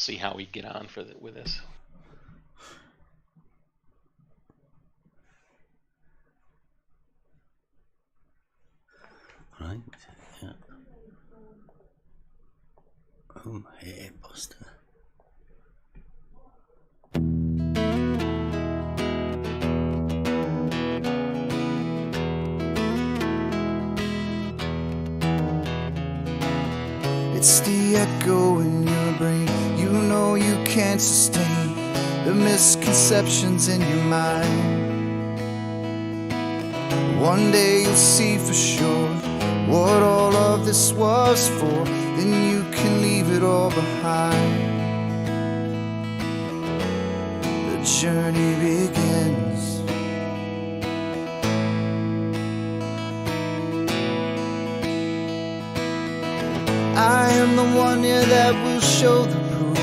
see how we get on with this. Right. Yeah. Hey, Buster. It's the echo in your brain. You know you can't sustain the misconceptions in your mind. One day you'll see for sure what all of this was for. Then you can leave it all behind. The journey begins. I am the one, yeah, that will show the proof.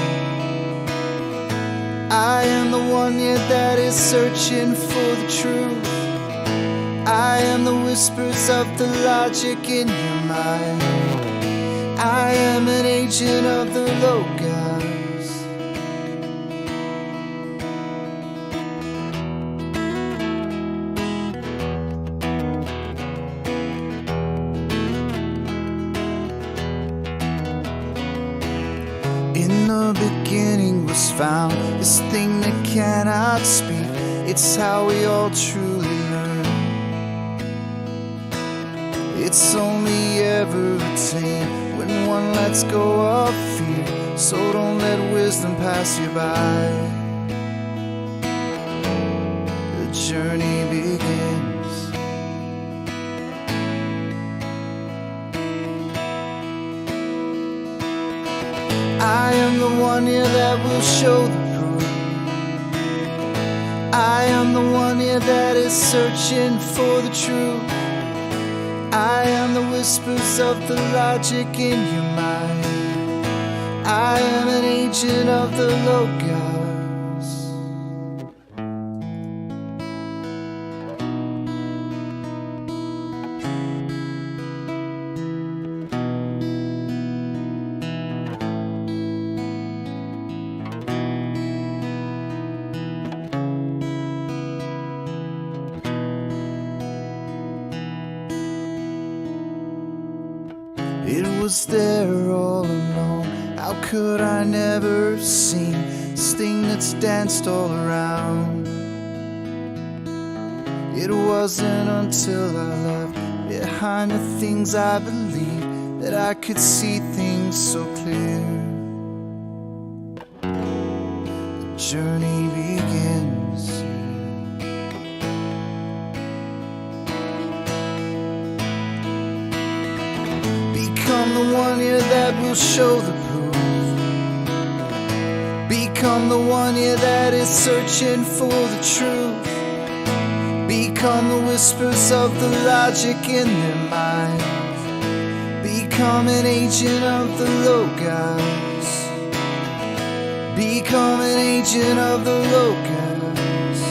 I am the one, yeah, that is searching for the truth. I am the whispers of the logic in your mind. I am an agent of the logos. In the beginning was found this thing that cannot speak. It's how we all truly learn. It's only ever attained when one lets go of fear. So don't let wisdom pass you by. The journey begins. I am the one, yeah, that will show the proof. I am the one, yeah, that is searching for the truth. I am the whispers of the logic in your mind. I am an agent of the logos. It was there all along. How could I never have seen this thing that's danced all around? It wasn't until I left behind the things I believed that I could see things so clear. The journey begins. Become the one, yeah, that will show the proof. Become the one, yeah, that is searching for the truth. Become the whispers of the logic in their minds. Become an agent of the logos. Become an agent of the logos.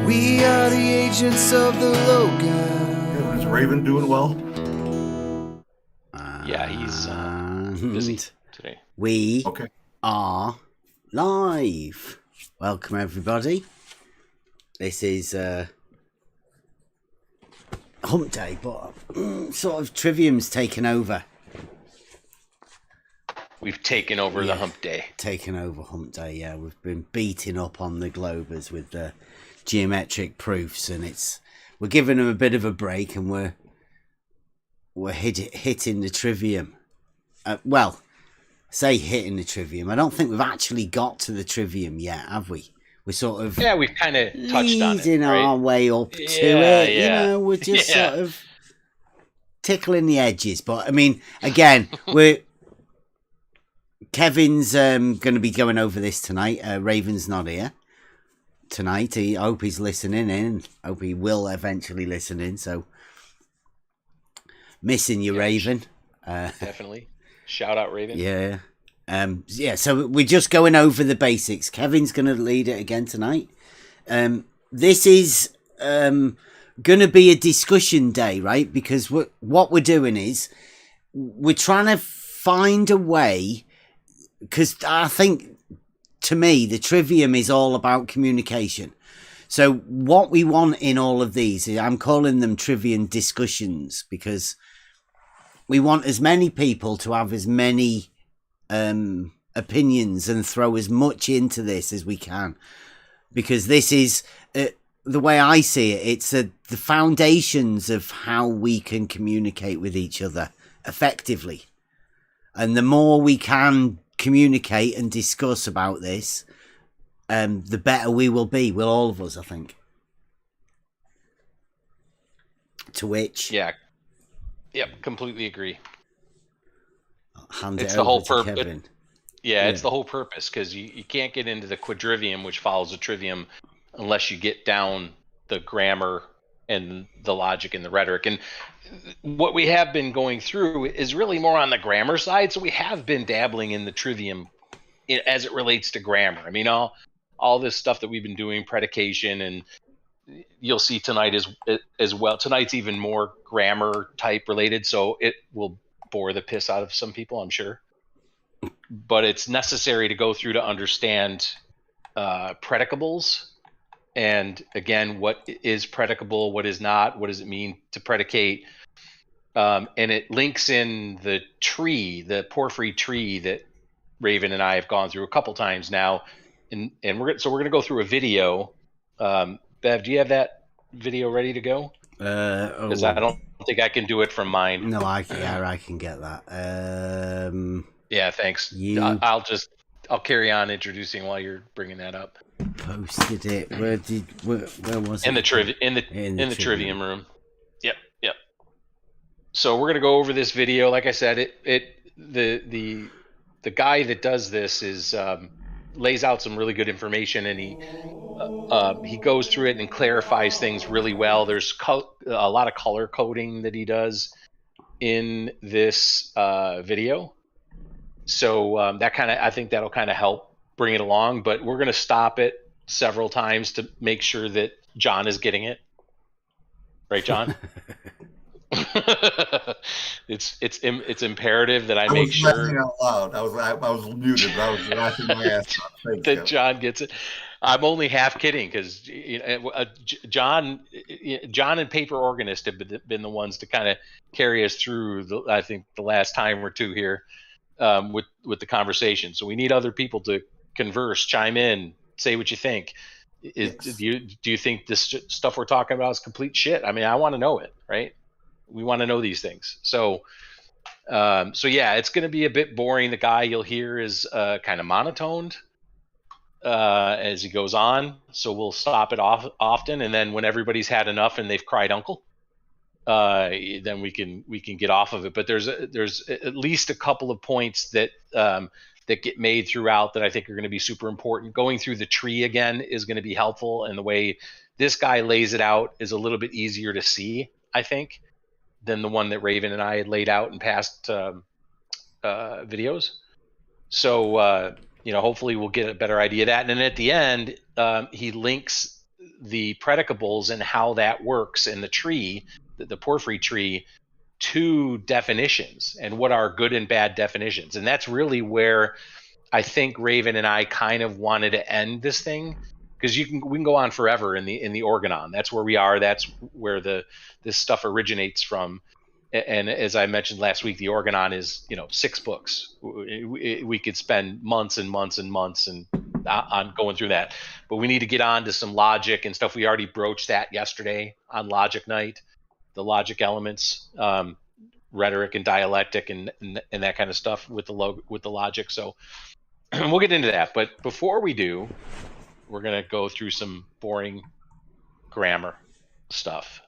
We are the agents of the logos. Is Raven doing well? Yeah, he's busy today. We are live. Welcome, everybody. This is hump day, but sort of Trivium's taken over. We've taken over the hump day. Taken over hump day, yeah. We've been beating up on the Globers with the geometric proofs, and we're giving them a bit of a break, and we're hitting the Trivium. Well, say hitting the Trivium. I don't think we've actually got to the Trivium yet, have we? We're sort of we've kind of touched on it, leading our way up to it. You know, we're just sort of tickling the edges. But I mean, again, Kevin's going to be going over this tonight. Raven's not here tonight. I hope he's listening in. I hope he will eventually listen in. So, missing you, Raven. Definitely. Shout out, Raven. Yeah. So we're just going over the basics. Kevin's going to lead it again tonight. This is going to be a discussion day, right? Because what we're doing is we're trying to find a way because I think, to me, the Trivium is all about communication. So what we want in all of these, I'm calling them Trivium Discussions, because we want as many people to have as many opinions and throw as much into this as we can. Because this is, the way I see it, it's the foundations of how we can communicate with each other effectively. And the more we can communicate and discuss about this, the better we will be, will all of us, I think. To which... Yeah. Yep, completely agree. Hand it's it the over whole to purpose. Kevin. Yeah, it's the whole purpose, because you can't get into the quadrivium, which follows the trivium, unless you get down the grammar and the logic and the rhetoric. And what we have been going through is really more on the grammar side. So we have been dabbling in the trivium as it relates to grammar. I mean, all this stuff that we've been doing, predication, and you'll see tonight as well. Tonight's even more grammar type related, so it will bore the piss out of some people, I'm sure. But it's necessary to go through to understand predicables. And again, what is predicable, what is not, what does it mean to predicate? And it links in the tree, the Porphyry tree that Raven and I have gone through a couple times now. And we're going to go through a video. Bev, do you have that video ready to go? Because I don't think I can do it from mine. No, I can get that. Yeah, thanks. I'll carry on introducing while you're bringing that up. Posted it. Where was it? In the Trivium room. Yep. So we're gonna go over this video. Like I said, the guy that does this is lays out some really good information, and he goes through it and clarifies things really well. There's a lot of color coding that he does in this video. So I think that'll kind of help bring it along, but we're going to stop it several times to make sure that John is getting it. Right, John? It's imperative that I make sure. I was laughing out loud. I was muted, but I was laughing my ass off. That John gets it. I'm only half kidding, because John and Paper Organist have been the ones to kind of carry us through, I think, the last time or two here with the conversation. So we need other people to converse, chime in, say what you think. Yes. Do you think this stuff we're talking about is complete shit? I mean, I want to know it, right? We want to know these things. So yeah, it's going to be a bit boring. The guy you'll hear is kind of monotoned as he goes on. So we'll stop it often, and then when everybody's had enough and they've cried uncle, then we can get off of it. But there's at least a couple of points that get made throughout that I think are going to be super important. Going through the tree again is going to be helpful, and the way this guy lays it out is a little bit easier to see, I think, than the one that Raven and I had laid out in past videos. So hopefully we'll get a better idea of that. And then at the end, he links the predicables and how that works in the tree, the Porphyry tree, to definitions and what are good and bad definitions. And that's really where I think Raven and I kind of wanted to end this thing, because we can go on forever in the organon. That's where we are. That's where this stuff originates from. And as I mentioned last week, the organon is 6 books. We could spend months and months and months on going through that. But we need to get on to some logic and stuff. We already broached that yesterday on Logic Night, the logic elements, rhetoric and dialectic and that kind of stuff with the logic. So we'll get into that. But before we do, we're going to go through some boring grammar stuff.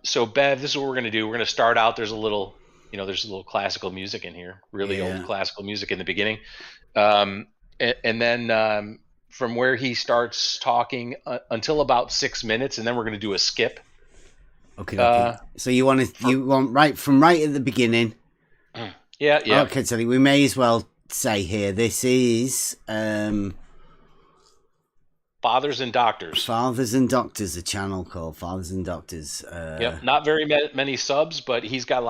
So Bev, this is what we're going to do. We're going to start out. There's a little classical music in here, really old classical music in the beginning. And then from where he starts talking until about 6 minutes, and then we're going to do a skip. Okay. So you want right from right at the beginning. Yeah. Okay, so we may as well say here, this is Fathers and Doctors. Fathers and Doctors, a channel called Fathers and Doctors. Yep, not very many subs, but he's got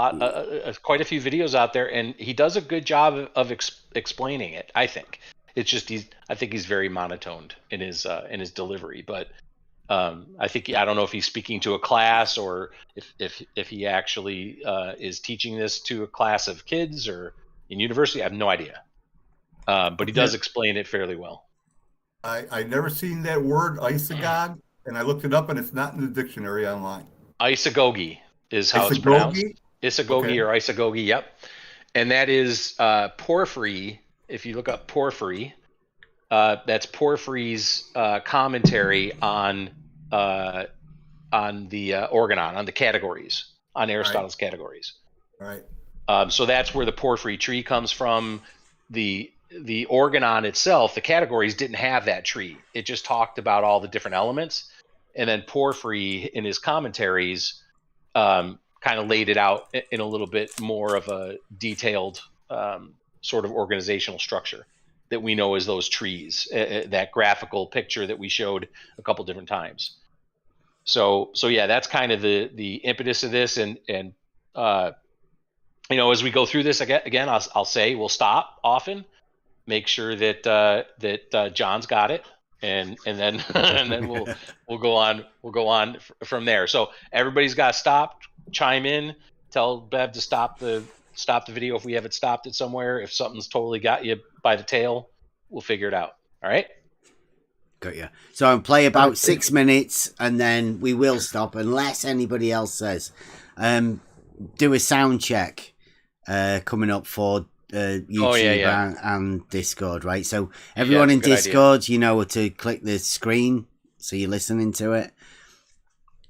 quite a few videos out there, and he does a good job of explaining it. I think it's just I think he's very monotoned in his delivery, but I don't know if he's speaking to a class or if he actually is teaching this to a class of kids or in university. I have no idea, but he does explain it fairly well. I never seen that word isagogue, and I looked it up, and it's not in the dictionary online. Isagogy is how it's pronounced. Isagogy or isagogy, yep. And that is Porphyry. If you look up Porphyry, that's Porphyry's commentary on the organon, on the categories, on Aristotle's categories. Right. So that's where the Porphyry tree comes from. The organon itself, the categories didn't have that tree. It just talked about all the different elements. And then Porphyry, in his commentaries, kind of laid it out in a little bit more of a detailed sort of organizational structure that we know as those trees, that graphical picture that we showed a couple different times. So yeah, that's kind of the impetus of this. And as we go through this again, I'll say we'll stop often. Make sure that John's got it, and then and then we'll go on from there. So everybody's got to stop, chime in, tell Bev to stop the video if we haven't stopped it somewhere. If something's totally got you by the tail, we'll figure it out. All right. Got you. So I'll play about 6 minutes, and then we will stop unless anybody else says. Do a sound check coming up for YouTube and Discord, right? So everyone in Discord, idea. You know to click the screen so you're listening to it.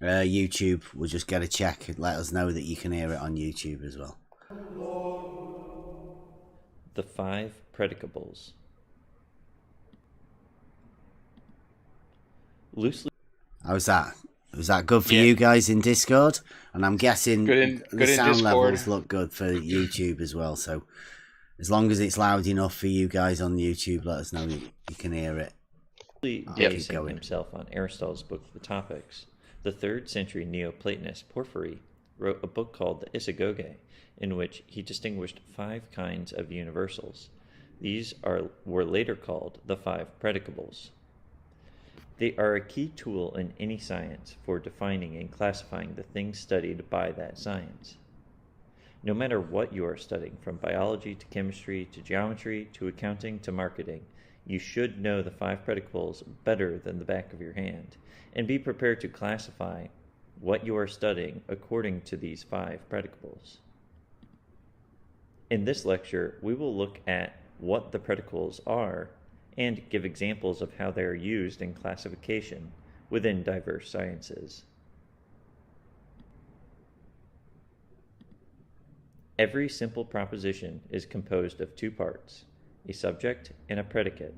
YouTube, we'll just get a check and let us know that you can hear it on YouTube as well. The 5 predicables. Loosely. How's that? Was that good for you guys in Discord? And I'm guessing the sound levels look good for YouTube as well. So as long as it's loud enough for you guys on YouTube, let us know you can hear it. Basing himself on Aristotle's book The Topics, the 3rd century Neoplatonist Porphyry wrote a book called the Isagoge, in which he distinguished 5 kinds of universals. These were later called the 5 predicables. They are a key tool in any science for defining and classifying the things studied by that science. No matter what you are studying, from biology to chemistry to geometry to accounting to marketing, you should know the 5 predicables better than the back of your hand, and be prepared to classify what you are studying according to these 5 predicables. In this lecture, we will look at what the predicables are and give examples of how they are used in classification within diverse sciences. Every simple proposition is composed of 2 parts, a subject and a predicate.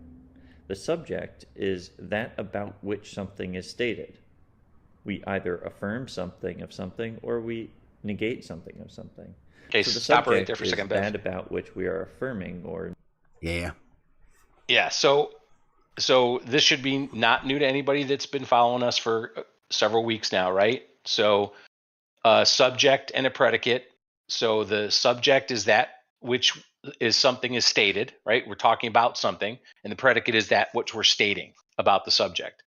The subject is that about which something is stated. We either affirm something of something or we negate something of something. Okay, so the stop subject right there for a second, is that about which we are affirming or... Yeah, so this should be not new to anybody that's been following us for several weeks now, right? So a subject and a predicate. So the subject is that which is something is stated, right? We're talking about something, and the predicate is that which we're stating about the subject.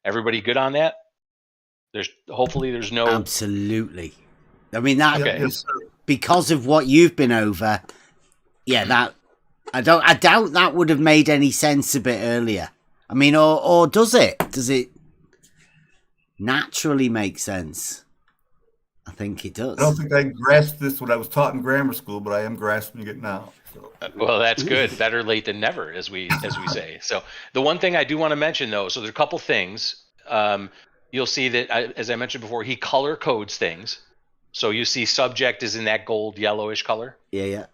Everybody good on that? Hopefully there's no... Absolutely. I mean, that because of what you've been over, that I doubt that would have made any sense a bit earlier. I mean, or does it? Does it naturally make sense? I think it does. I don't think I grasped this when I was taught in grammar school, but I am grasping it now. So. Well, that's good. Better late than never, as we say. So the one thing I do want to mention, though, so there's a couple things. You'll see that, as I mentioned before, he color codes things. So you see subject is in that gold yellowish color. Yeah.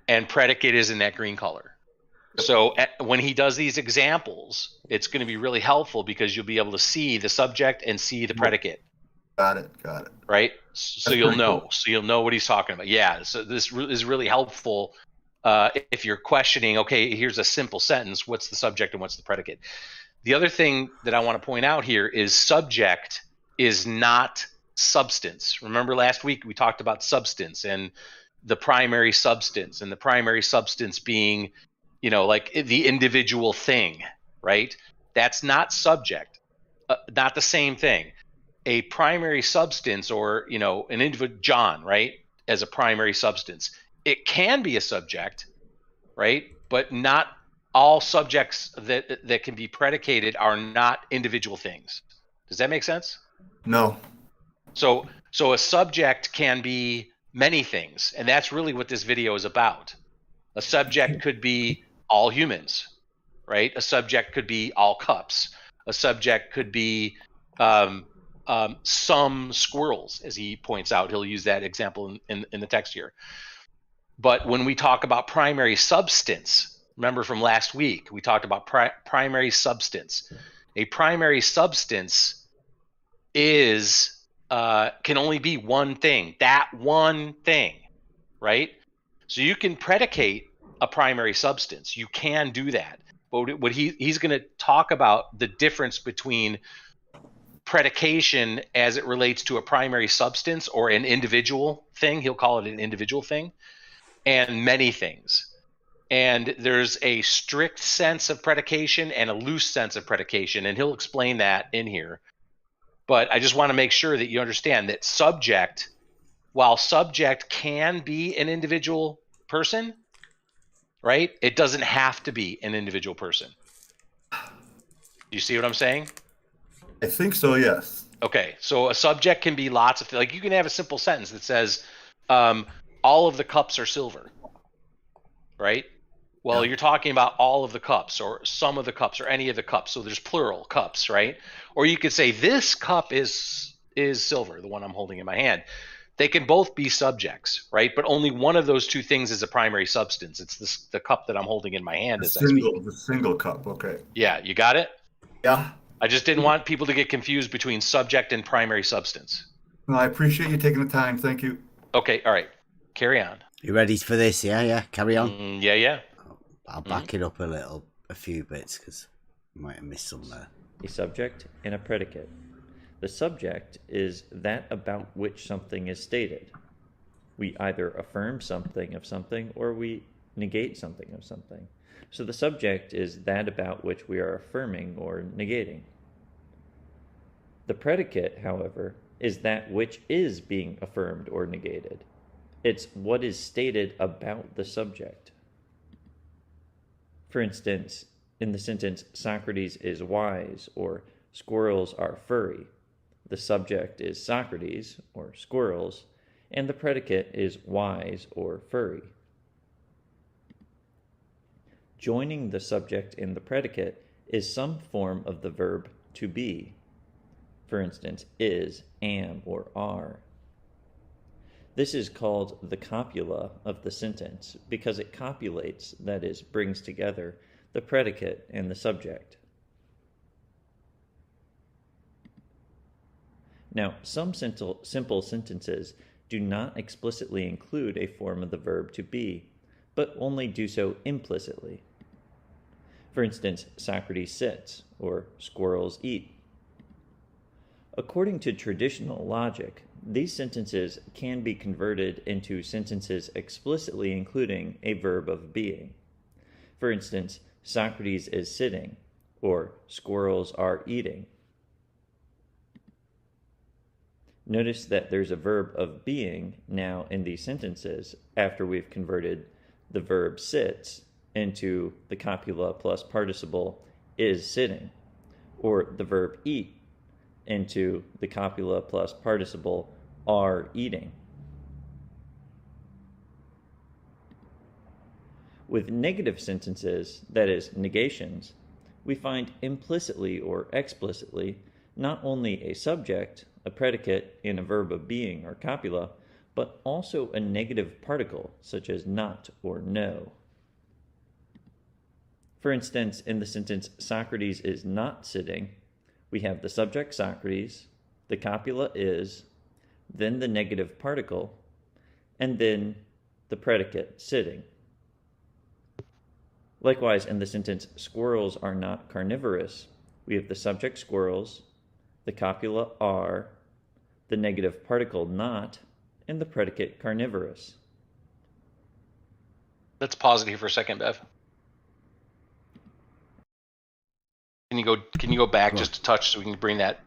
And predicate is in that green color. So when he does these examples, it's going to be really helpful because you'll be able to see the subject and see the predicate. Got it. Right? So That's you'll know. cool. So you'll know what he's talking about. Yeah. So this is really helpful if you're questioning, okay, here's a simple sentence. What's the subject and what's the predicate? The other thing that I want to point out here is subject is not substance. Remember last week we talked about substance and the primary substance, and the primary substance being, like the individual thing, right? That's not subject, not the same thing. A primary substance, or an individual, John, right, as a primary substance, it can be a subject, right? But not all subjects that can be predicated are not individual things. Does that make sense? No. So a subject can be many things, and that's really what this video is about. A subject could be all humans, right? A subject could be all cups. A subject could be some squirrels, as he points out. He'll use that example in the text here. But when we talk about primary substance, remember from last week, we talked about primary substance. A primary substance is can only be one thing, that one thing, right? So you can predicate a primary substance. You can do that. But what he's going to talk about the difference between predication as it relates to a primary substance or an individual thing. He'll call it an individual thing, and many things. And there's a strict sense of predication and a loose sense of predication, and he'll explain that in here. But I just want to make sure that you understand that subject, while subject can be an individual person, right? It doesn't have to be an individual person. You see what I'm saying? I think so, yes. Okay, so a subject can be lots of, like, you can have a simple sentence that says, all of the cups are silver, right? Well, you're talking about all of the cups or some of the cups or any of the cups. So there's plural cups, right? Or you could say this cup is silver, the one I'm holding in my hand. They can both be subjects, right? But only one of those two things is a primary substance. It's the cup that I'm holding in my hand. The single cup, okay. Yeah, you got it? Yeah. I just didn't want people to get confused between subject and primary substance. No, I appreciate you taking the time. Thank you. Okay, all right. Carry on. You ready for this? Yeah. Carry on. Yeah. I'll back it up a few bits, because I might have missed some there. A subject and a predicate. The subject is that about which something is stated. We either affirm something of something or we negate something of something. So the subject is that about which we are affirming or negating. The predicate, however, is that which is being affirmed or negated. It's what is stated about the subject. For instance, in the sentence, Socrates is wise, or squirrels are furry, the subject is Socrates, or squirrels, and the predicate is wise or furry. Joining the subject and the predicate is some form of the verb to be. For instance, is, am, or are. This is called the copula of the sentence because it copulates, that is, brings together, the predicate and the subject. Now, some simple sentences do not explicitly include a form of the verb to be, but only do so implicitly. For instance, Socrates sits, or squirrels eat. According to traditional logic, these sentences can be converted into sentences explicitly including a verb of being. For instance, Socrates is sitting, or squirrels are eating. Notice that there's a verb of being now in these sentences after we've converted the verb sits into the copula plus participle is sitting, or the verb eat into the copula plus participle are eating. With negative sentences, that is, negations, we find implicitly or explicitly not only a subject, a predicate, and a verb of being or copula, but also a negative particle, such as not or no. For instance, in the sentence, Socrates is not sitting, we have the subject Socrates, the copula is, then the negative particle, and then the predicate sitting. Likewise, in the sentence, squirrels are not carnivorous, We have the subject squirrels, the copula are, the negative particle not, and the predicate carnivorous. Let's pause it here for a second, Bev. Can you go back just a touch so we can bring that?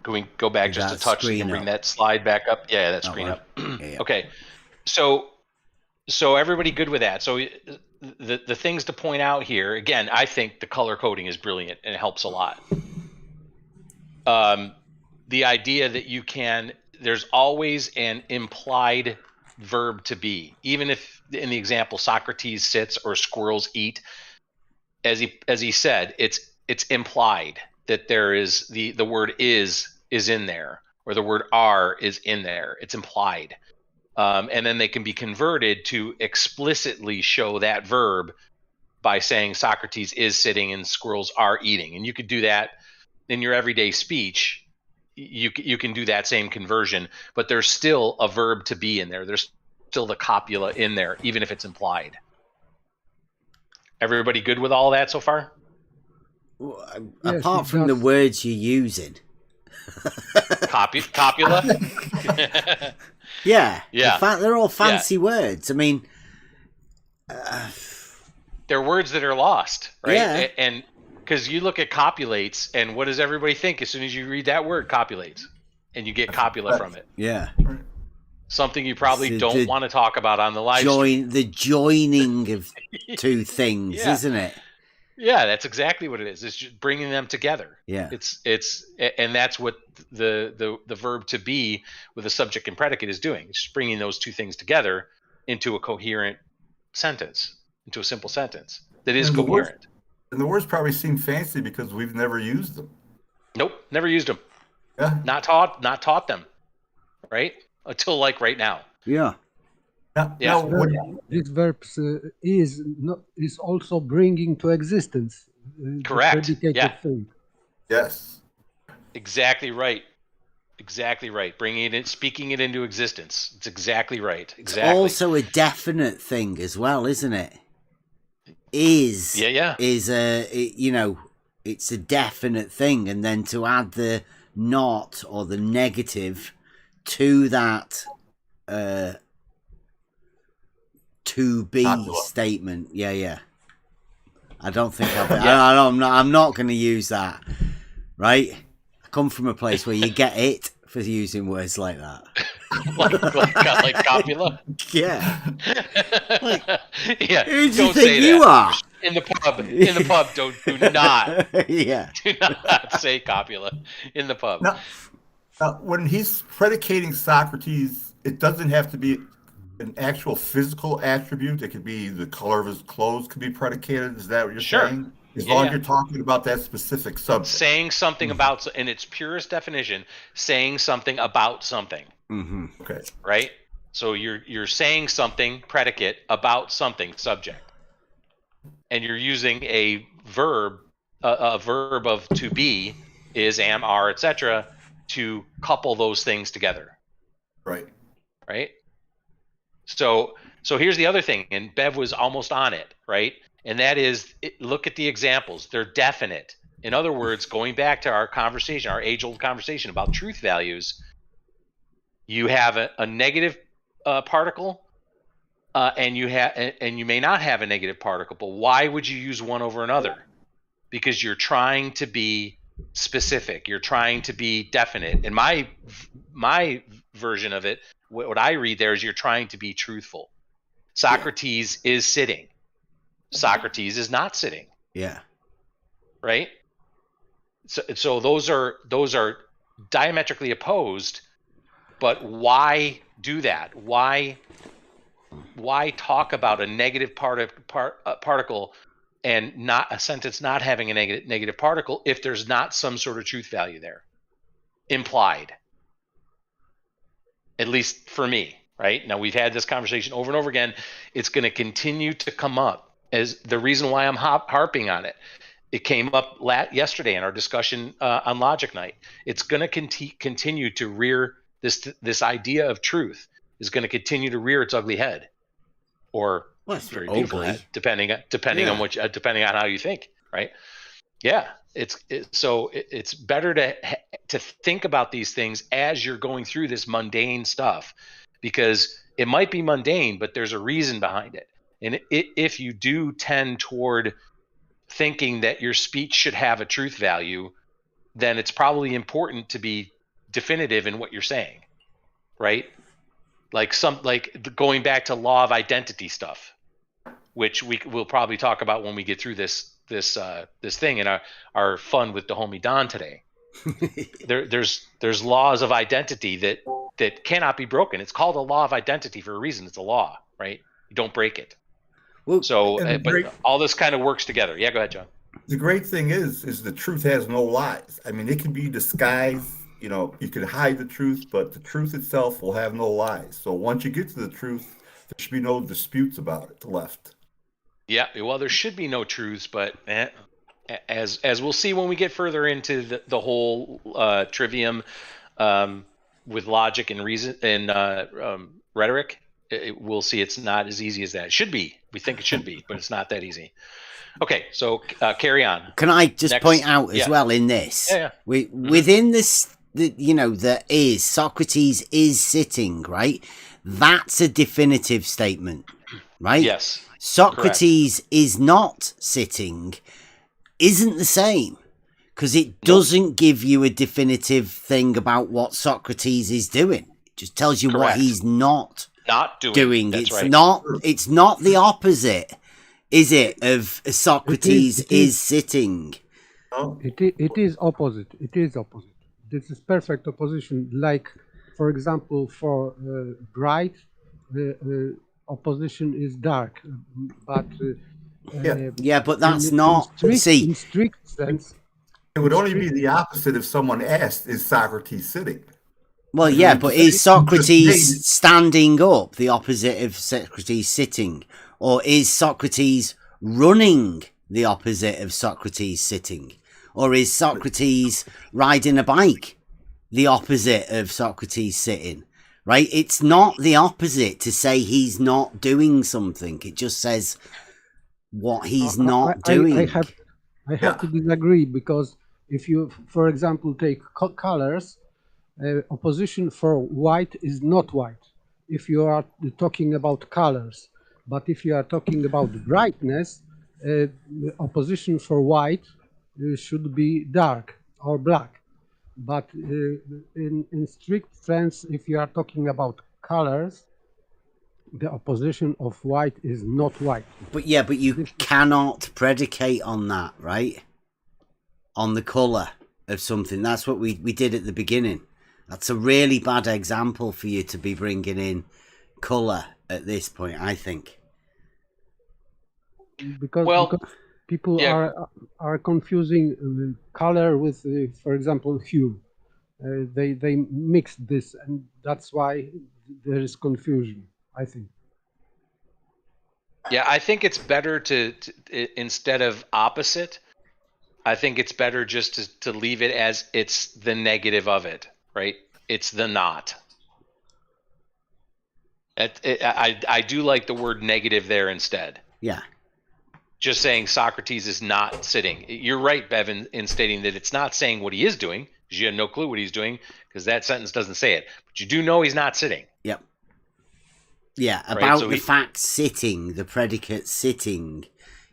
Can we go back just a touch so we can bring that slide back up? Yeah, that screen up. Yeah. Okay. So everybody good with that? So the things to point out here, again, I think the color coding is brilliant and it helps a lot. The idea that there's always an implied verb to be, even if in the example Socrates sits or squirrels eat, as he said, it's implied that there is the word is in there, or the word are is in there. It's implied. And then they can be converted to explicitly show that verb by saying Socrates is sitting and squirrels are eating. And you could do that in your everyday speech. You can do that same conversion, but there's still a verb to be in there. There's still the copula in there, even if it's implied. Everybody good with all that so far? Well, apart from the words you're using. Copula? Yeah. Yeah. They're all fancy words. I mean, they're words that are lost, right? Yeah. And because you look at copulates, and what does everybody think as soon as you read that word, copulates, and you get copula from it? Yeah. Something you probably don't want to talk about on the live stream. The joining of two things, isn't it? Yeah, that's exactly what it is. It's just bringing them together. Yeah. And that's what the verb to be with a subject and predicate is doing. It's just bringing those two things together into a coherent sentence, into a simple sentence that is coherent. And the words probably seem fancy because we've never used them. Nope, never used them. Yeah. Not taught them, right? Until like right now. Yeah. This verb is also bringing to existence. Correct. Yeah. Thing. Yes. Exactly right. Exactly right. Bringing it in, speaking it into existence. It's exactly right. Exactly. It's also a definite thing as well, isn't it? Is it's a definite thing, and then to add the not or the negative to that to be statement. Yeah. I don't think I'm not going to use that. Right? I come from a place where you get it for using words like that. like copula? Yeah. Yeah. Who do you think you are? In the pub, do not. Yeah. Do not say copula in the pub. Now, when he's predicating Socrates, it doesn't have to be an actual physical attribute. It could be the color of his clothes could be predicated. Is that what you're saying? As long as you're talking about that specific subject. Saying something about, in its purest definition, saying something about something. Mm-hmm. Okay. Right? So you're saying something, predicate, about something, subject. And you're using a verb of to be, is, am, are, etc., to couple those things together. Right. Right? So here's the other thing, and Bev was almost on it, right? And that is, look at the examples. They're definite. In other words, going back to our conversation, our age-old conversation about truth values, you have a negative particle, and you may not have a negative particle. But why would you use one over another? Because you're trying to be specific. You're trying to be definite. In my version of it, what I read there is you're trying to be truthful. Socrates is sitting. Socrates is not sitting. Yeah. Right? So those are diametrically opposed, but why do that? Why talk about a negative particle and not a sentence not having a negative particle if there's not some sort of truth value there implied? At least for me, right? Now, we've had this conversation over and over again. It's going to continue to come up as the reason why I'm harping on it. It came up yesterday in our discussion on Logic Night. It's going to continue to rear this idea of truth is going to continue to rear its ugly head, or very beautiful head, depending on how you think, right? Yeah, it's better to think about these things as you're going through this mundane stuff, because it might be mundane, but there's a reason behind it. And if you do tend toward thinking that your speech should have a truth value, then it's probably important to be definitive in what you're saying, right? Like going back to law of identity stuff, which we'll probably talk about when we get through this thing in our fun with the homie Don today. There's laws of identity that cannot be broken. It's called a law of identity for a reason. It's a law, right? You don't break it. Well, so, but all this kind of works together. Yeah, go ahead, John. The great thing is the truth has no lies. I mean, it can be disguised. You know, you can hide the truth, but the truth itself will have no lies. So once you get to the truth, there should be no disputes about it left. Yeah, well, there should be no truths, but as we'll see when we get further into the whole trivium with logic and reason and rhetoric, we'll see it's not as easy as that. It should be. We think it should be, but it's not that easy. Okay, so carry on. Can I just point out as well in this? Yeah. Within this, there is Socrates is sitting, right? That's a definitive statement, right? Yes. Socrates is not sitting isn't the same, because it doesn't give you a definitive thing about what Socrates is doing. It just tells you what he's not doing. That's it's not the opposite, is it, of Socrates is sitting? It is opposite. It is opposite. This is perfect opposition. Like, for example, for bright, the opposition is dark, but but that's not in strict sense. It would only be the opposite if someone asked, "Is Socrates sitting?" Well, yeah, but is Socrates standing up the opposite of Socrates sitting, or is Socrates running the opposite of Socrates sitting, or is Socrates riding a bike the opposite of Socrates sitting? Right? It's not the opposite to say he's not doing something. It just says what he's not doing. I have to disagree, because if you, for example, take colors, opposition for white is not white if you are talking about colors. But if you are talking about brightness, the opposition for white should be dark or black. But in strict sense, if you are talking about colors, the opposition of white is not white. But you cannot predicate on that, right? On the color of something. That's what we did at the beginning. That's a really bad example for you to be bringing in color at this point, I think. Because people are confusing color with, for example, hue. They mix this, and that's why there is confusion, I think. Yeah, I think it's better to instead of opposite, I think it's better just to leave it as it's the negative of it, right? It's the not. I do like the word negative there instead. Yeah. Just saying Socrates is not sitting. You're right, Bevan, in stating that it's not saying what he is doing, because you have no clue what he's doing, because that sentence doesn't say it. But you do know he's not sitting. Yep. Yeah, about the fact sitting, the predicate sitting,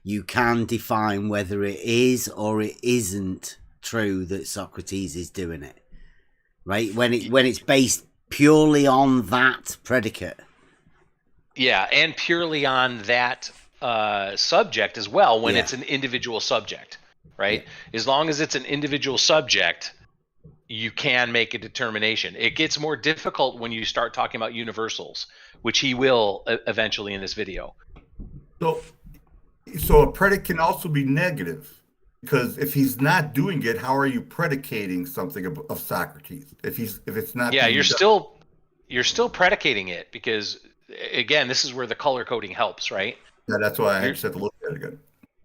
you can define whether it is or it isn't true that Socrates is doing it. Right? When it's based purely on that predicate. Yeah, and purely on that subject as well, when it's an individual subject, right? Yeah. As long as it's an individual subject, you can make a determination. It gets more difficult when you start talking about universals, which he will eventually in this video. So a predicate can also be negative, because if he's not doing it, how are you predicating something of Socrates? If it's not, you're still predicating it, because again, this is where the color coding helps, right? Yeah, that's why I said to look at it again.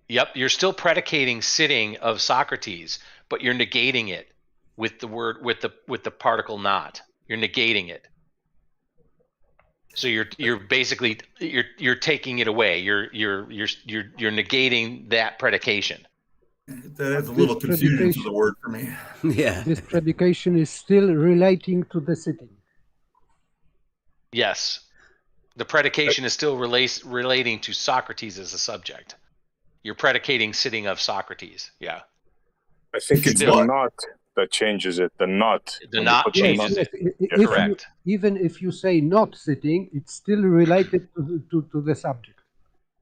Yep, you're still predicating sitting of Socrates, but you're negating it with the word with the particle not. You're negating it. So you're basically you're taking it away. You're negating that predication. That adds a little confusion to the word for me. Yeah. This predication is still relating to the sitting. Yes. The predication is still relating to Socrates as a subject. You're predicating sitting of Socrates. Yeah. I think it's the not that changes it. The not. The not changes it. If Correct. Even if you say not sitting, it's still related to the subject.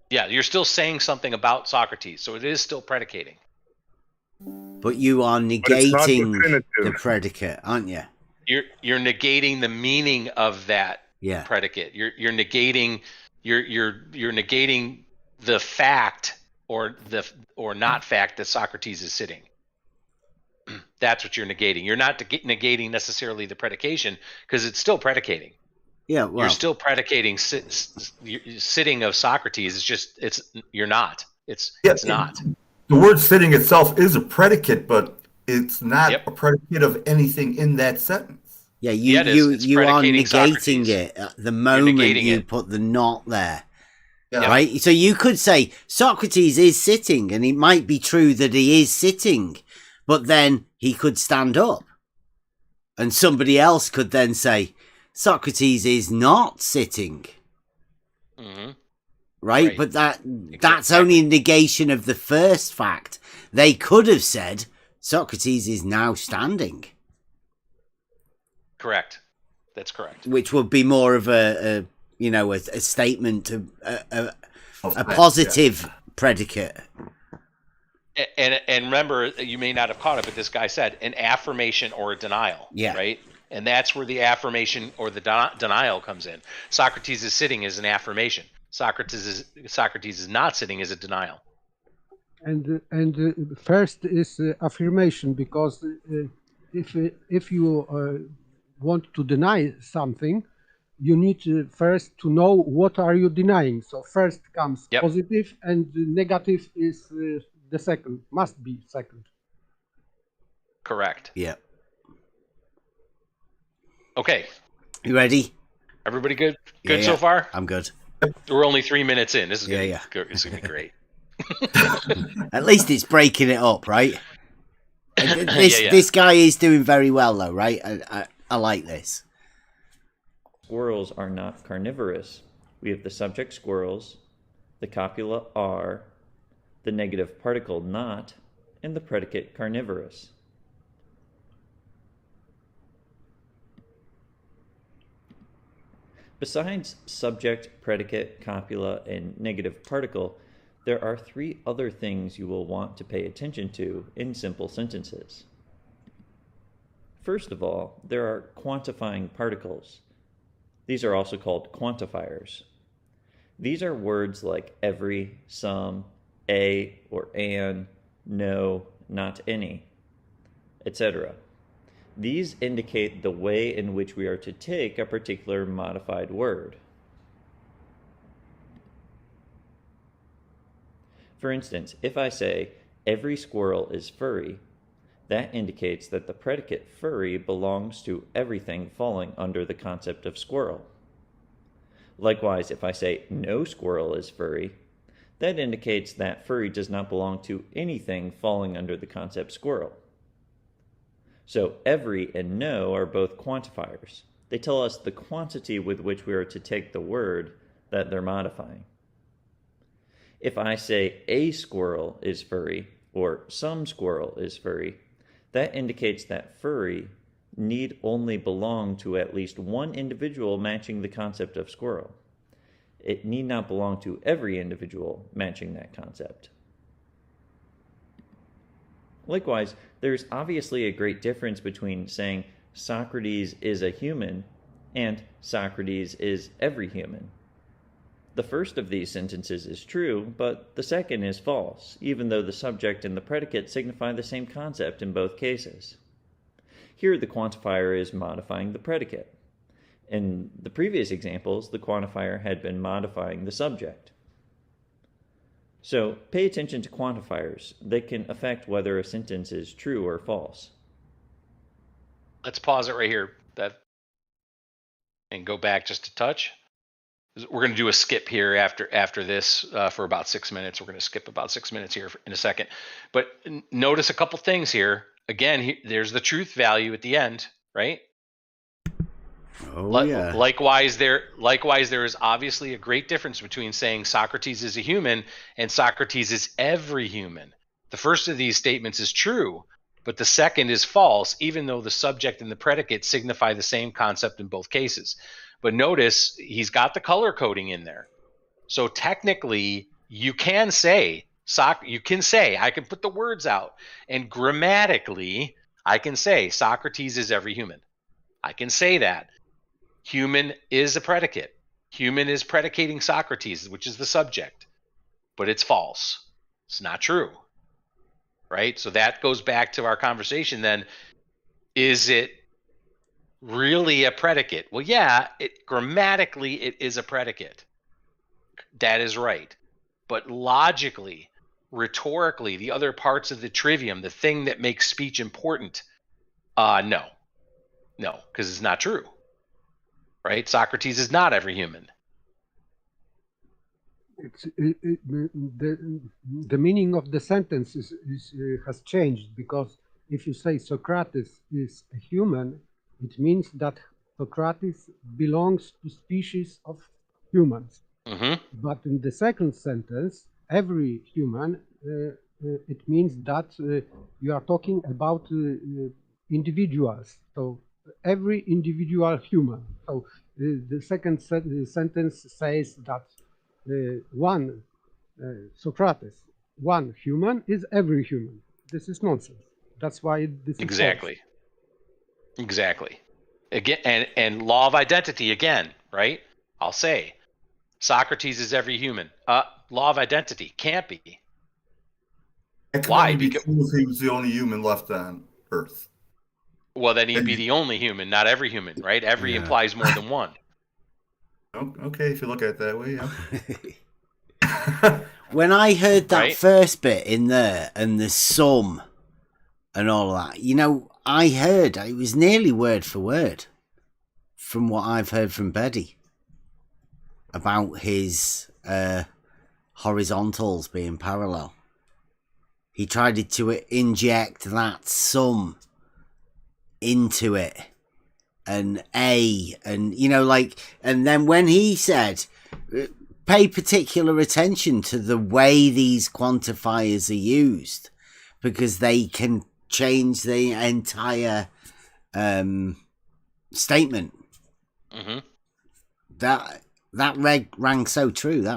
Yeah, you're still saying something about Socrates, so it is still predicating. But you are negating the predicate, aren't you? You're negating the meaning of that predicate. You're negating you're negating the fact or not fact that Socrates is sitting. That's what you're negating. You're not negating necessarily the predication because it's still predicating. Yeah, well, you're still predicating sitting of Socrates. It's just you're not. It's not. The word sitting itself is a predicate, but it's not a predicate of anything in that sentence. Yeah, you are negating it at the moment you put the not there. Yeah. Right? So you could say Socrates is sitting, and it might be true that he is sitting, but then he could stand up. And somebody else could then say, Socrates is not sitting. Mm-hmm. Right? But that's only a negation of the first fact. They could have said Socrates is now standing. Correct. That's correct. Which would be more of a statement of a positive predicate. And remember, you may not have caught it, but this guy said an affirmation or a denial. Yeah. Right? And that's where the affirmation or the denial comes in. Socrates is sitting is an affirmation. Socrates is not sitting is a denial. And first is affirmation, because if you want to deny something, you need first to know what are you denying. So first comes positive, and negative is the second. Must be second. Correct. Yeah. Okay. You ready? Everybody good? Good so far? I'm good. We're only 3 minutes in. This is gonna be great. At least it's breaking it up, right? This guy is doing very well, though, right? I like this. Squirrels are not carnivorous. We have the subject squirrels, the copula are, the negative particle not, and the predicate carnivorous. Besides subject, predicate, copula, and negative particle, there are 3 other things you will want to pay attention to in simple sentences. First of all, there are quantifying particles. These are also called quantifiers. These are words like every, some, a or an, no, not any, etc. These indicate the way in which we are to take a particular modified word. For instance, if I say, every squirrel is furry, that indicates that the predicate furry belongs to everything falling under the concept of squirrel. Likewise, if I say, no squirrel is furry, that indicates that furry does not belong to anything falling under the concept squirrel. So every and no are both quantifiers. They tell us the quantity with which we are to take the word that they're modifying. If I say a squirrel is furry or some squirrel is furry, that indicates that furry need only belong to at least one individual matching the concept of squirrel. It need not belong to every individual matching that concept. Likewise, there's obviously a great difference between saying Socrates is a human and Socrates is every human. The first of these sentences is true, but the second is false, even though the subject and the predicate signify the same concept in both cases. Here, the quantifier is modifying the predicate. In the previous examples, the quantifier had been modifying the subject. So, pay attention to quantifiers. They can affect whether a sentence is true or false. Let's pause it right here and go back just a touch. we're going to do a skip here after this for about 6 minutes. We're going to skip about 6 minutes here in a second. But notice a couple things here. Again, there's the truth value at the end, right? Oh, yeah. Likewise, there is obviously a great difference between saying Socrates is a human and Socrates is every human. The first of these statements is true, but the second is false, even though the subject and the predicate signify the same concept in both cases. But notice he's got the color coding in there. So technically, you can say, I can put the words out, and grammatically, I can say Socrates is every human. I can say that. Human is a predicate. Human is predicating Socrates, which is the subject. But it's false. It's not true. Right? So that goes back to our conversation then. Is it really a predicate? Well, yeah, grammatically it is a predicate. That is right. But logically, rhetorically, the other parts of the trivium, the thing that makes speech important, no, because it's not true. Right? Socrates is not every human. The meaning of the sentence has changed, because if you say Socrates is a human, it means that Socrates belongs to species of humans. Mm-hmm. But in the second sentence, every human, it means that you are talking about individuals. So every individual human. So the second sentence says that Socrates, one human is every human. This is nonsense. That's why this is exactly false. Exactly. Again, and law of identity again, right? I'll say Socrates is every human. Law of identity can't be. Why? Because he was the only human left on Earth. Well, then he'd be the only human, not every human, right? Every implies more than one. Okay, if you look at it that way, yeah. When I heard that first bit in there and the sum and all that, I heard it was nearly word for word from what I've heard from Beddy about his horizontals being parallel. He tried to inject that sum into it, and and and then when he said pay particular attention to the way these quantifiers are used, because they can change the entire statement. Mm-hmm. That rang so true.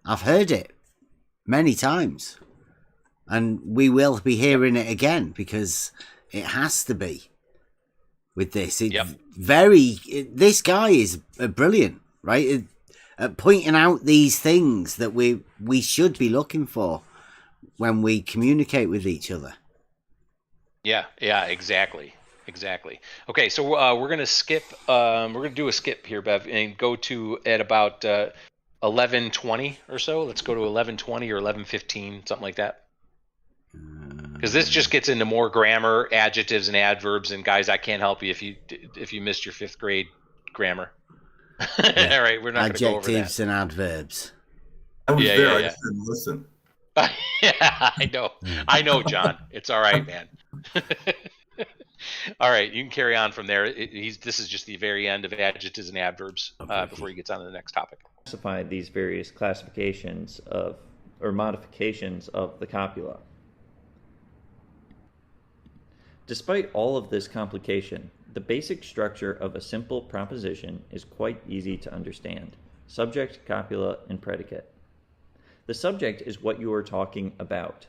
I've heard it many times, and we will be hearing it again, because it has to be with this. This guy is brilliant, right? At pointing out these things that we should be looking for when we communicate with each other. Yeah, exactly. Okay, so we're gonna skip. We're gonna do a skip here, Bev, and go to at about 11:20 or so. Let's go to 11:20 or 11:15, something like that. Because this just gets into more grammar, adjectives, and adverbs. And guys, I can't help you if you missed your 5th grade grammar. Yeah. All right, we're not going to go over that. Adjectives and adverbs. I was there. I just didn't listen. Yeah, I know, John. It's all right, man. All right, you can carry on from there. This is just the very end of adjectives and adverbs before he gets on to the next topic. Classify these various classifications or modifications of the copula. Despite all of this complication, the basic structure of a simple proposition is quite easy to understand. Subject, copula, and predicate. The subject is what you are talking about.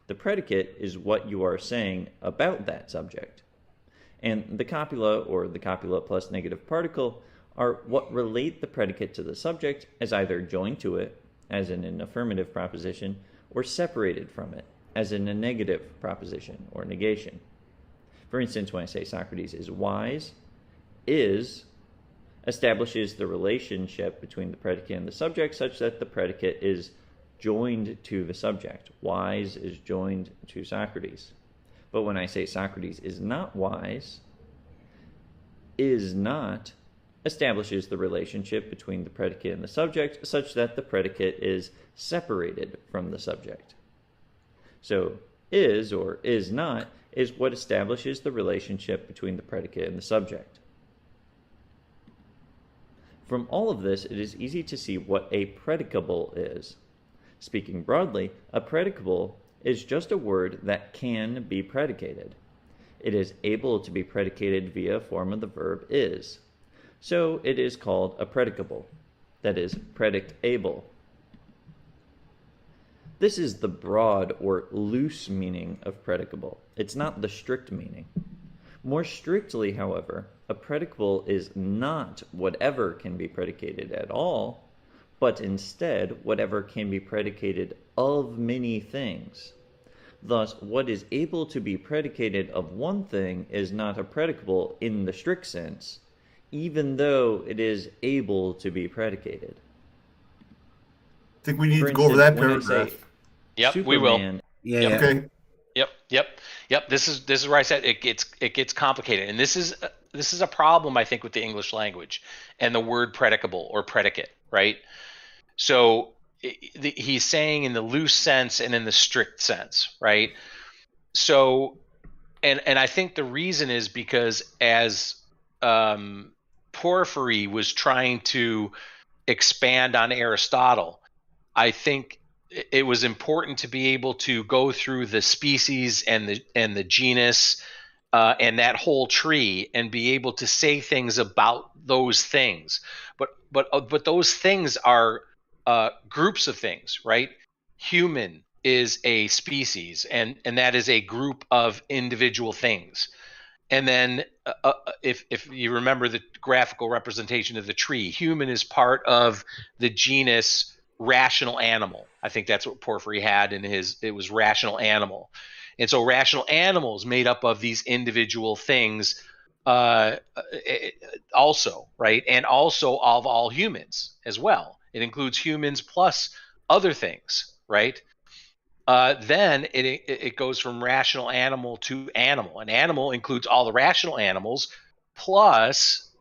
The predicate is what you are saying about that subject. And the copula, or the copula plus negative particle, are what relate the predicate to the subject as either joined to it, as in an affirmative proposition, or separated from it, as in a negative proposition or negation. For instance, when I say Socrates is wise, is establishes the relationship between the predicate and the subject such that the predicate is joined to the subject. Wise is joined to Socrates. But when I say Socrates is not wise, is not establishes the relationship between the predicate and the subject such that the predicate is separated from the subject. So is or is not is what establishes the relationship between the predicate and the subject. From all of this, it is easy to see what a predicable is. Speaking broadly, a predicable is just a word that can be predicated. It is able to be predicated via a form of the verb is. So it is called a predicable, that is, predicable. This is the broad or loose meaning of predicable. It's not the strict meaning. More strictly, however, a predicable is not whatever can be predicated at all, but instead whatever can be predicated of many things. Thus, what is able to be predicated of one thing is not a predicable in the strict sense, even though it is able to be predicated. I think we need to go over that paragraph. Yep, Superman, we will. Yeah. Okay. Yep. This is where I said it gets complicated, and this is a problem, I think, with the English language and the word predicable or predicate, right? So he's saying in the loose sense and in the strict sense, right? So, and I think the reason is because as Porphyry was trying to expand on Aristotle, I think it was important to be able to go through the species and the genus and that whole tree and be able to say things about those things. But those things are groups of things, right? Human is a species, and that is a group of individual things. And then if you remember the graphical representation of the tree, human is part of the genus rational animal. I think that's what Porphyry had in it was rational animal. And so rational animals made up of these individual things also, right? And also of all humans as well. It includes humans plus other things, right? Then it goes from rational animal to animal. An animal includes all the rational animals plus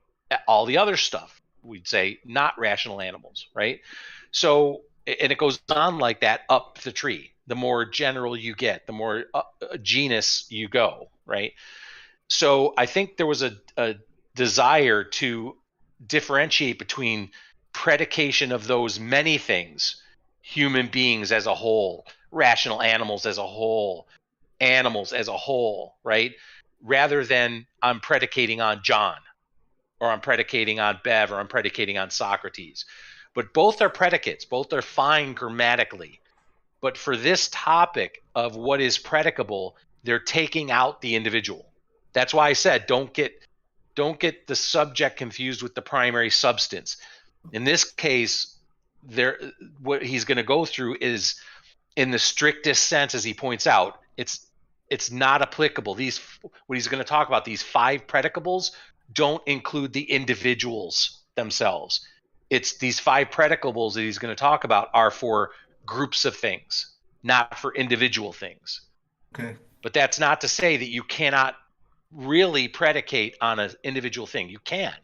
all the other stuff. We'd say not rational animals, right? So, and it goes on like that up the tree. The more general you get, the more genus you go, right? So I think there was a desire to differentiate between predication of those many things, human beings as a whole, rational animals as a whole, animals as a whole, right? Rather than I'm predicating on John, or I'm predicating on Bev, or I'm predicating on Socrates. But both are predicates, both are fine grammatically. But for this topic of what is predicable, they're taking out the individual. That's why I said don't get the subject confused with the primary substance. In this case, what he's going to go through is, in the strictest sense, as he points out, it's not applicable. What he's going to talk about, these 5 predicables, don't include the individuals themselves. It's these 5 predicables that he's going to talk about are for groups of things, not for individual things. Okay. But that's not to say that you cannot really predicate on an individual thing. You can,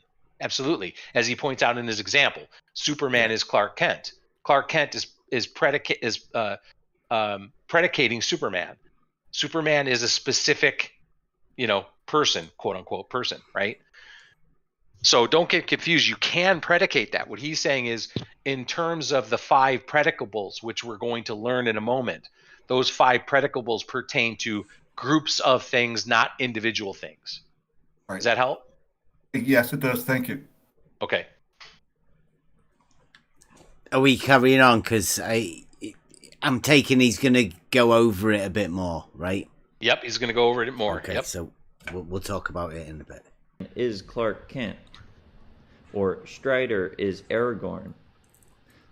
absolutely. As he points out in his example, Superman is Clark Kent. Clark Kent is predicating Superman. Superman is a specific, person, quote unquote person, right? So don't get confused. You can predicate that. What he's saying is, in terms of the 5 predicables, which we're going to learn in a moment, those 5 predicables pertain to groups of things, not individual things. Right. Does that help? Yes, it does. Thank you. Okay. Are we carrying on? Because I'm taking he's going to go over it a bit more, right? Yep, he's going to go over it more. Okay, yep. So we'll talk about it in a bit. Is Clark Kent, or Strider is Aragorn.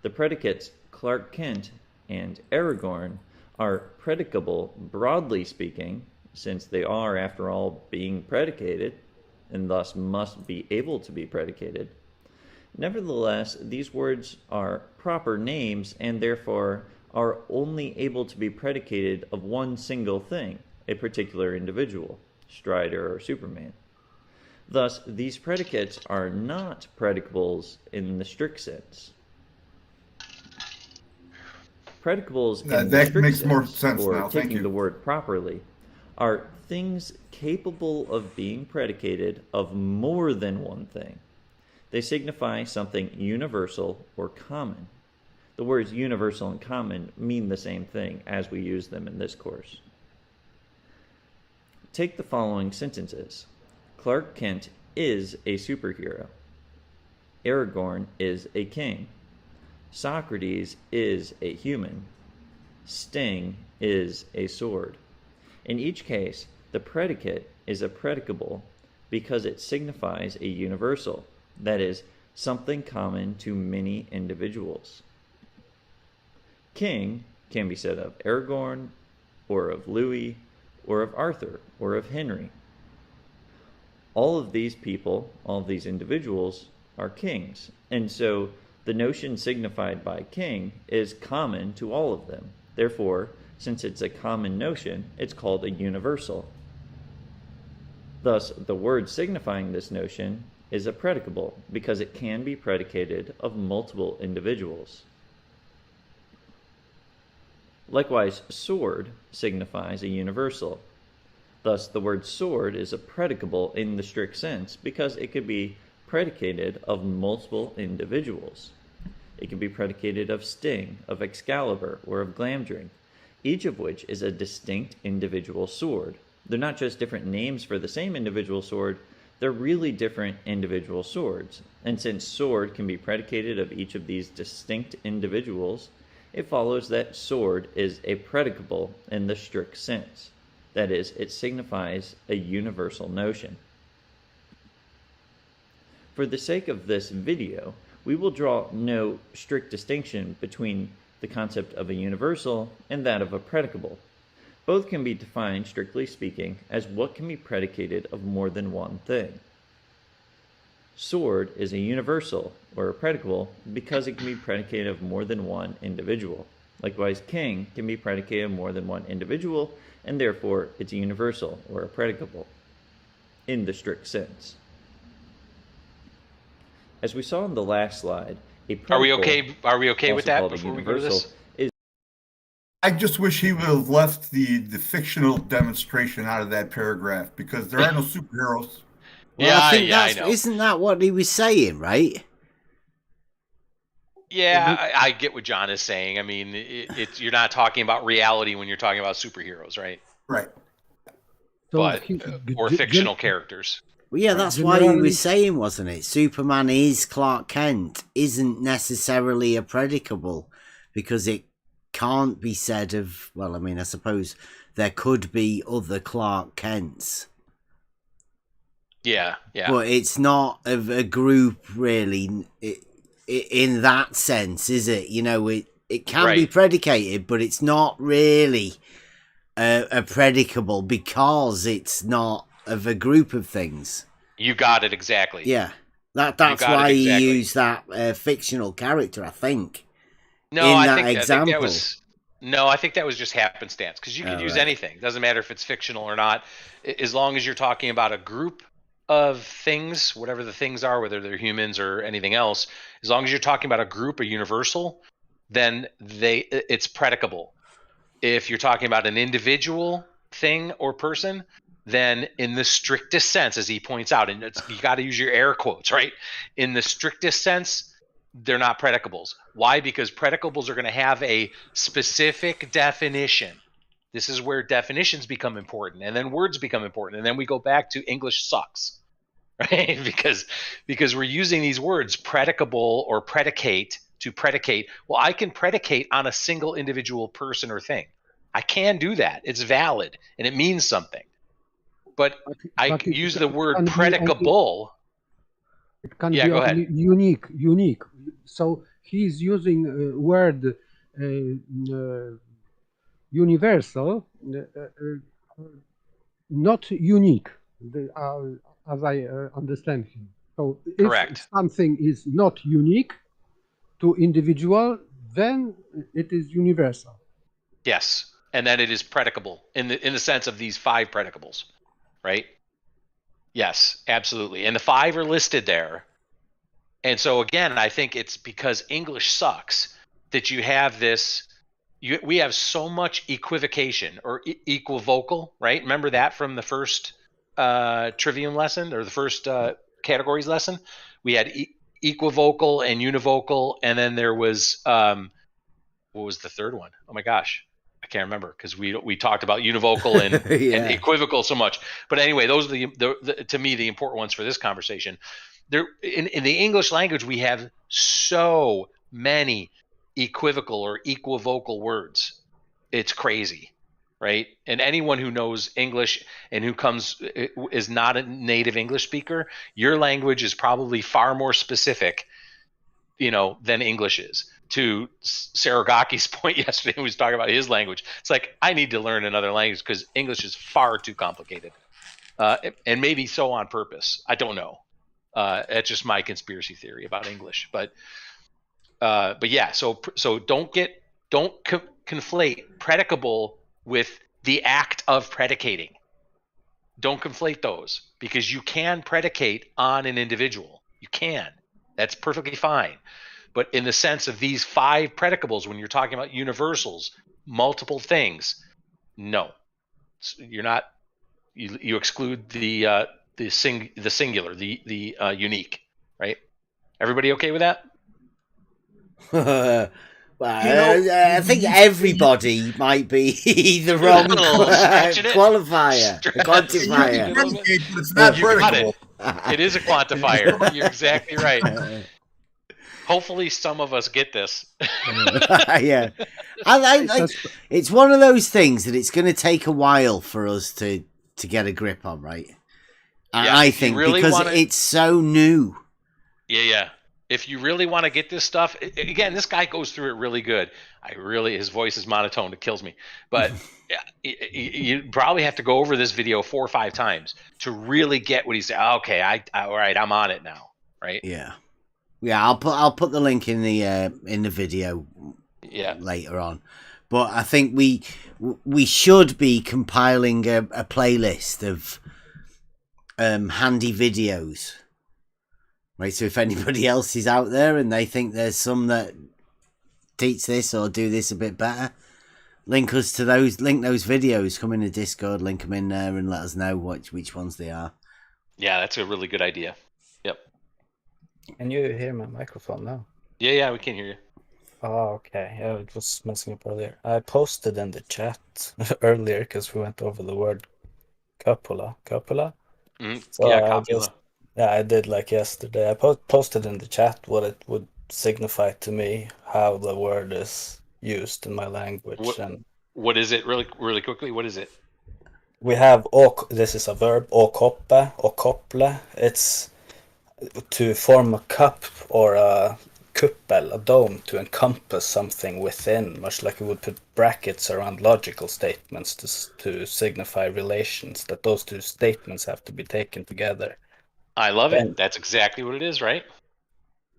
The predicates Clark Kent and Aragorn are predicable, broadly speaking, since they are, after all, being predicated, and thus must be able to be predicated. Nevertheless, these words are proper names, and therefore are only able to be predicated of one single thing, a particular individual, Strider or Superman. Thus, these predicates are not predicables in the strict sense. Predicables in the that strict makes sense, more sense or now. Thank taking you. the word properly, are things capable of being predicated of more than one thing. They signify something universal or common. The words universal and common mean the same thing as we use them in this course. Take the following sentences. Clark Kent is a superhero. Aragorn is a king. Socrates is a human. Sting is a sword. In each case, the predicate is a predicable because it signifies a universal, that is, something common to many individuals. King can be said of Aragorn, or of Louis, or of Arthur, or of Henry. All of these people, all of these individuals, are kings, and so the notion signified by king is common to all of them. Therefore, since it's a common notion, it's called a universal. Thus, the word signifying this notion is a predicable because it can be predicated of multiple individuals. Likewise, sword signifies a universal. Thus, the word sword is a predicable in the strict sense because it could be predicated of multiple individuals. It can be predicated of Sting, of Excalibur, or of Glamdring, each of which is a distinct individual sword. They're not just different names for the same individual sword, they're really different individual swords. And since sword can be predicated of each of these distinct individuals, it follows that sword is a predicable in the strict sense. That is, it signifies a universal notion. For the sake of this video, we will draw no strict distinction between the concept of a universal and that of a predicable. Both can be defined, strictly speaking, as what can be predicated of more than one thing. Sword is a universal, or a predicable, because it can be predicated of more than one individual. Likewise, king can be predicated of more than one individual, and therefore it's a universal, or a predicable, in the strict sense. As we saw in the last slide, a predicable, Are we okay with that before we go to this? I just wish he would have left the fictional demonstration out of that paragraph because there are no superheroes. Well, I know. Isn't that what he was saying, right? Yeah, I get what John is saying. I mean, you're not talking about reality when you're talking about superheroes, right? Right. But or fictional characters. Well, yeah, that's why he was saying, wasn't it? Superman is Clark Kent isn't necessarily a predicable because it can't be said of, well, I mean, I suppose there could be other Clark Kents. Yeah. But it's not of a group, really, in that sense, is it? You know, it can be predicated, but it's not really a predicable because it's not of a group of things. You got it exactly. Yeah, that's why he used that fictional character, I think. No, I think that was just happenstance because you could use anything. Doesn't matter if it's fictional or not, as long as you're talking about a group of things, whatever the things are, whether they're humans or anything else. As long as you're talking about a group, a universal, then it's predicable. If you're talking about an individual thing or person, then in the strictest sense, as he points out, and you got to use your air quotes, right? In the strictest sense, they're not predicables. Why? Because predicables are going to have a specific definition. This is where definitions become important, and then words become important, and then we go back to English sucks, right? because we're using these words, predicable or predicate, to predicate. Well, I can predicate on a single individual person or thing. I can do that. It's valid, and it means something. But I use the word predicable. It can be unique. So he's using word universal, not unique, as I understand him. So if something is not unique to individual, then it is universal. Yes, and then it is predicable in the sense of these 5 predicables, right? Yes, absolutely. And the 5 are listed there. And so again, I think it's because English sucks that you have this. We have so much equivocation or equivocal, right? Remember that from the first trivium lesson or the first categories lesson? We had equivocal and univocal, and then there was what was the third one? Oh my gosh, I can't remember because we talked about univocal and, and equivocal so much. But anyway, those are the to me the important ones for this conversation. There in the English language, we have so many equivocal or equivocal words. It's crazy, right? And anyone who knows English and who is not a native English speaker, your language is probably far more specific, than English is. To Saragaki's point yesterday, when he was talking about his language, it's like, I need to learn another language because English is far too complicated, and maybe so on purpose. I don't know. That's just my conspiracy theory about English, but yeah. So don't conflate predicable with the act of predicating. Don't conflate those, because you can predicate on an individual. You can. That's perfectly fine. But in the sense of these 5 predicables, when you're talking about universals, multiple things, no, you're not. You exclude the singular, the unique, right? Everybody okay with that? Well, I think everybody might be the wrong qualifier, quantifier. It's not predicable. It is a quantifier. You're exactly right. Hopefully, some of us get this. Yeah, it's one of those things that it's going to take a while for us to get a grip on, right? Yeah, I think really because it's so new. Yeah. If you really want to get this stuff, again, this guy goes through it really good. His voice is monotone. It kills me. But you probably have to go over this video 4 or 5 times to really get what he's saying. Okay, all right, I'm on it now, right? Yeah. I'll put the link in the video. Later on, but I think we should be compiling a playlist of handy videos. Right, so if anybody else is out there and they think there's some that teach this or do this a bit better, link those videos, come in the Discord, link them in there and let us know which ones they are. Yeah, that's a really good idea. Yep. Can you hear my microphone now? Yeah, we can hear you. Oh, okay. Yeah, it was messing up earlier. I posted in the chat earlier because we went over the word Copula. Mm-hmm. So yeah, Copula. I did like yesterday. I posted in the chat what it would signify to me, how the word is used in my language. What is it, really quickly? What is it? We have, this is a verb, koppe, kople. It's to form a cup or a kuppel, a dome, to encompass something within, much like we would put brackets around logical statements to signify relations, that those 2 statements have to be taken together. I love it. That's exactly what it is, right?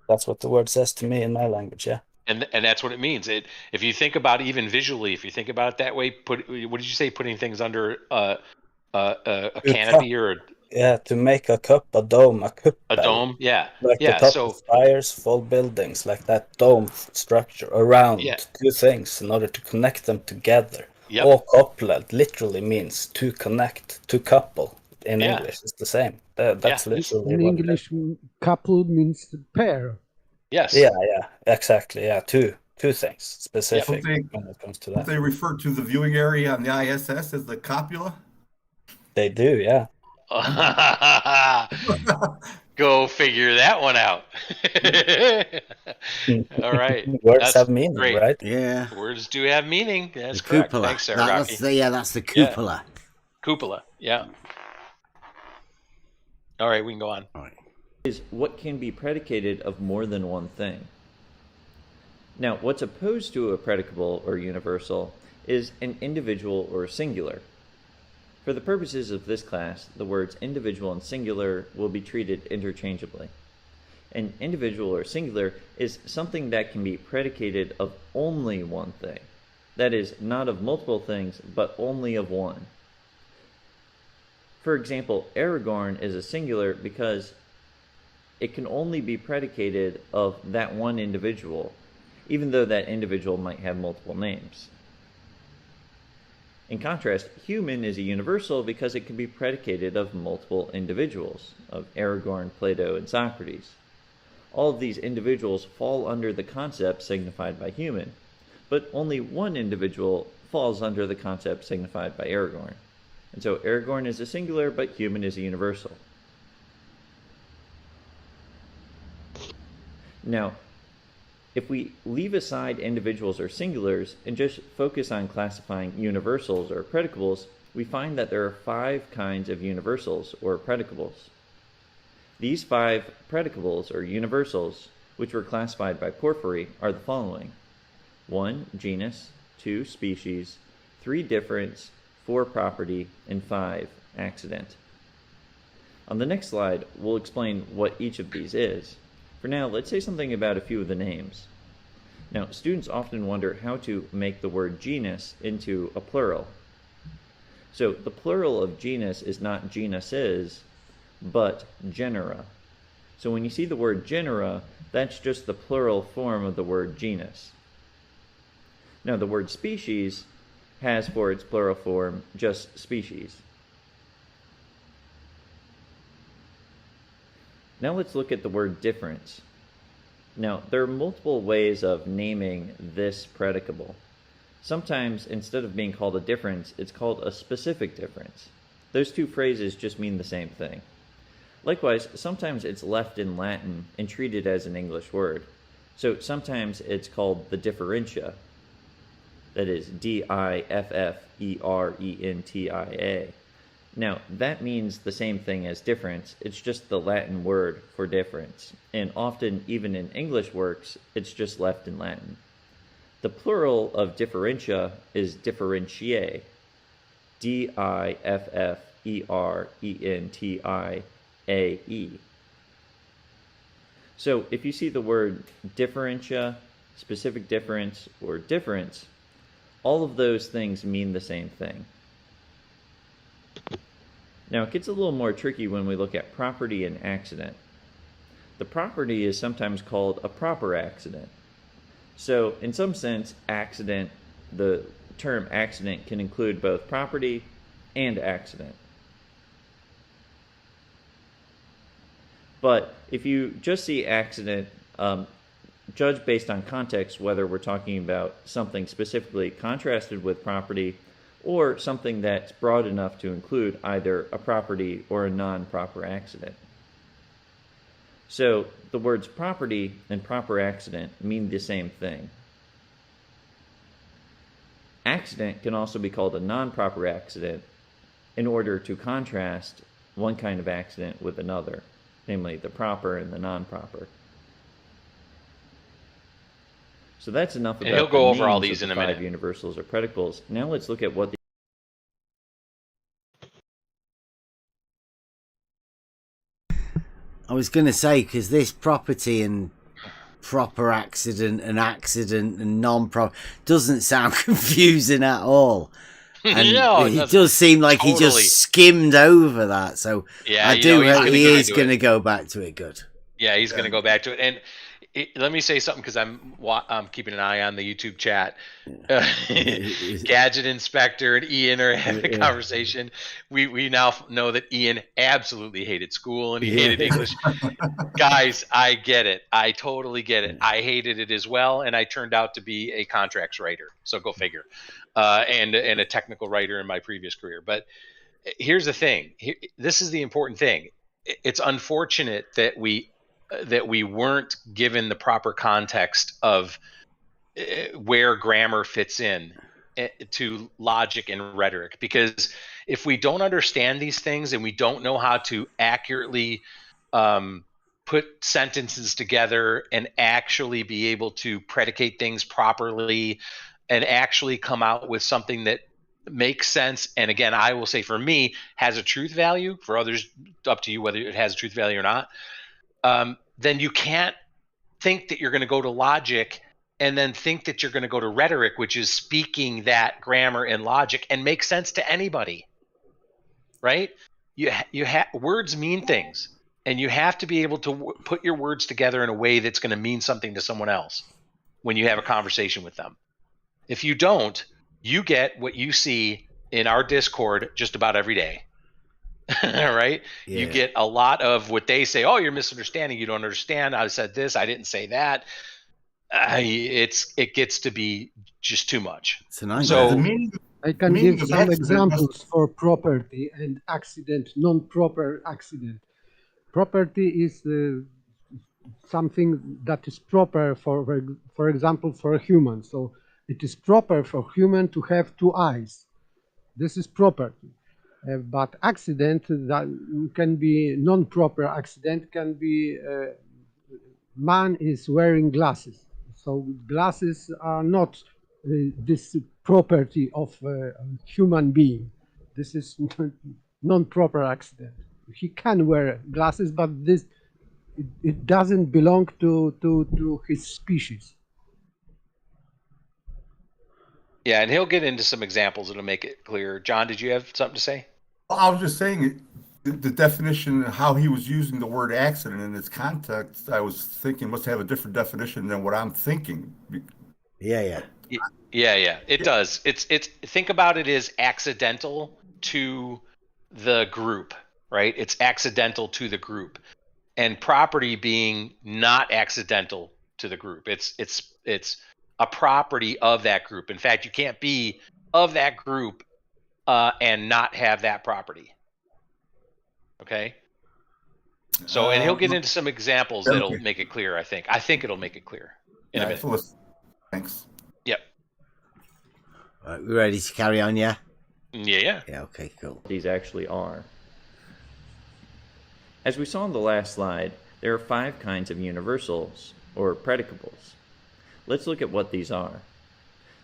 That's what the word says to me in my language, yeah. And that's what it means. If you think about it even visually, if you think about it that way, what did you say? Putting things under a canopy or to make a cup, a dome, a kuppel. A dome, yeah. Like the top of spires, full buildings, like that dome structure around 2 things in order to connect them together. Yep. Or koppel literally means to connect, to couple. In English, it's the same. That's literally in English. Couple means pair. Yes. Yeah, exactly. Yeah, two things specific when it comes to that. They refer to the viewing area on the ISS as the copula. They do, yeah. Go figure that one out. All right. Words have meaning, great. Right? Yeah. Words do have meaning. That's the correct. Cupola. Thanks, Saragaki. That's the cupola. Cupola, yeah. All right, we can go on. All right. Is what can be predicated of more than one thing. Now, what's opposed to a predicable or universal is an individual or singular. For the purposes of this class, the words individual and singular will be treated interchangeably. An individual or singular is something that can be predicated of only one thing. That is, not of multiple things, but only of one. For example, Aragorn is a singular because it can only be predicated of that one individual, even though that individual might have multiple names. In contrast, human is a universal because it can be predicated of multiple individuals, of Aragorn, Plato, and Socrates. All of these individuals fall under the concept signified by human, but only one individual falls under the concept signified by Aragorn. And so Aragorn is a singular, but human is a universal. Now, if we leave aside individuals or singulars and just focus on classifying universals or predicables, we find that there are 5 kinds of universals or predicables. These 5 predicables or universals, which were classified by Porphyry, are the following: 1, genus; 2, species; 3, difference; 4, property; and 5, accident. On the next slide, we'll explain what each of these is. For now, let's say something about a few of the names. Now, students often wonder how to make the word genus into a plural. So the plural of genus is not genuses, but genera. So when you see the word genera, that's just the plural form of the word genus. Now, the word species has for its plural form just species. Now let's look at the word difference. Now, there are multiple ways of naming this predicable. Sometimes, instead of being called a difference, it's called a specific difference. Those two phrases just mean the same thing. Likewise, sometimes it's left in Latin and treated as an English word. So sometimes it's called the differentia. That is differentia. Now, that means the same thing as difference, it's just the Latin word for difference, and often, even in English works, it's just left in Latin. The plural of differentia is differentiae, differentiae. So, if you see the word differentia, specific difference, or difference, all of those things mean the same thing. Now, it gets a little more tricky when we look at property and accident. The property is sometimes called a proper accident. So, in some sense, accident, the term accident can include both property and accident. But if you just see accident, judge based on context whether we're talking about something specifically contrasted with property or something that's broad enough to include either a property or a non-proper accident. So the words property and proper accident mean the same thing. Accident can also be called a non-proper accident in order to contrast one kind of accident with another, namely the proper and the non-proper. So that's enough about he'll go over all the these in a 5 minute. universals or predicables. Now let's look at what I was going to say, because this property and proper accident and non-proper doesn't sound confusing at all. And No, it does seem like he just skimmed over that. So yeah, I do hope he is going to go back to it. Good. Yeah, he's going to go back to it. And let me say something, because I'm keeping an eye on the YouTube chat. Gadget Inspector and Ian are having a conversation. We now know that Ian absolutely hated school and he hated English. Guys, I get it. I totally get it. I hated it as well, and I turned out to be a contracts writer. So go figure. And a technical writer in my previous career. But here's the thing. This is the important thing. It's unfortunate that we weren't given the proper context of where grammar fits in to logic and rhetoric, because if we don't understand these things and we don't know how to accurately put sentences together and actually be able to predicate things properly and actually come out with something that makes sense, and again, I will say for me, has a truth value, for others, up to you whether it has a truth value or not, then you can't think that you're going to go to logic and then think that you're going to go to rhetoric, which is speaking that grammar and logic and make sense to anybody, right? words mean things, and you have to be able to put your words together in a way that's going to mean something to someone else when you have a conversation with them. If you don't, you get what you see in our Discord just about every day. Right? Yeah. You get a lot of what they say, oh, you're misunderstanding, you don't understand, I said this, I didn't say that. It gets to be just too much. So I can give some examples for property and accident, non-proper accident. Property is something that is proper for example, for a human. So it is proper for human to have 2 eyes. This is property. But accident that can be non-proper accident can be man is wearing glasses. So glasses are not this property of a human being. This is non-proper accident. He can wear glasses, but it doesn't belong to his species. Yeah, and he'll get into some examples that'll make it clear. John, did you have something to say? I was just saying the definition, how he was using the word accident in its context, I was thinking must have a different definition than what I'm thinking. Yeah. It does. It's think about it as accidental to the group, right? It's accidental to the group, and property being not accidental to the group. It's a property of that group. In fact, you can't be of that group and not have that property. Okay. So, and he'll get into some examples that'll make it clear. I think it'll make it clear in a minute. Thanks. Yep. All right, we ready to carry on? Yeah. Yeah. Okay. Cool. These actually are. As we saw on the last slide, there are 5 kinds of universals, or predicables. Let's look at what these are.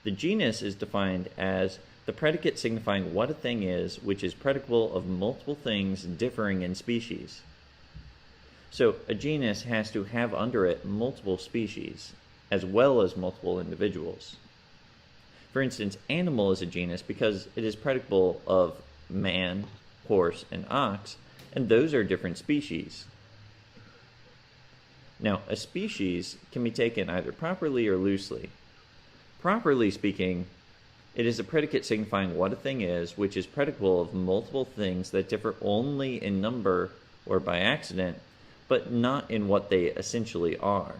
The genus is defined as the predicate signifying what a thing is, which is predicable of multiple things differing in species. So a genus has to have under it multiple species, as well as multiple individuals. For instance, animal is a genus because it is predicable of man, horse, and ox, and those are different species. Now, a species can be taken either properly or loosely. Properly speaking, it is a predicate signifying what a thing is, which is predicable of multiple things that differ only in number or by accident, but not in what they essentially are.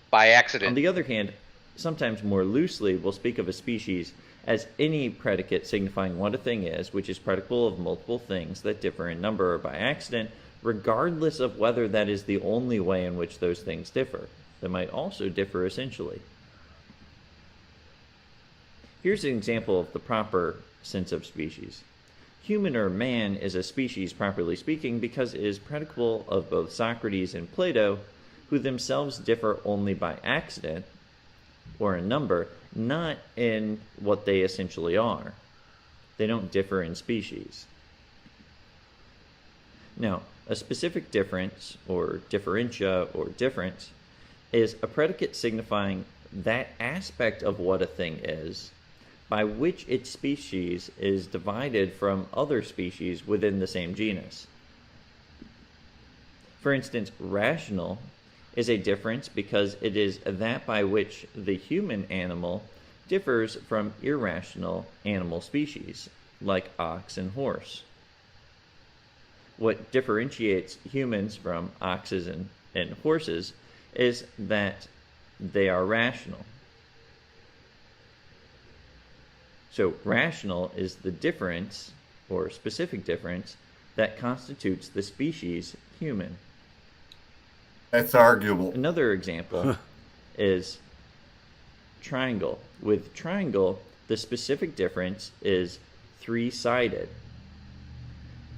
By accident. On the other hand, sometimes more loosely, we'll speak of a species as any predicate signifying what a thing is, which is predicable of multiple things that differ in number or by accident, regardless of whether that is the only way in which those things differ. They might also differ essentially. Here's an example of the proper sense of species. Human or man is a species, properly speaking, because it is predicable of both Socrates and Plato, who themselves differ only by accident, or in number, not in what they essentially are. They don't differ in species. Now, a specific difference, or differentia, or difference, is a predicate signifying that aspect of what a thing is, by which its species is divided from other species within the same genus. For instance, rational is a difference because it is that by which the human animal differs from irrational animal species, like ox and horse. What differentiates humans from oxes and horses is that they are rational. So rational is the difference, or specific difference, that constitutes the species human. That's arguable. Another example is triangle. With triangle, the specific difference is 3-sided.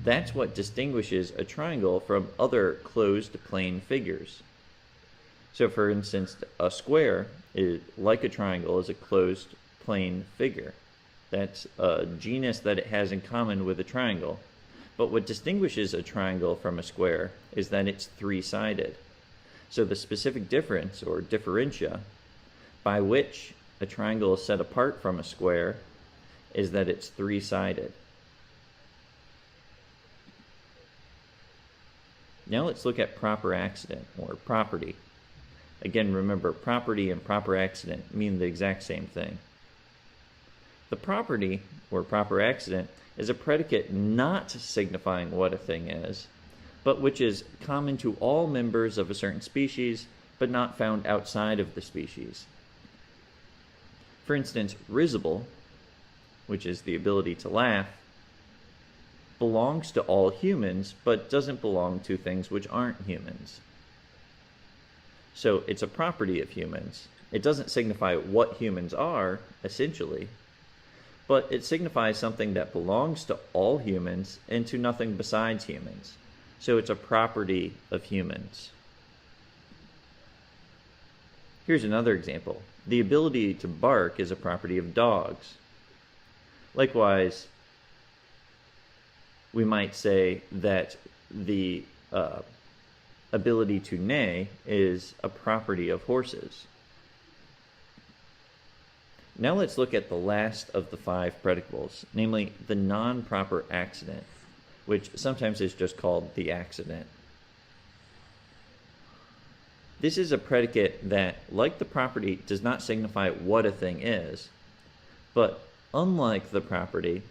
That's what distinguishes a triangle from other closed plane figures. So for instance, a square, like a triangle, is a closed plane figure. That's a genus that it has in common with a triangle. But what distinguishes a triangle from a square is that it's 3-sided. So the specific difference, or differentia, by which a triangle is set apart from a square is that it's 3-sided. Now let's look at proper accident, or property. Again, remember, property and proper accident mean the exact same thing. The property, or proper accident, is a predicate not signifying what a thing is, but which is common to all members of a certain species, but not found outside of the species. For instance, risible, which is the ability to laugh, belongs to all humans, but doesn't belong to things which aren't humans. So it's a property of humans. It doesn't signify what humans are, essentially, but it signifies something that belongs to all humans and to nothing besides humans. So it's a property of humans. Here's another example. The ability to bark is a property of dogs. Likewise, we might say that the ability to neigh is a property of horses. Now let's look at the last of the 5 predicables, namely the non-proper accident, which sometimes is just called the accident. This is a predicate that, like the property, does not signify what a thing is, but unlike the property,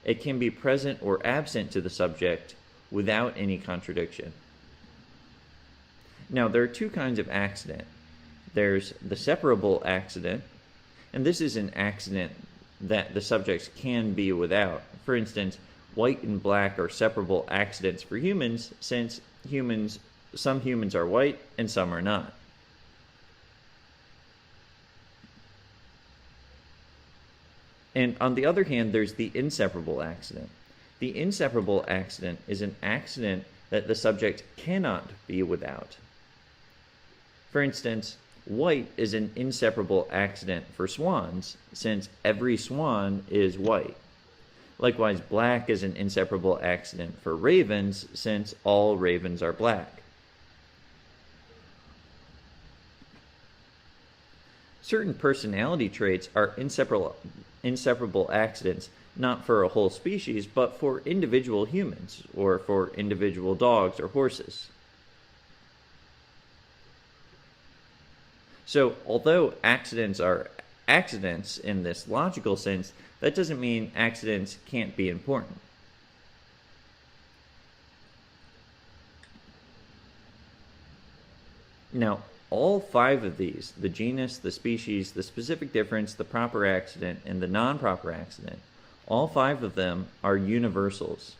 it can be present or absent to the subject without any contradiction. Now, there are 2 kinds of accident. There's the separable accident, and this is an accident that the subjects can be without. For instance, white and black are separable accidents for humans, since some humans are white and some are not. And on the other hand, there's the inseparable accident. The inseparable accident is an accident that the subject cannot be without. For instance, white is an inseparable accident for swans, since every swan is white. Likewise, black is an inseparable accident for ravens, since all ravens are black. Certain personality traits are inseparable accidents, not for a whole species, but for individual humans, or for individual dogs or horses. So, although accidents are accidents in this logical sense, that doesn't mean accidents can't be important. Now, all 5 of these, the genus, the species, the specific difference, the proper accident, and the non-proper accident, all 5 of them are universals.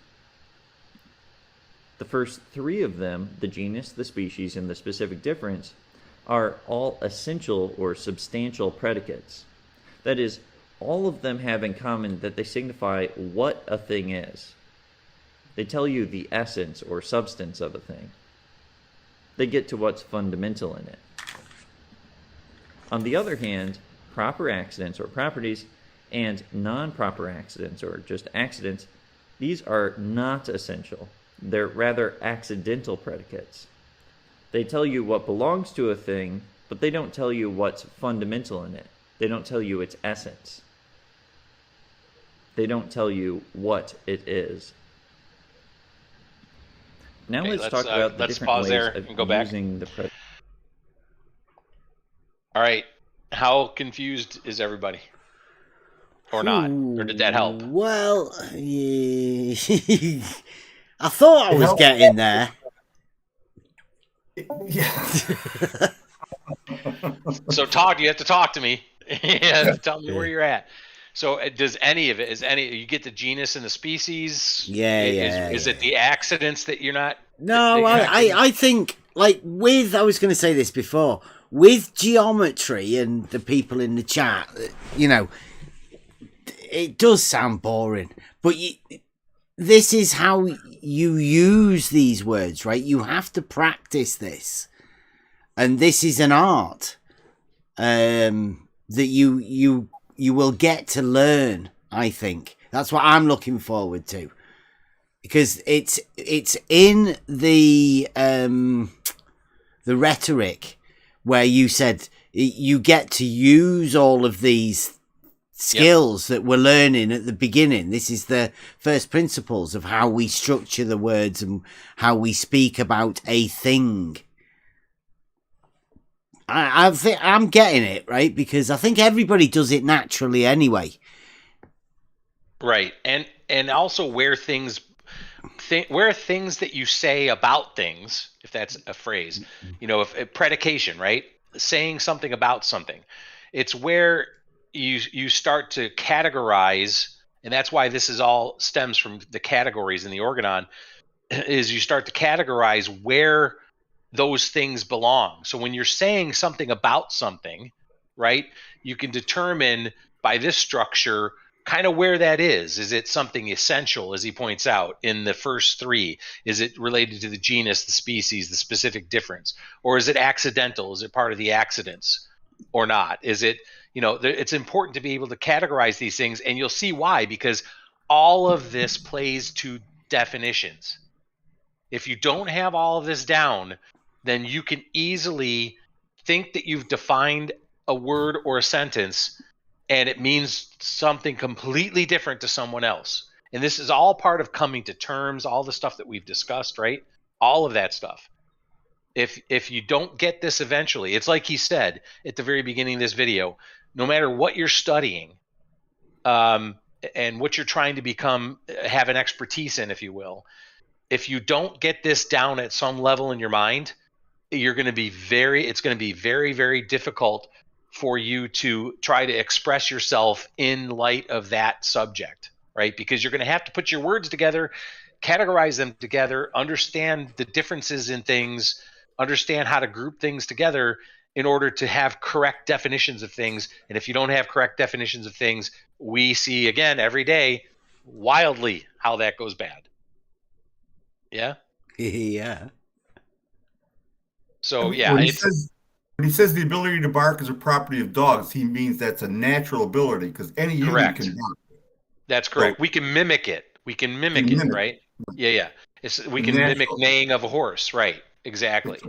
The first 3 of them, the genus, the species, and the specific difference, are all essential or substantial predicates. That is, all of them have in common that they signify what a thing is. They tell you the essence or substance of a thing. They get to what's fundamental in it. On the other hand, proper accidents or properties and non-proper accidents or just accidents, these are not essential. They're rather accidental predicates. They tell you what belongs to a thing, but they don't tell you what's fundamental in it. They don't tell you its essence. They don't tell you what it is. Now let's talk about the different ways of using the predicate. All right. How confused is everybody? Or not? Or did that help? Well, yeah. I thought I was getting there. Yeah. So you have to talk to me. You have to tell me where you're at. So does any of it, you get the genus and the species? Is it the accidents that you're not? No, I think, like, I was going to say this before, with geometry and the people in the chat, it does sound boring, but this is how you use these words, right? You have to practice this, and this is an art that you will get to learn. I think that's what I'm looking forward to, because it's in the rhetoric where you said you get to use all of these skills that we're learning at the beginning. This is the first principles of how we structure the words and how we speak about a thing. I think I'm getting it, right? Because I think everybody does it naturally anyway. Right. And also where things that you say about things, if that's a phrase, if predication, right? Saying something about something. It's where you start to categorize, and that's why this is all stems from the categories in the organon, is you start to categorize where those things belong. So when you're saying something about something, right, you can determine by this structure kind of where that is. Is it something essential, as he points out in the first three? Is it related to the genus, the species, the specific difference? Or is it accidental? Is it part of the accidents or not? Is it, it's important to be able to categorize these things, and you'll see why, because all of this plays to definitions. If you don't have all of this down, then you can easily think that you've defined a word or a sentence and it means something completely different to someone else. And this is all part of coming to terms, all the stuff that we've discussed, right? All of that stuff. If you don't get this eventually, it's like he said at the very beginning of this video, no matter what you're studying and what you're trying to have an expertise in, if you will, if you don't get this down at some level in your mind, it's going to be very, very difficult for you to try to express yourself in light of that subject, right? Because you're going to have to put your words together, categorize them together, understand the differences in things, understand how to group things together in order to have correct definitions of things. And if you don't have correct definitions of things, we see again every day wildly how that goes bad. Yeah? Yeah. So, yeah. When he says the ability to bark is a property of dogs, he means that's a natural ability, because any human can bark. That's correct. So, we can mimic it. Right? Yeah. We can mimic neighing of a horse, right? Exactly.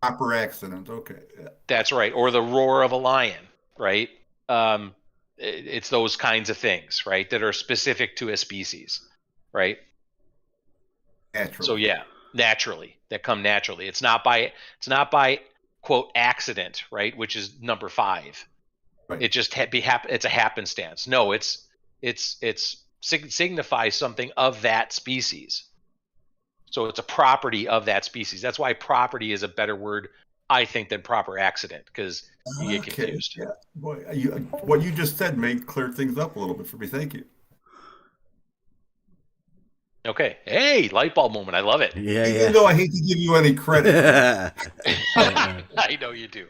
Proper accident, okay. Yeah. That's right. Or the roar of a lion, right? It's those kinds of things, right, that are specific to a species, right? Naturally. So yeah, naturally, that come naturally. It's not by quote accident, right? Which is number 5. Right. It just it's a happenstance. No, it's signifies something of that species. So it's a property of that species. That's why property is a better word, I think, than proper accident, because you get confused. Yeah, boy, what you just said made clear things up a little bit for me. Thank you. Okay. Hey, light bulb moment. I love it. Yeah, Even though I hate to give you any credit. I know you do.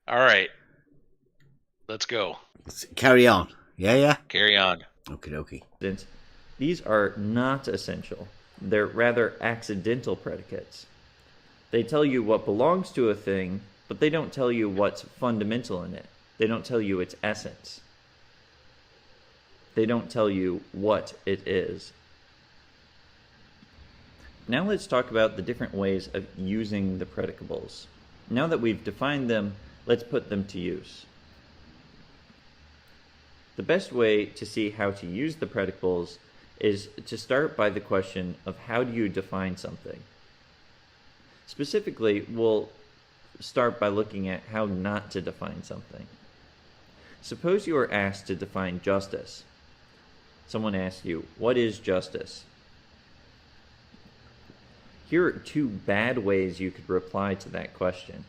All right. Let's go. Carry on. Yeah. Carry on. Okie. These are not essential. They're rather accidental predicates. They tell you what belongs to a thing, but they don't tell you what's fundamental in it. They don't tell you its essence. They don't tell you what it is. Now let's talk about the different ways of using the predicables. Now that we've defined them, let's put them to use. The best way to see how to use the predicables is to start by the question of how do you define something. Specifically, we'll start by looking at how not to define something. Suppose you are asked to define justice. Someone asks you, what is justice? Here are 2 bad ways you could reply to that question.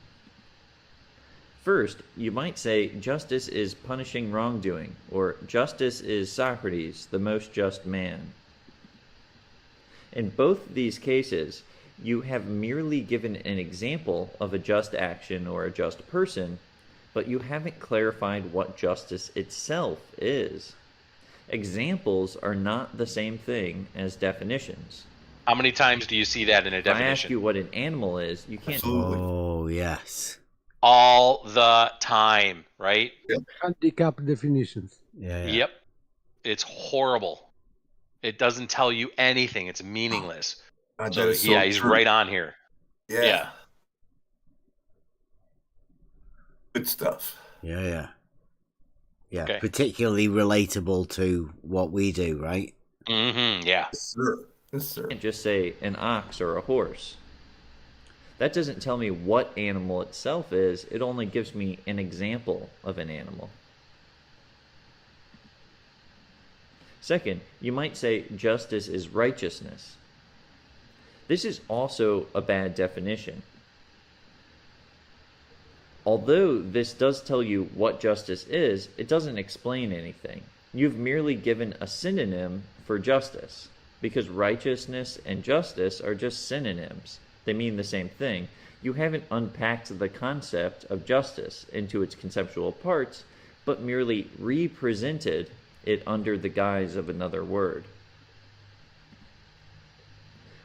First, you might say justice is punishing wrongdoing, or justice is Socrates, the most just man. In both these cases, you have merely given an example of a just action or a just person, but you haven't clarified what justice itself is. Examples are not the same thing as definitions. How many times do you see that in a definition? If I ask you what an animal is, you can't... Absolutely. Oh, yes. All the time, right? Yep. Handicap definitions. Yeah. Yep. It's horrible. It doesn't tell you anything. It's meaningless. So he's right on here. Yeah. Good stuff. Yeah. Yeah, Okay. particularly relatable to what we do, right? Mm-hmm. Yeah. Yes, sir. Yes, sir. You can't just say an ox or a horse. That doesn't tell me what animal itself is. It only gives me an example of an animal. Second, you might say justice is righteousness. This is also a bad definition. Although this does tell you what justice is, it doesn't explain anything. You've merely given a synonym for justice, because righteousness and justice are just synonyms. They mean the same thing. You haven't unpacked the concept of justice into its conceptual parts, but merely represented it under the guise of another word.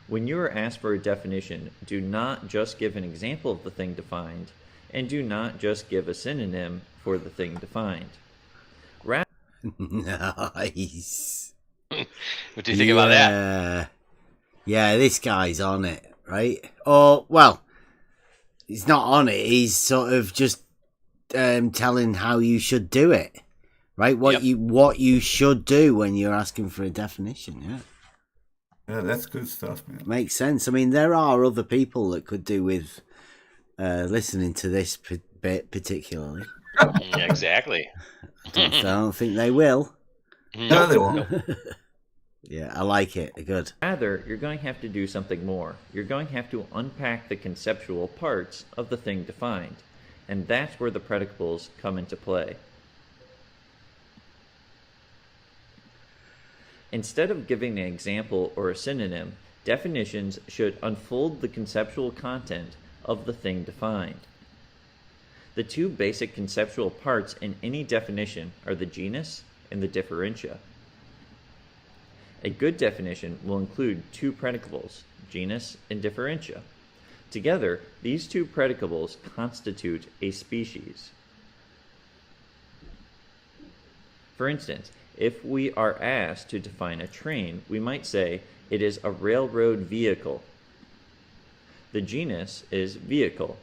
When you are asked for a definition, do not just give an example of the thing defined, and do not just give a synonym for the thing defined. Nice. What do you think about that? Yeah, this guy's on it, right? Or, well, he's not on it. He's sort of just telling how you should do it, right? What you should do when you're asking for a definition, yeah. Yeah, that's good stuff, man. Makes sense. I mean, there are other people that could do with listening to this bit particularly. Yeah, exactly. I don't think they will. No, they won't. Yeah, I like it. Good. Rather, you're going to have to do something more. You're going to have to unpack the conceptual parts of the thing defined. And that's where the predicables come into play. Instead of giving an example or a synonym, definitions should unfold the conceptual content of the thing defined. The two basic conceptual parts in any definition are the genus and the differentia. A good definition will include two predicables, genus and differentia. Together, these two predicables constitute a species. For instance, if we are asked to define a train, we might say it is a railroad vehicle. The genus is vehicle.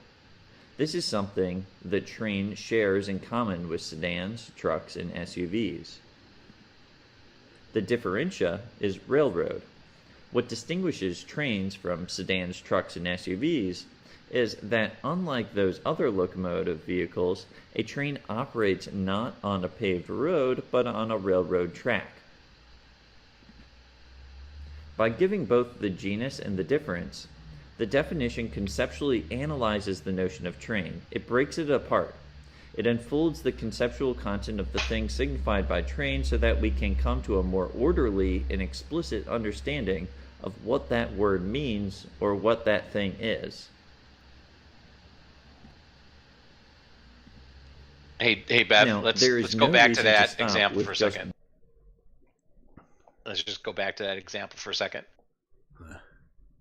This is something the train shares in common with sedans, trucks, and SUVs. The differentia is railroad. What distinguishes trains from sedans, trucks, and SUVs is that unlike those other locomotive vehicles, a train operates not on a paved road, but on a railroad track. By giving both the genus and the difference, the definition conceptually analyzes the notion of train. It breaks it apart. It unfolds the conceptual content of the thing signified by train so that we can come to a more orderly and explicit understanding of what that word means or what that thing is. Hey, Bev, Now, let's no go back to reason that stop example with for a just- second. Let's just go back to that example for a second.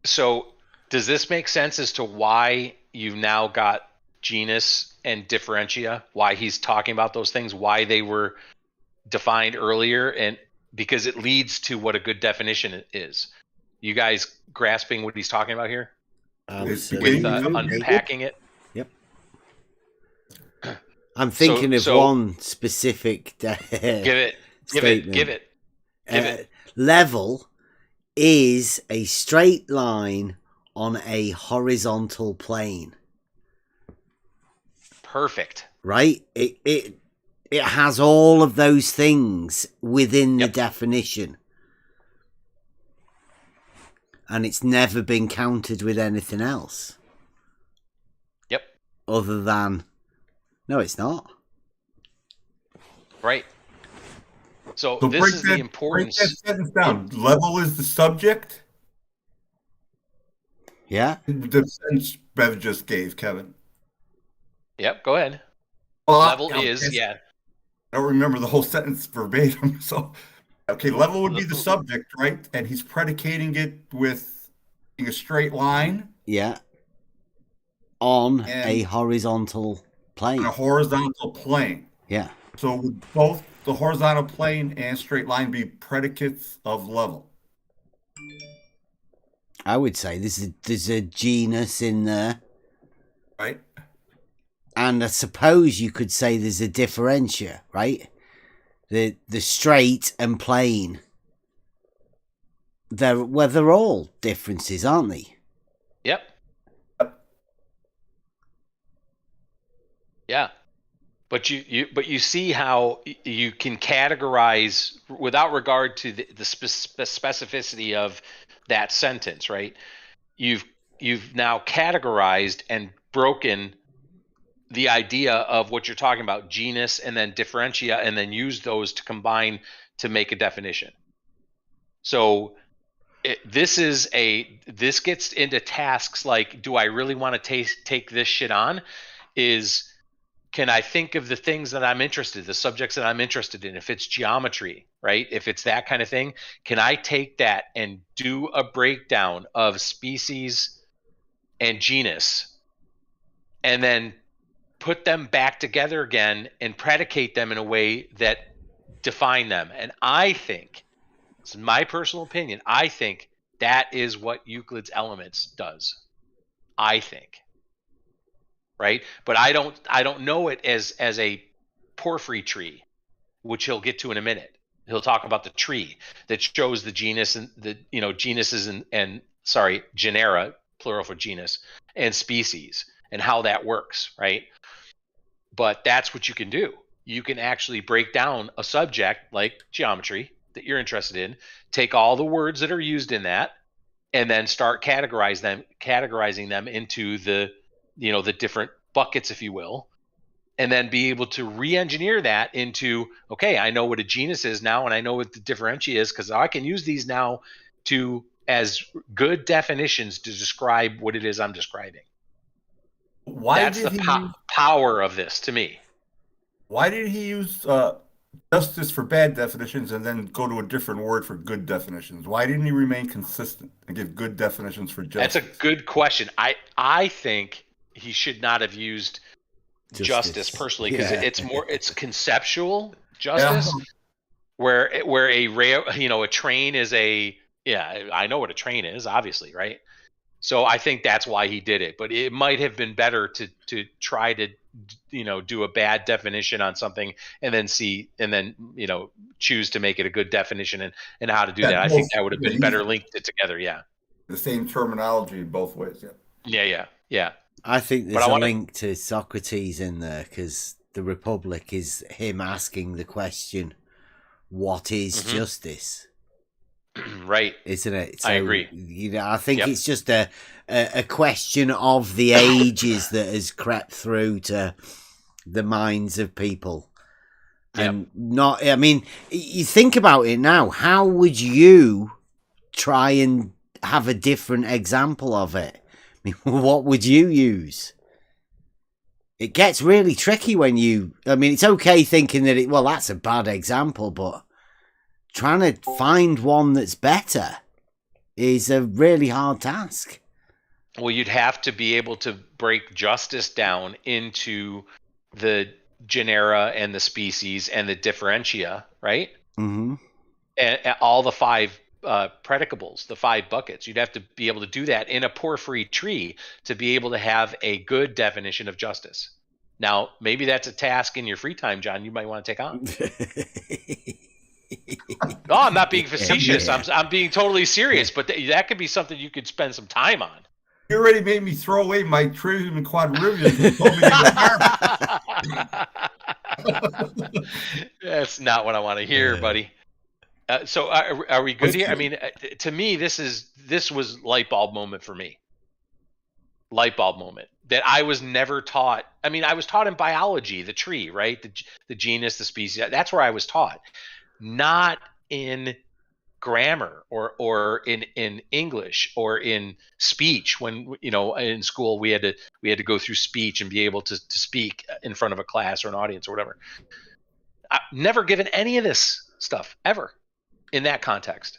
So, does this make sense as to why you've now got genus and differentia? Why he's talking about those things? Why they were defined earlier? And because it leads to what a good definition is. You guys grasping what he's talking about here? With unpacking it? Yep. I'm thinking of one specific Give it. Level is a straight line on a horizontal plane. Perfect. Right? It has all of those things within the definition. And it's never been counted with anything else. Yep. Other than... No, it's not. Right. So this is the importance. Break that sentence down. Level is the subject? Yeah. The sentence Bev just gave, Kevin. Yep, go ahead. Well, level is, I don't remember the whole sentence verbatim. So, okay, level would be the subject, right? And he's predicating it with a straight line. Yeah. On a horizontal plane. On a horizontal plane. Yeah. So would both the horizontal plane and straight line be predicates of level? I would say there's a genus in there. Right. And I suppose you could say there's a differentia, right? the straight and plain. They're all differences, aren't they? Yep. Yeah. But you see how you can categorize without regard to the specificity of that sentence, right? You've now categorized and broken the idea of what you're talking about, genus and then differentia, and then use those to combine to make a definition. So this gets into tasks like, do I really want to take this shit on? Can I think of the things that I'm interested in, the subjects that I'm interested in? If it's geometry, right? If it's that kind of thing, can I take that and do a breakdown of species and genus and then put them back together again and predicate them in a way that define them? And I think, it's my personal opinion, I think that is what Euclid's Elements does. I think. Right? But I don't know it as a Porphyry tree, which he'll get to in a minute. He'll talk about the tree that shows the genus and the genuses and genera, plural for genus, and species, and how that works, right? But that's what you can do. You can actually break down a subject like geometry that you're interested in, take all the words that are used in that, and then start categorizing them into the different buckets, if you will, and then be able to re-engineer that into, okay, I know what a genus is now, and I know what the differentia is, because I can use these now as good definitions to describe what it is I'm describing. That's the power of this to me. Why did he use justice for bad definitions and then go to a different word for good definitions? Why didn't he remain consistent and give good definitions for justice? That's a good question. I think he should not have used justice personally, because it's conceptual justice, where a train is I know what a train is, obviously, right? So I think that's why he did it. But it might have been better to try to do a bad definition on something and then choose to make it a good definition and how to do that. I think that would have been better linked it together. Yeah. The same terminology in both ways. Yeah. I think there's a link to Socrates in there, because the Republic is him asking the question, what is justice? Right. Isn't it? So, I agree. I think it's just a question of the ages that has crept through to the minds of people. And you think about it now, how would you try and have a different example of it? I mean, what would you use? It gets really tricky when it's okay thinking that that's a bad example, but trying to find one that's better is a really hard task. Well, you'd have to be able to break justice down into the genera and the species and the differentia, right? Mm-hmm. And all the 5 predicables, the 5 buckets. You'd have to be able to do that in a Porphyry tree to be able to have a good definition of justice. Now, maybe that's a task in your free time, John, you might want to take on. No, I'm not being facetious. I'm being totally serious, but that could be something you could spend some time on. You already made me throw away my Trivium and Quadrivium. That's not what I want to hear, buddy. So are we good here? I mean, to me, this was light bulb moment for me. Light bulb moment that I was never taught. I mean, I was taught in biology, the tree, right? The genus, the species. That's where I was taught. Not in grammar or in English or in speech. When in school we had to go through speech and be able to speak in front of a class or an audience or whatever. I've never given any of this stuff ever in that context,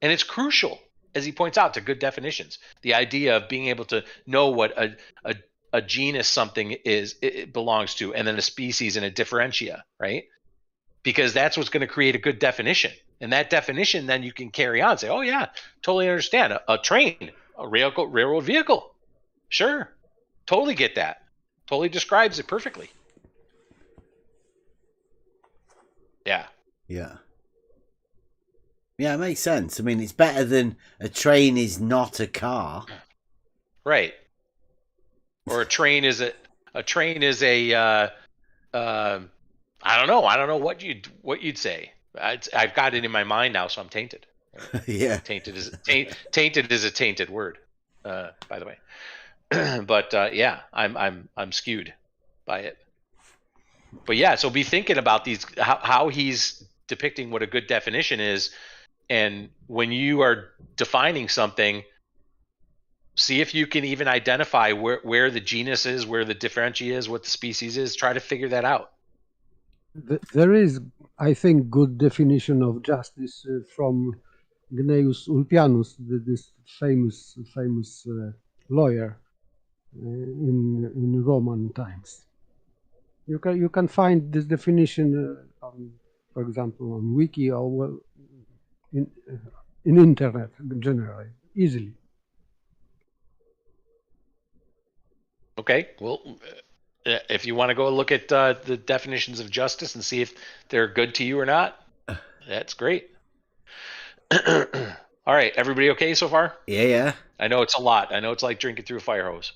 and it's crucial, as he points out, to good definitions. The idea of being able to know what a genus something it belongs to, and then a species and a differentia, right? Because that's what's going to create a good definition. And that definition, then you can carry on and say, oh, yeah, totally understand. A train, a railroad vehicle. Sure. Totally get that. Totally describes it perfectly. Yeah. Yeah. Yeah, it makes sense. I mean, it's better than a train is not a car. Right. Or a train is a I don't know what you'd say. I've got it in my mind now, so I'm tainted. Yeah. Tainted is a tainted word, by the way. But yeah, I'm skewed by it. But yeah, so be thinking about these how he's depicting what a good definition is, and when you are defining something, see if you can even identify where the genus is, where the differentia is, what the species is. Try to figure that out. There is, I think, good definition of justice from Gnaeus Ulpianus, this famous lawyer in Roman times. You can find this definition, for example, on Wiki or in internet generally easily. Okay, well, if you want to go look at the definitions of justice and see if they're good to you or not, that's great. All right, everybody okay so far? Yeah. I know it's a lot. I know it's like drinking through a fire hose.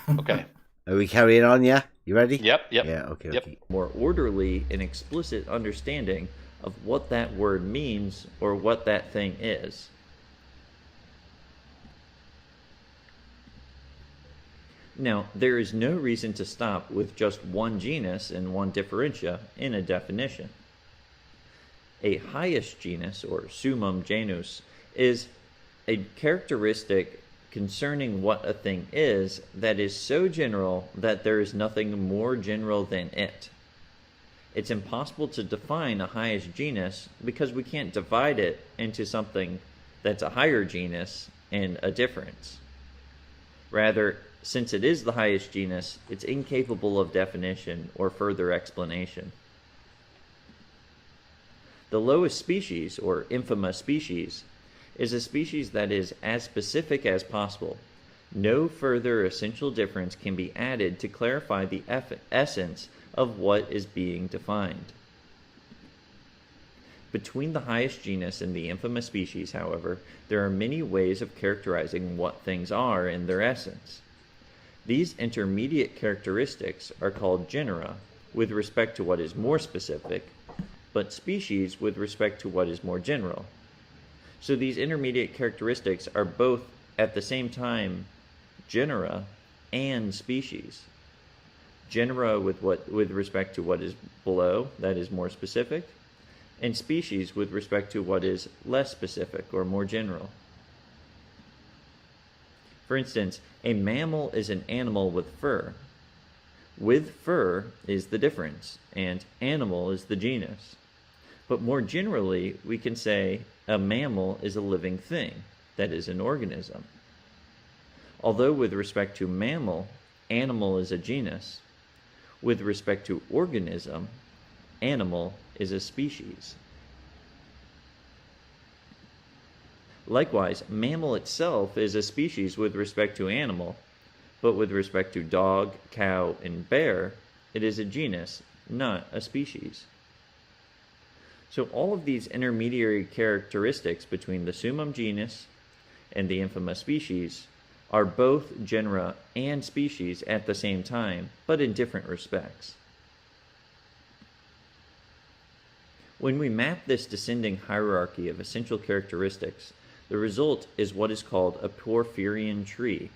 Okay. Are we carrying on? Yeah, you ready? Yep. Yeah. Okay. Yep. Okay. More orderly and explicit understanding of what that word means or what that thing is. Now, there is no reason to stop with just one genus and one differentia in a definition. A highest genus, or summum genus, is a characteristic concerning what a thing is that is so general that there is nothing more general than it. It's impossible to define a highest genus because we can't divide it into something that's a higher genus and a difference. Rather, since it is the highest genus, it's incapable of definition or further explanation. The lowest species, or infima species, is a species that is as specific as possible. No further essential difference can be added to clarify the essence of what is being defined. Between the highest genus and the infima species, however, there are many ways of characterizing what things are in their essence. These intermediate characteristics are called genera with respect to what is more specific, but species with respect to what is more general. So these intermediate characteristics are both at the same time genera and species. Genera with respect to what is below, that is more specific, and species with respect to what is less specific or more general. For instance, a mammal is an animal with fur. With fur is the difference, and animal is the genus. But more generally, we can say a mammal is a living thing, that is, an organism. Although with respect to mammal, animal is a genus, with respect to organism, animal is a species. Likewise, mammal itself is a species with respect to animal, but with respect to dog, cow, and bear, it is a genus, not a species. So all of these intermediary characteristics between the summum genus and the infima species are both genera and species at the same time, but in different respects. When we map this descending hierarchy of essential characteristics, the result is what is called a Porphyrian tree,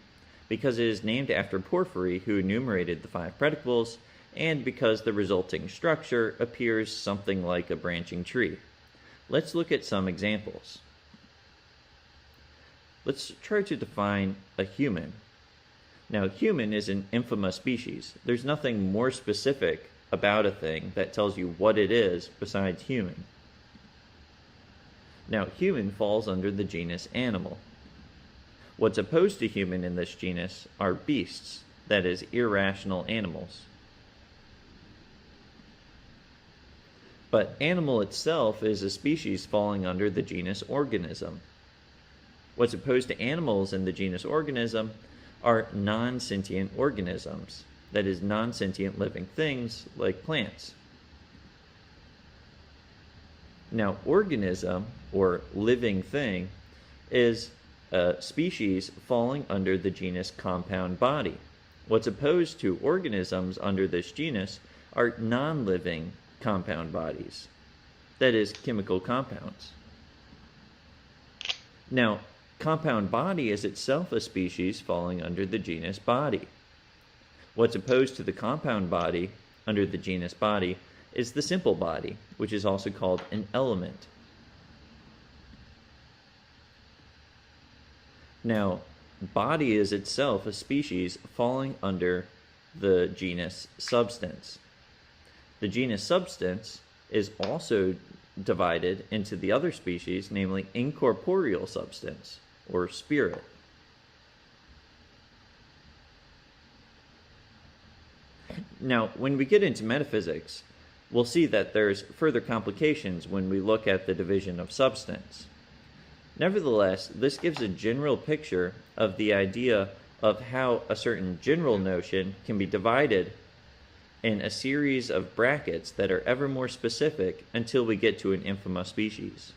because it is named after Porphyry, who enumerated the 5 predicables, and because the resulting structure appears something like a branching tree. Let's look at some examples. Let's try to define a human. Now, human is an infima species. There's nothing more specific about a thing that tells you what it is besides human. Now, human falls under the genus animal. What's opposed to human in this genus are beasts, that is, irrational animals. But animal itself is a species falling under the genus organism. What's opposed to animals in the genus organism are non-sentient organisms, that is, non-sentient living things like plants. Now, organism, or living thing, is a species falling under the genus compound body. What's opposed to organisms under this genus are non-living compound bodies, that is, chemical compounds. Now, compound body is itself a species falling under the genus body. What's opposed to the compound body under the genus body is the simple body, which is also called an element. Now, body is itself a species falling under the genus substance. The genus substance is also divided into the other species, namely incorporeal substance, or spirit. Now, when we get into metaphysics, we'll see that there's further complications when we look at the division of substance. Nevertheless, this gives a general picture of the idea of how a certain general notion can be divided in a series of brackets that are ever more specific until we get to an infima species.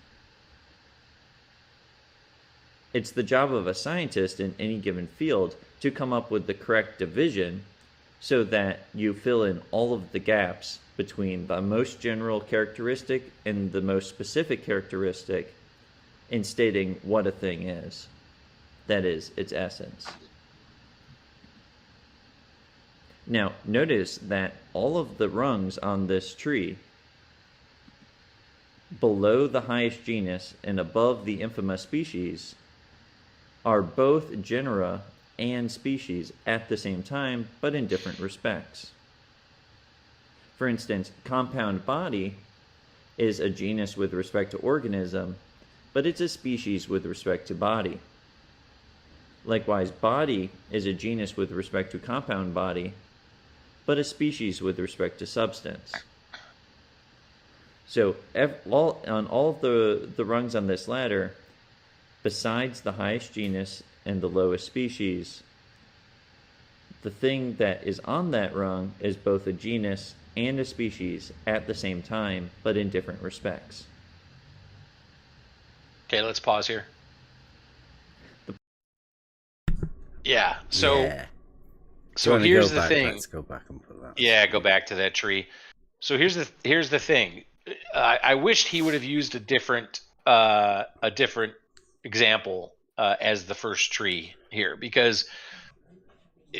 It's the job of a scientist in any given field to come up with the correct division so that you fill in all of the gaps between the most general characteristic and the most specific characteristic in stating what a thing is. That is, its essence. Now, notice that all of the rungs on this tree, below the highest genus and above the infima species, are both genera and species at the same time, but in different respects. For instance, compound body is a genus with respect to organism, but it's a species with respect to body. Likewise, body is a genus with respect to compound body, but a species with respect to substance. So on all of the rungs on this ladder, besides the highest genus and the lowest species, the thing that is on that rung is both a genus and a species at the same time, but in different respects. Okay, let's pause here. Yeah, so Yeah. So here's the back? thing. Let's go back and put that. Yeah, go back to that tree. So here's the thing. I wished he would have used a different example as the first tree here, because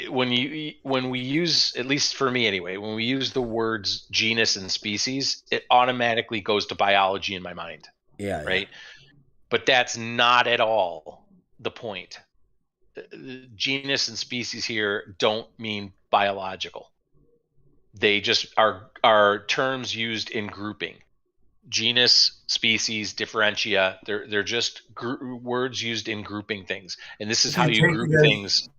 when we use, at least for me anyway, when we use the words genus and species, it automatically goes to biology in my mind. Yeah. Right. But that's not at all the point. Genus and species here don't mean biological. They just are terms used in grouping. Genus, species, differentia, they're just words used in grouping things. And this is how you group things.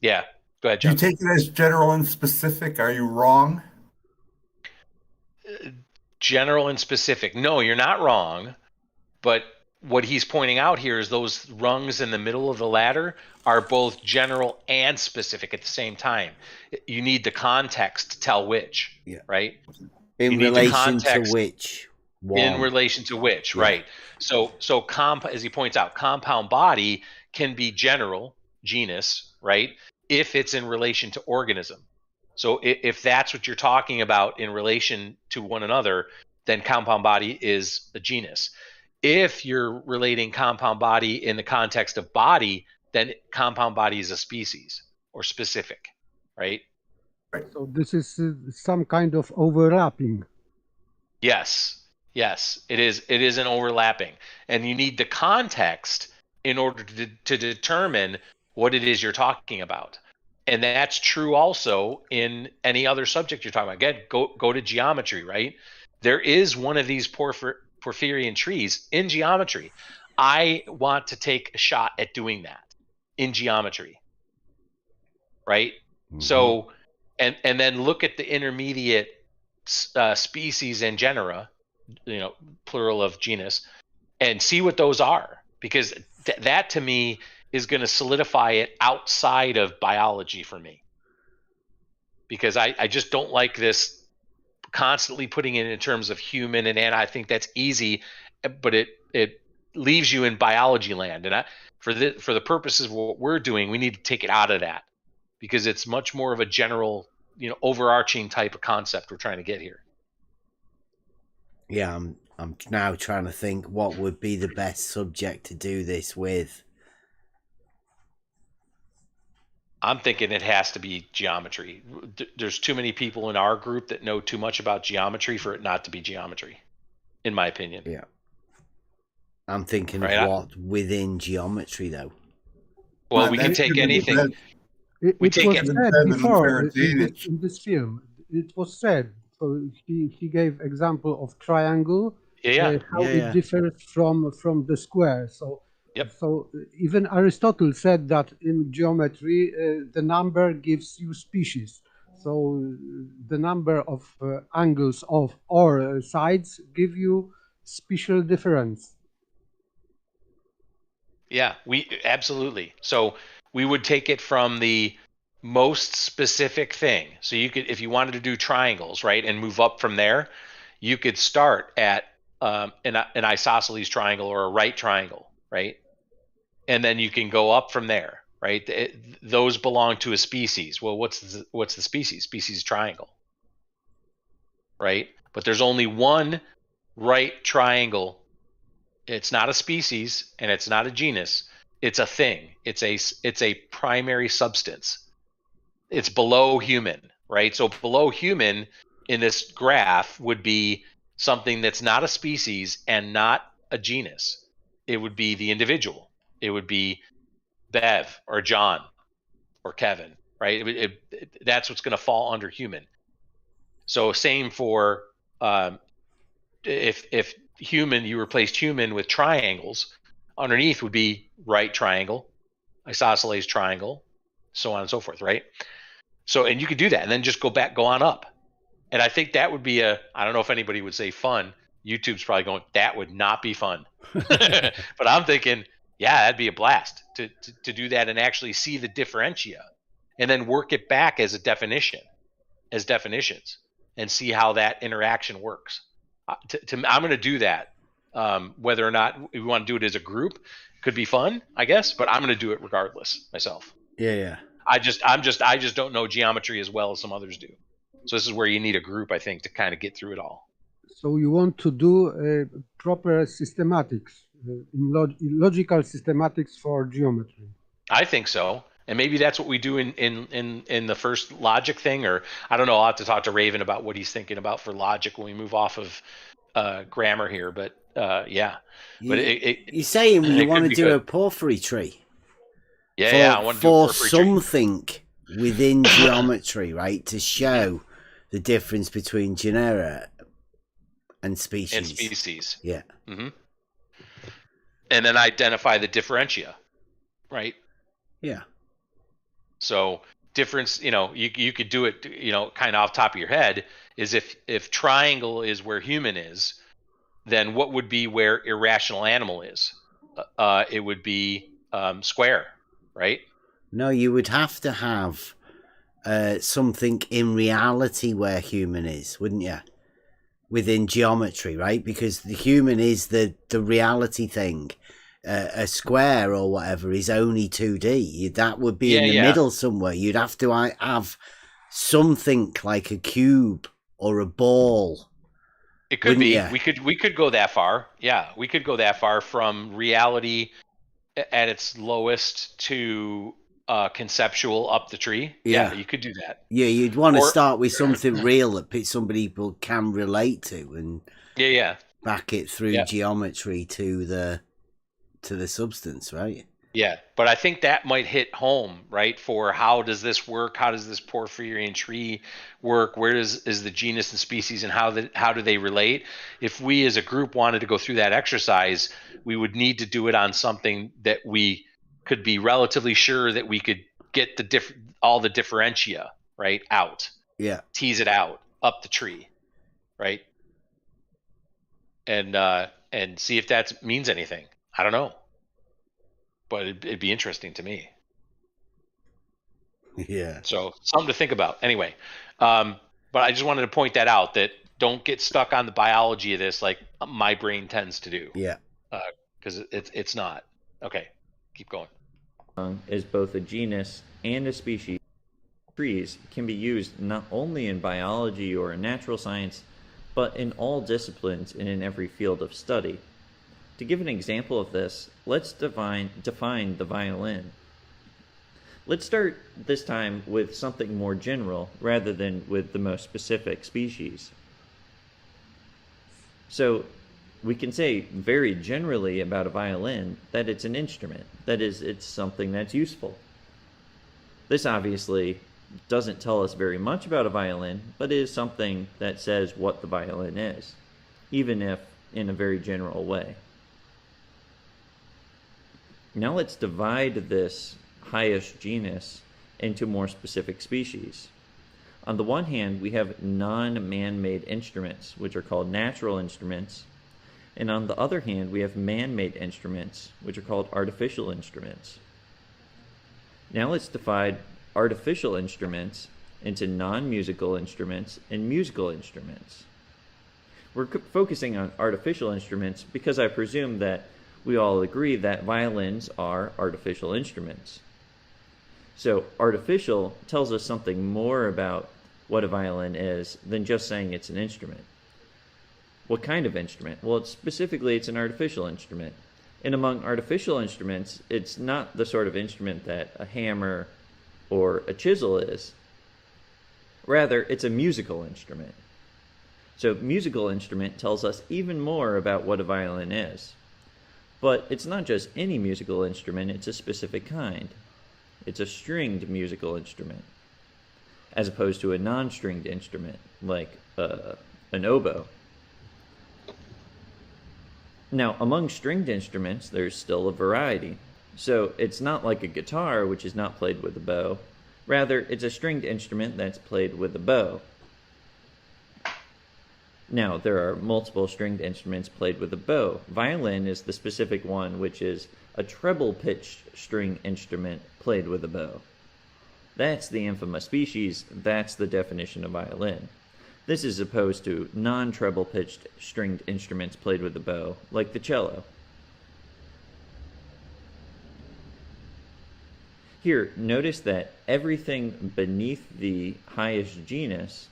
Yeah, go ahead, John. Do you take it as general and specific? Are you wrong? General and specific. No, you're not wrong. But what he's pointing out here is those rungs in the middle of the ladder are both general and specific at the same time. You need the context to tell which, right? In relation to which one. In relation to which, right? So as he points out, compound body can be general, genus, right? If it's in relation to organism. So if that's what you're talking about in relation to one another, then compound body is a genus. If you're relating compound body in the context of body, then compound body is a species or specific, right? So this is some kind of overlapping. Yes, it is. It is an overlapping, and you need the context in order to determine what it is you're talking about. And that's true also in any other subject you're talking about. Again, go to geometry, right? There is one of these Porphyrian trees in geometry. I want to take a shot at doing that in geometry, right? Mm-hmm. So, and then look at the intermediate species and genera, plural of genus, and see what those are, because that to me is going to solidify it outside of biology for me, because I just don't like this constantly putting it in terms of human and I think that's easy, but it leaves you in biology land. And for the purposes of what we're doing, we need to take it out of that because it's much more of a general, overarching type of concept we're trying to get here. Yeah, I'm now trying to think what would be the best subject to do this with. I'm thinking it has to be geometry. There's too many people in our group that know too much about geometry for it not to be geometry, in my opinion. Yeah. I'm thinking of what within geometry, though. Well, we can take anything. It was said before in this film. It was said. So he gave example of triangle. How it differs from the square. So. Yep. So even Aristotle said that in geometry, the number gives you species. So the number of angles of or sides give you spatial difference. Yeah, we absolutely. So we would take it from the most specific thing. So you could, if you wanted to do triangles, right, and move up from there, you could start at an isosceles triangle or a right triangle, right? And then you can go up from there, right? Those belong to a species. Well, what's the species? Species triangle, right? But there's only one right triangle. It's not a species and it's not a genus. It's a thing. It's a primary substance. It's below human, right? So below human in this graph would be something that's not a species and not a genus. It would be the individual. It would be Bev or John or Kevin, right? That's what's going to fall under human. So same for if human, you replaced human with triangles, underneath would be right triangle, isosceles triangle, so on and so forth, right? So, and you could do that and then just go on up. And I think that would be I don't know if anybody would say fun. YouTube's probably going, that would not be fun. But I'm thinking, yeah, that'd be a blast to do that and actually see the differentia and then work it back as as definitions and see how that interaction works. I'm going to do that. Whether or not we want to do it as a group could be fun, I guess, but I'm going to do it regardless myself. Yeah. I just don't know geometry as well as some others do. So this is where you need a group, I think, to kind of get through it all. So you want to do proper systematics, logical systematics for geometry? I think so, and maybe that's what we do in the first logic thing, or I don't know. I'll have to talk to Raven about what he's thinking about for logic when we move off of grammar here. But yeah, you're saying you want to do a Porphyry tree? Yeah, I want to do for something within geometry, right? To show the difference between genera and species. Yeah. Mm-hmm. And then identify the differentia, right? Yeah. So difference, you could do it, kind of off the top of your head, is if triangle is where human is, then what would be where irrational animal is? It would be square, right? No, you would have to have something in reality where human is, wouldn't you? Within geometry, right? Because the human is the reality thing. A square or whatever is only 2D. That would be in the middle somewhere. You'd have to have something like a cube or a ball. It could be. You? We could go that far. Yeah, we could go that far from reality at its lowest to conceptual up the tree. Yeah, you could do that. Yeah, you'd want to start with something real that some people can relate to, and back it through geometry to the substance, right? Yeah, but I think that might hit home, right? For how does this work? How does this Porphyrian tree work? Where is the genus and species, and how do they relate? If we as a group wanted to go through that exercise, we would need to do it on something that we could be relatively sure that we could get all the differentia, right, out. Yeah. Tease it out up the tree, right? And see if that means anything. I don't know, but it'd be interesting to me. Yeah. So something to think about. Anyway, But I just wanted to point that out, that don't get stuck on the biology of this like my brain tends to do. Yeah. Because it's not. Okay, keep going. Is both a genus and a species. Trees can be used not only in biology or in natural science, but in all disciplines and in every field of study. To give an example of this, let's define the violin. Let's start this time with something more general rather than with the most specific species. So we can say very generally about a violin that it's an instrument. That is, it's something that's useful. This obviously doesn't tell us very much about a violin, but is something that says what the violin is, even if in a very general way. Now let's divide this highest genus into more specific species. On the one hand, we have non-man-made instruments, which are called natural instruments, and on the other hand, we have man-made instruments, which are called artificial instruments. Now let's divide artificial instruments into non-musical instruments and musical instruments. We're focusing on artificial instruments because I presume that we all agree that violins are artificial instruments. So artificial tells us something more about what a violin is than just saying it's an instrument. What kind of instrument? Well, specifically, it's an artificial instrument. And among artificial instruments, it's not the sort of instrument that a hammer or a chisel is. Rather, it's a musical instrument. So musical instrument tells us even more about what a violin is. But it's not just any musical instrument, it's a specific kind. It's a stringed musical instrument, as opposed to a non-stringed instrument, like an oboe. Now, among stringed instruments, there's still a variety. So it's not like a guitar, which is not played with a bow. Rather, it's a stringed instrument that's played with a bow. Now, there are multiple stringed instruments played with a bow. Violin is the specific one, which is a treble-pitched string instrument played with a bow. That's the infamous species. That's the definition of violin. This is opposed to non-treble-pitched stringed instruments played with a bow, like the cello. Here, notice that everything beneath the highest genus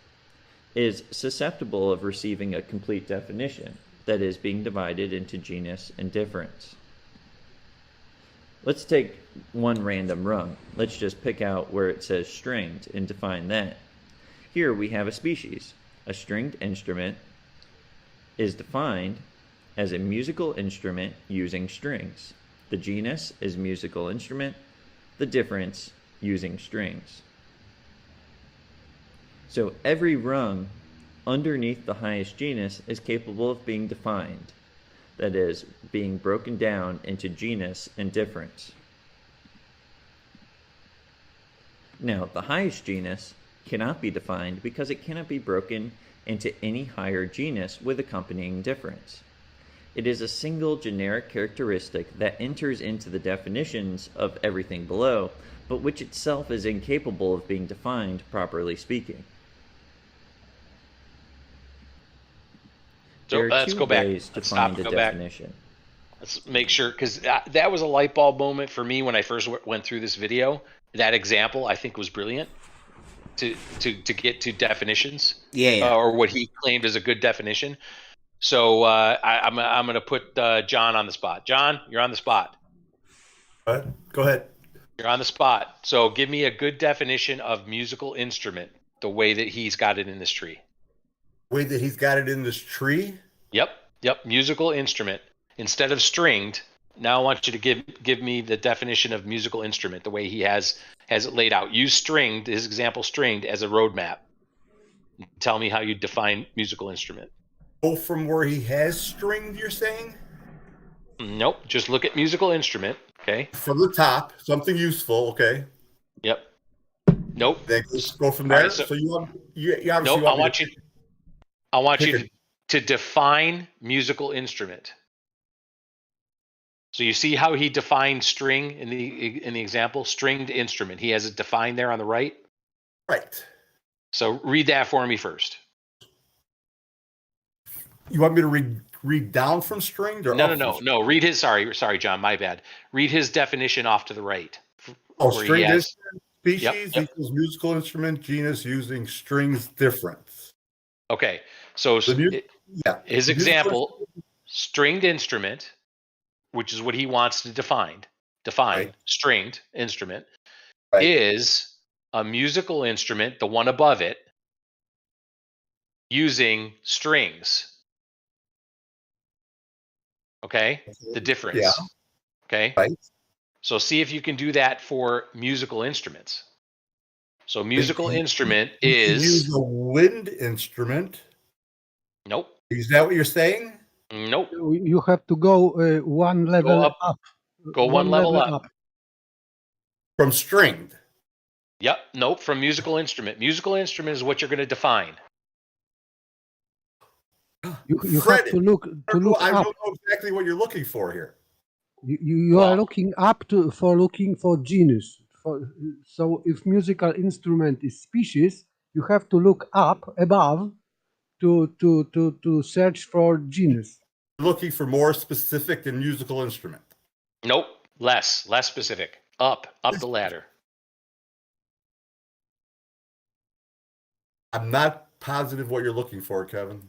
is susceptible of receiving a complete definition, that is, being divided into genus and difference. Let's take one random rung. Let's just pick out where it says stringed and define that. Here we have a species. A stringed instrument is defined as a musical instrument using strings. The genus is musical instrument, the difference using strings. So every rung underneath the highest genus is capable of being defined, that is, being broken down into genus and difference. Now, the highest genus cannot be defined because it cannot be broken into any higher genus with accompanying difference. It is a single generic characteristic that enters into the definitions of everything below, but which itself is incapable of being defined, properly speaking. So let's go back. Let's stop. Go back. Let's make sure, because that was a light bulb moment for me when I first went through this video. That example, I think, was brilliant to get to definitions. Yeah. Or what he claimed as a good definition. So I'm going to put John on the spot. John, you're on the spot. Go ahead. You're on the spot. So give me a good definition of musical instrument, the way that he's got it in this tree. Way that he's got it in this tree? Yep. Musical instrument. Instead of stringed, now I want you to give me the definition of musical instrument, the way he has it laid out. Use stringed, his example stringed, as a roadmap. Tell me how you define musical instrument. Oh, from where he has stringed, you're saying? Nope. Just look at musical instrument. Okay. From the top, something useful. Okay. Yep. Nope. Then just go from there. Right, so you obviously nope. I want you to define musical instrument. So you see how he defined string in the example? Stringed instrument. He has it defined there on the right. Right. So read that for me first. You want me to read down from stringed or No. Read his. Sorry, John. My bad. Read his definition off to the right. Stringed instrument species Yep. equals musical instrument genus using strings difference. Okay, so his example, stringed instrument, which is what he wants to define right. Stringed instrument, right. is a musical instrument, the one above it, using strings. Okay, the difference. Yeah. Okay. Right. So see if you can do that for musical instruments. So musical instrument is use a wind instrument. Nope. Is that what you're saying? Nope. You have to go one level up. Go one level up. From stringed. Yep. Nope. From musical instrument. Musical instrument is what you're going to define. You have to look I up. don't know exactly what you're looking for here. You are looking up looking for genus. So if musical instrument is species, you have to look up above to search for genus. Looking for more specific than musical instrument. Nope. Less specific. Up the ladder. I'm not positive what you're looking for, Kevin.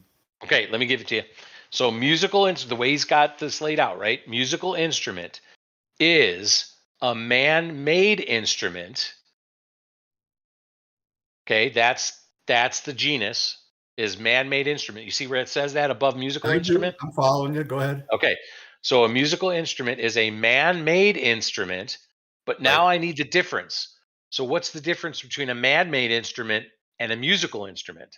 Okay, let me give it to you. So the way he's got this laid out, right? Musical instrument is a man-made instrument. Okay, that's the genus, is man-made instrument. You see where it says that above musical instrument? I'm following you. Go ahead. Okay, so a musical instrument is a man-made instrument, but now I need the difference. So what's the difference between a man-made instrument and a musical instrument?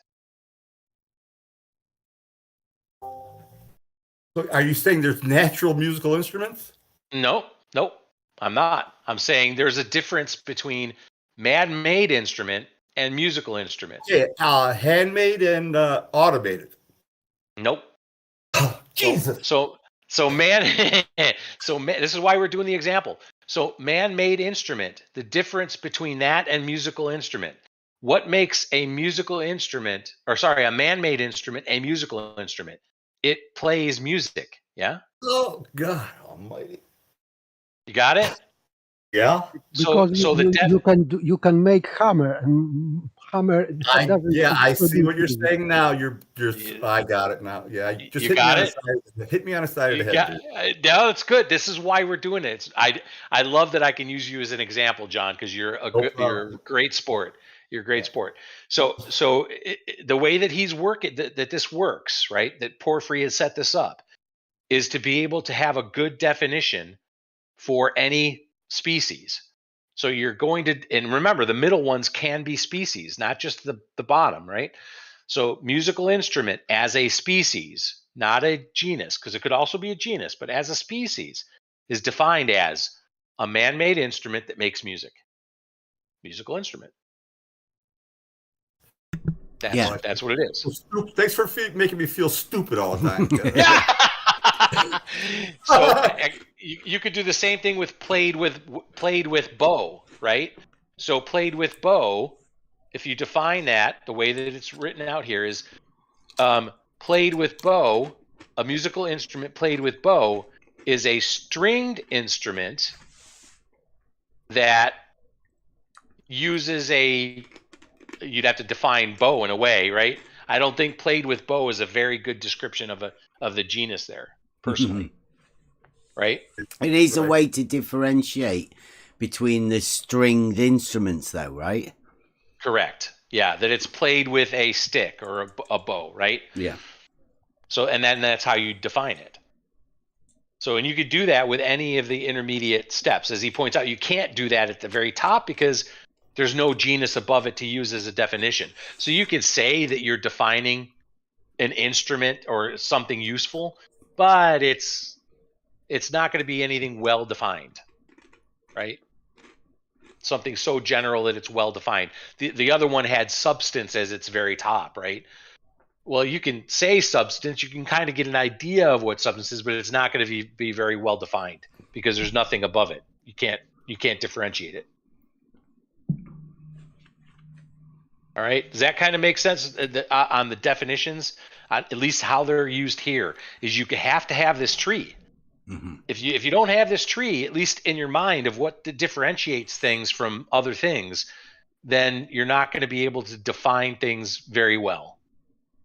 So are you saying there's natural musical instruments? Nope. I'm not. I'm saying there's a difference between man-made instrument and musical instrument. Yeah, handmade and automated. Nope. Jesus. So this is why we're doing the example. So man-made instrument, the difference between that and musical instrument. What makes a musical instrument, a man-made instrument, a musical instrument? It plays music. Yeah. Oh God Almighty! You got it. Yeah. Because you can make hammer and hammer. I see what you're saying now. I got it now. Yeah. Just you got it. Hit me on the side of the head. No, it's good. This is why we're doing it. I love that I can use you as an example, John, because you're a great sport. You're a great sport. So the way that he's working, that this works, right? That Porphyry has set this up, is to be able to have a good definition for any species. So you're going to, and remember, the middle ones can be species, not just the bottom, right? So musical instrument as a species, not a genus, because it could also be a genus, but as a species, is defined as a man-made instrument that makes music. Musical instrument. That's what it is. Thanks for making me feel stupid all the time. So you could do the same thing with played with bow, right? So played with bow, if you define that, the way that it's written out here is played with bow, a musical instrument played with bow is a stringed instrument that uses you'd have to define bow in a way, right? I don't think played with bow is a very good description of the genus there, personally. Right? It is a way to differentiate between the stringed instruments, though, right? Correct. Yeah, that it's played with a stick or a bow, right? Yeah. So, and then that's how you define it. So, and you could do that with any of the intermediate steps. As he points out, you can't do that at the very top because there's no genus above it to use as a definition. So you could say that you're defining an instrument or something useful, but it's not going to be anything well defined, right? Something so general that it's well defined. The other one had substance as its very top, right? Well, you can say substance, you can kind of get an idea of what substance is, but it's not going to be very well defined because there's nothing above it. You can't differentiate it. All right. Does that kind of make sense on the definitions? At least how they're used here is you have to have this tree. Mm-hmm. If you don't have this tree, at least in your mind of what differentiates things from other things, then you're not going to be able to define things very well,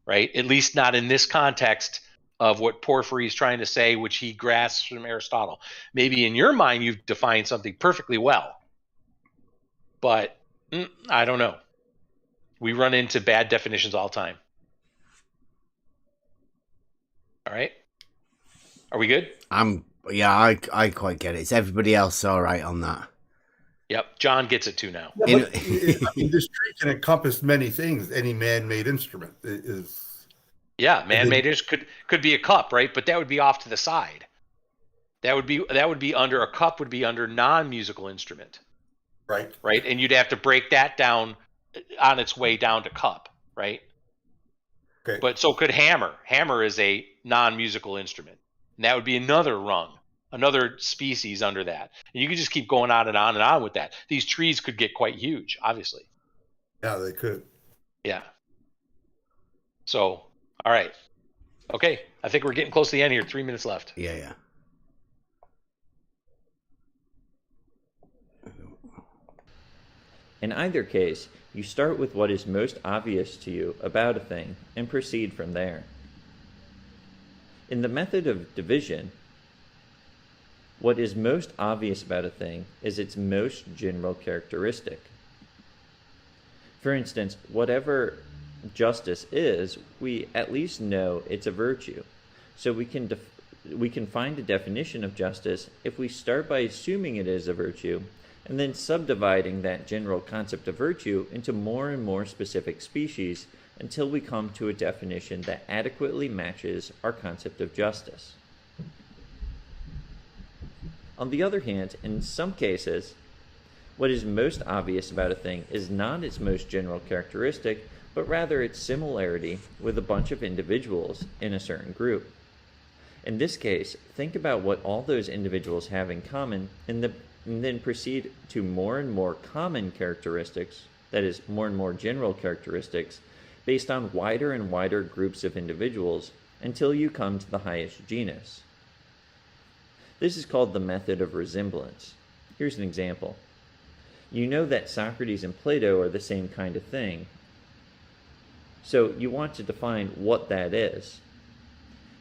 right? At least not in this context of what Porphyry is trying to say, which he grasps from Aristotle. Maybe in your mind you've defined something perfectly well, but I don't know. We run into bad definitions all the time. All right. Are we good? I quite get it. Is everybody else all right on that? Yep. John gets it too now. Yeah, but, I mean, this tree can encompass many things. Any man-made instrument is. Yeah, man-made could be a cup, right? But that would be off to the side. That would be under a cup. Would be under non-musical instrument. Right. Right, and you'd have to break that down on its way down to cup, right? Okay. But so could hammer. Hammer is a non-musical instrument. And that would be another rung, another species under that. And you could just keep going on and on and on with that. These trees could get quite huge, obviously. Yeah, they could. Yeah. So, all right. Okay, I think we're getting close to the end here. 3 minutes left. Yeah. In either case, you start with what is most obvious to you about a thing and proceed from there. In the method of division, what is most obvious about a thing is its most general characteristic. For instance, whatever justice is, we at least know it's a virtue. So we can find a definition of justice if we start by assuming it is a virtue and then subdividing that general concept of virtue into more and more specific species until we come to a definition that adequately matches our concept of justice. On the other hand, in some cases, what is most obvious about a thing is not its most general characteristic, but rather its similarity with a bunch of individuals in a certain group. In this case, think about what all those individuals have in common and then proceed to more and more common characteristics, that is, more and more general characteristics, based on wider and wider groups of individuals until you come to the highest genus. This is called the method of resemblance. Here's an example. You know that Socrates and Plato are the same kind of thing, so you want to define what that is.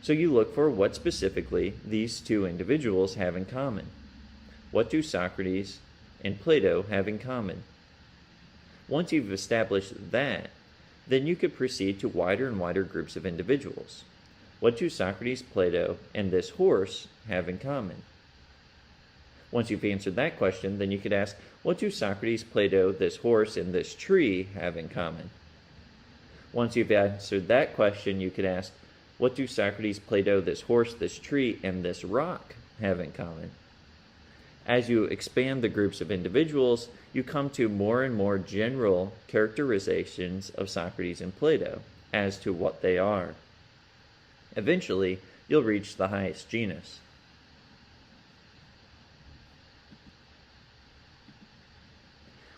So you look for what specifically these two individuals have in common. What do Socrates and Plato have in common? Once you've established that, then you could proceed to wider and wider groups of individuals. What do Socrates, Plato, and this horse have in common? Once you've answered that question, then you could ask, what do Socrates, Plato, this horse, and this tree have in common? Once you've answered that question, you could ask, what do Socrates, Plato, this horse, this tree, and this rock have in common? As you expand the groups of individuals, you come to more and more general characterizations of Socrates and Plato as to what they are. Eventually, you'll reach the highest genus.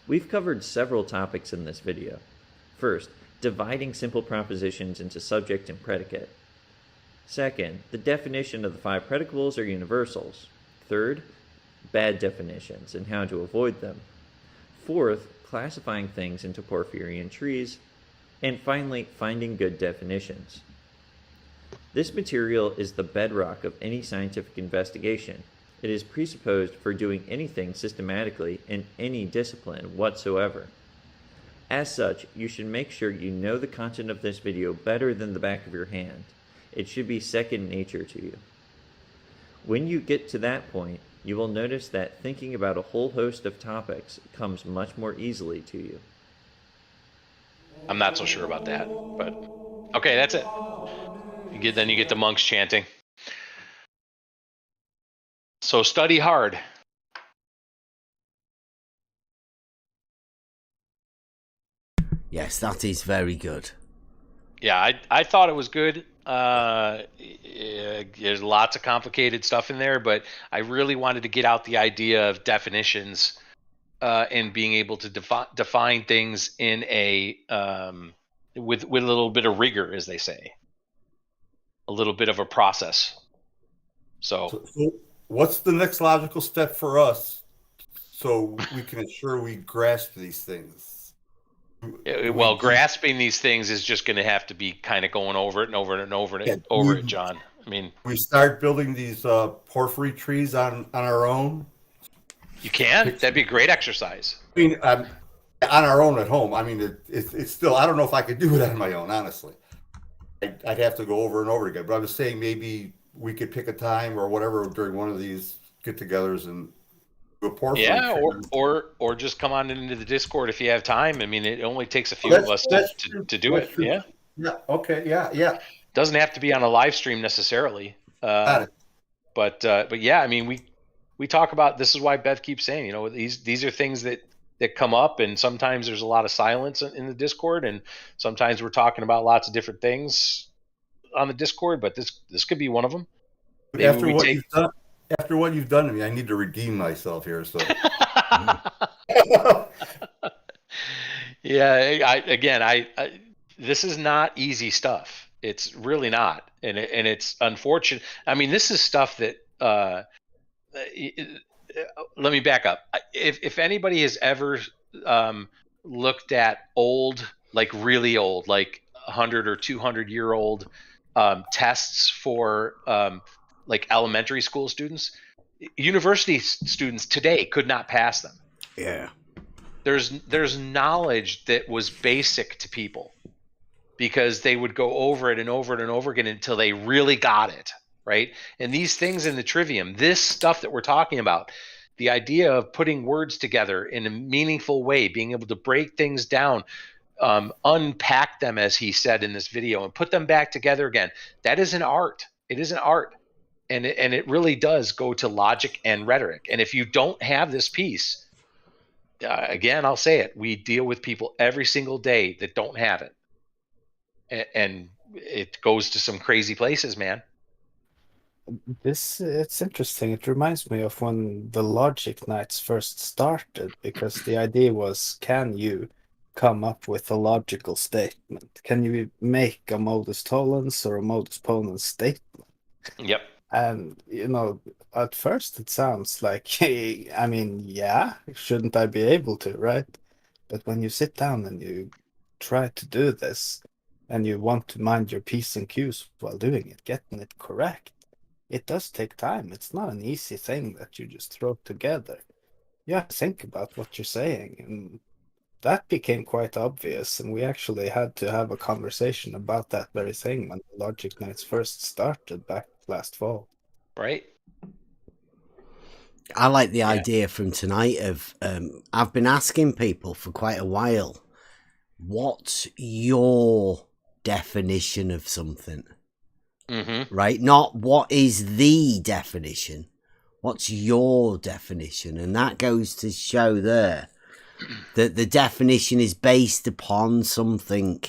We've covered several topics in this video. First, dividing simple propositions into subject and predicate. Second, the definition of the 5 predicables or universals. Third, bad definitions and how to avoid them. Fourth, classifying things into Porphyrian trees. And finally, finding good definitions. This material is the bedrock of any scientific investigation. It is presupposed for doing anything systematically in any discipline whatsoever. As such, you should make sure you know the content of this video better than the back of your hand. It should be second nature to you. When you get to that point, you will notice that thinking about a whole host of topics comes much more easily to you. I'm not so sure about that, but okay, that's it. Then you get the monks chanting. So study hard. Yes, that is very good. Yeah, I thought it was good. There's lots of complicated stuff in there, but I really wanted to get out the idea of definitions and being able to define things in a with a little bit of rigor, as they say, a little bit of a process. So what's the next logical step for us so we can ensure we grasp these things? Well, grasping these things is just going to have to be kind of going over it and over it and over it it, John. I mean, we start building these porphyry trees on our own. You can. That'd be a great exercise. I mean, on our own at home. I mean, it's still. I don't know if I could do it on my own. Honestly, I'd have to go over and over again. But I'm just saying, maybe we could pick a time or whatever during one of these get-togethers and do a porphyry. Yeah, or just come on into the Discord if you have time. I mean, it only takes a few of us to do it. True. Yeah. Yeah. Okay. Yeah. Doesn't have to be on a live stream necessarily. But yeah, I mean, we talk about, this is why Beth keeps saying, these are things that come up, and sometimes there's a lot of silence in the Discord, and sometimes we're talking about lots of different things on the Discord, but this could be one of them. After what you've done to me, I need to redeem myself here. So yeah, this is not easy stuff. It's really not, and it's unfortunate. I mean, this is stuff that let me back up. If anybody has ever looked at old, like really old, like 100 or 200-year-old tests for like elementary school students, university students today could not pass them. Yeah. There's knowledge that was basic to people because they would go over it and over it and over again until they really got it. Right. And these things in the Trivium, this stuff that we're talking about, the idea of putting words together in a meaningful way, being able to break things down, unpack them, as he said in this video, and put them back together again. That is an art. It is an art. And it really does go to logic and rhetoric. And if you don't have this piece, again, I'll say it, we deal with people every single day that don't have it. And it goes to some crazy places, man. It's interesting. It reminds me of when the Logic Nights first started, because the idea was, can you come up with a logical statement? Can you make a modus tollens or a modus ponens statement? Yep. And, at first it sounds like, I mean, yeah, shouldn't I be able to, right? But when you sit down and you try to do this, and you want to mind your P's and Q's while doing it, getting it correct, it does take time. It's not an easy thing that you just throw together. You have to think about what you're saying, and that became quite obvious, and we actually had to have a conversation about that very thing when the Logic Nights first started back last fall. Right. I like the idea from tonight of, I've been asking people for quite a while, what's your definition of something? Mm-hmm. Right? Not what is the definition. What's your definition? And that goes to show there that the definition is based upon something,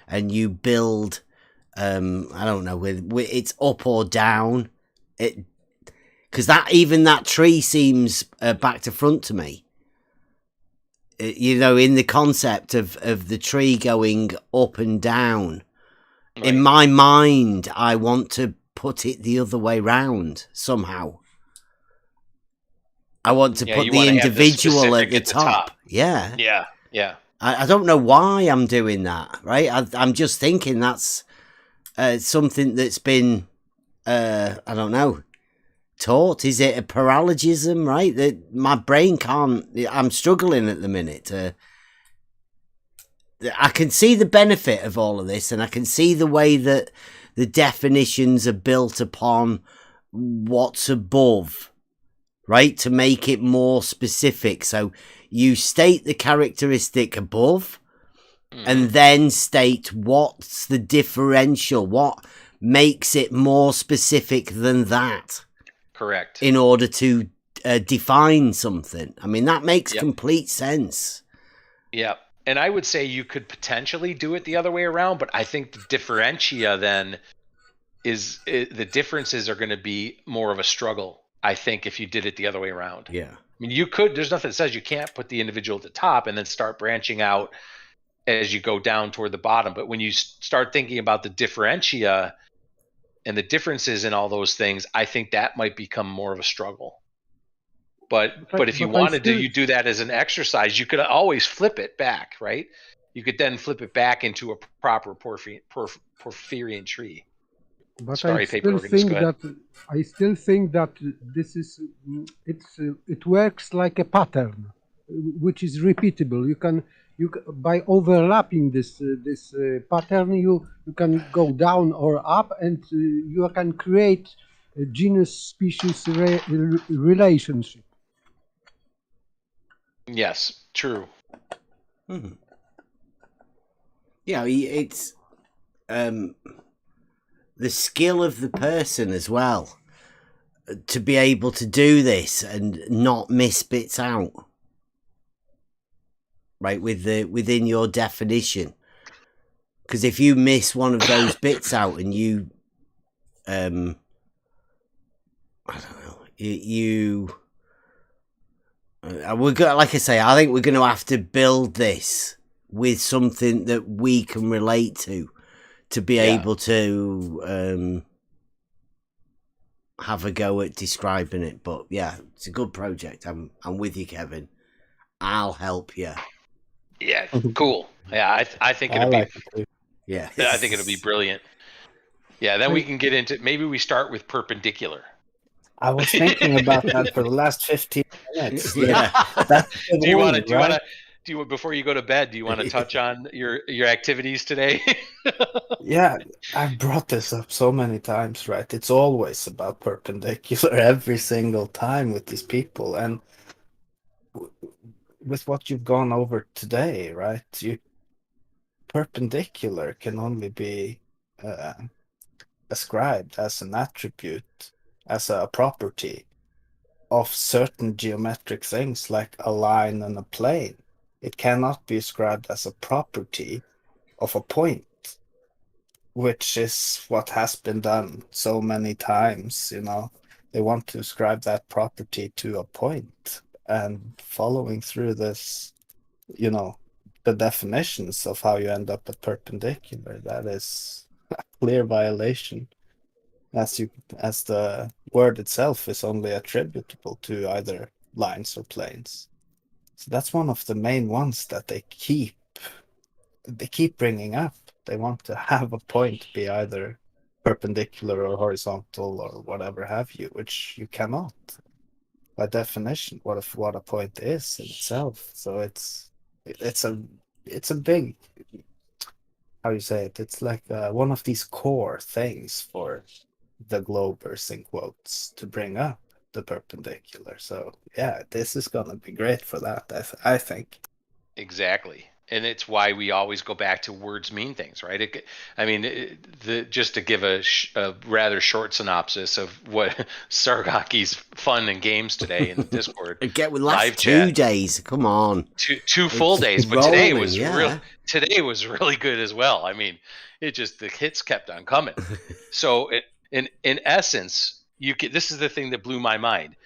and you build, I don't know, with it's up or down. Because that tree seems back to front to me. In the concept of the tree going up and down. Right. In my mind, I want to put it the other way round somehow. I want to put the individual at the top. Yeah. Yeah. I don't know why I'm doing that, right? I'm just thinking that's something that's been, I don't know, taught. Is it a paralogism, right? That my brain can't, I'm struggling at the minute. I can see the benefit of all of this, and I can see the way that the definitions are built upon what's above, right? To make it more specific. So you state the characteristic above, and then state what's the differential, what makes it more specific than that. Correct. In order to define something. I mean, that makes complete sense. Yeah. And I would say you could potentially do it the other way around, but I think the differentia then the differences are going to be more of a struggle, I think, if you did it the other way around. Yeah. mean, you could. There's nothing that says you can't put the individual at the top and then start branching out as you go down toward the bottom. But when you start thinking about the differentia and the differences in all those things, I think that might become more of a struggle. But if you wanted to, you do that as an exercise. You could always flip it back, right? You could then flip it back into a proper Porphyrian tree. But Sorry, I still think that this is it works like a pattern, which is repeatable. You by overlapping this pattern, you can go down or up, and you can create a genus-species relationship. Yes, true. Mm-hmm. Yeah, it's the skill of the person as well to be able to do this and not miss bits out, right? Within your definition, because if you miss one of those bits out and you, I don't know, we're going, like I say, I think we're going to have to build this with something that we can relate to be able to have a go at describing it. But yeah, it's a good project. I'm with you, Kevin. I'll help you. Yeah, cool. Yeah, I think it'll be. Yeah, I think it'll be brilliant. Yeah, then we can get into. Maybe we start with perpendicular. I was thinking about that for the last 15 minutes. Yeah. Do you want to? Before you go to bed, do you want to touch on your activities today? Yeah, I've brought this up so many times, right? It's always about perpendicular every single time with these people, and with what you've gone over today, right? Perpendicular can only be ascribed as an attribute, as a property of certain geometric things like a line and a plane. It cannot be ascribed as a property of a point, which is what has been done so many times. They want to ascribe that property to a point, and following through this, the definitions of how you end up at perpendicular, that is a clear violation, as the word itself is only attributable to either lines or planes. So that's one of the main ones that they keep bringing up. They want to have a point be either perpendicular or horizontal or whatever have you, which you cannot by definition. What a point is in itself. So it's a big, how you say it? It's like one of these core things for the Globers, in quotes, to bring up the perpendicular. So yeah, this is gonna be great for that, I think. Exactly. And it's why we always go back to words mean things, right? Just to give a rather short synopsis of what Sargaki's fun and games today in the Discord. Get with last 2 days. Come on, two full days, but today was really good as well. I mean, the hits kept on coming. So in essence, this is the thing that blew my mind.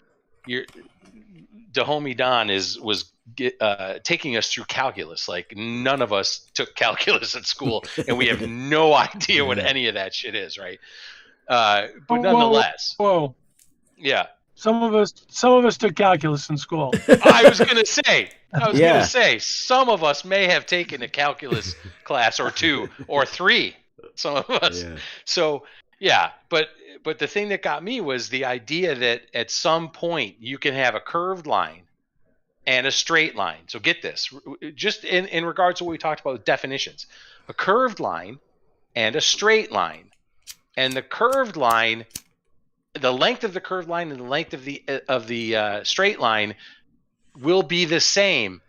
Dahomey Don was taking us through calculus. Like, none of us took calculus at school, and we have no idea what any of that shit is, right? But nonetheless, whoa, yeah. Some of us took calculus in school. I was gonna say some of us may have taken a calculus class or 2 or 3. Some of us. Yeah. So yeah, but the thing that got me was the idea that at some point you can have a curved line and a straight line. So get this, just in regards to what we talked about with definitions, a curved line and a straight line, and the curved line, the length of the curved line and the length of the straight line will be the same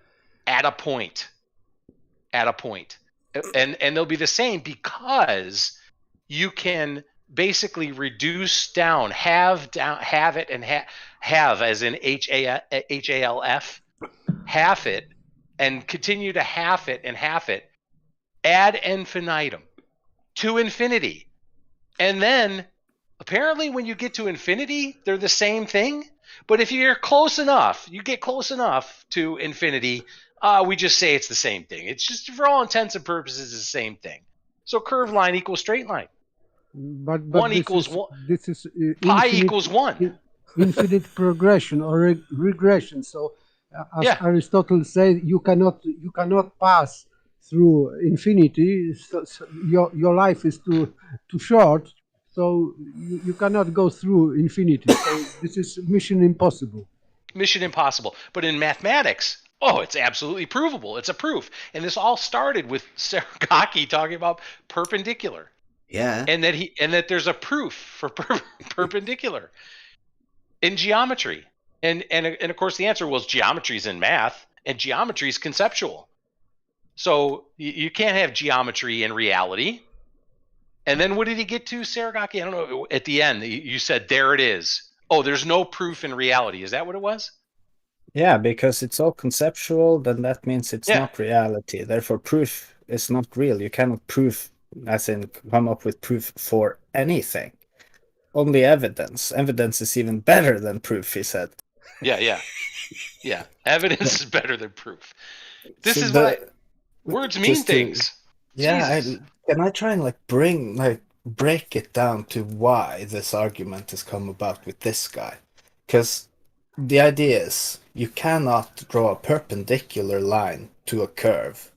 at a point. And they'll be the same because you can basically reduce down, have it, and have as in HALF, half it, and continue to half it and half it ad infinitum to infinity. And then apparently when you get to infinity, they're the same thing. But if you're close enough, you get close enough to infinity, we just say it's the same thing. It's just, for all intents and purposes, the same thing. So curved line equals straight line. But 1 equals 1. This is Pi equals 1. Infinite progression or regression. So, as Aristotle said, you cannot pass through infinity. So your life is too short. So you cannot go through infinity. So this is mission impossible. Mission impossible. But in mathematics, it's absolutely provable. It's a proof. And this all started with Saragaki talking about perpendicular. Yeah. And that there's a proof for perpendicular in geometry. And of course the answer was geometry is in math, and geometry is conceptual. So you can't have geometry in reality. And then what did he get to, Saragaki? I don't know. At the end, you said, there it is. Oh, there's no proof in reality. Is that what it was? Yeah, because it's all conceptual, then that means it's not reality. Therefore, proof is not real. You cannot prove, as in come up with proof for anything. Only evidence. Evidence is even better than proof, he said. Yeah. Evidence is better than proof. This So is why words mean things. Yeah, can I try and break it down to why this argument has come about with this guy? Because the idea is you cannot draw a perpendicular line to a curve.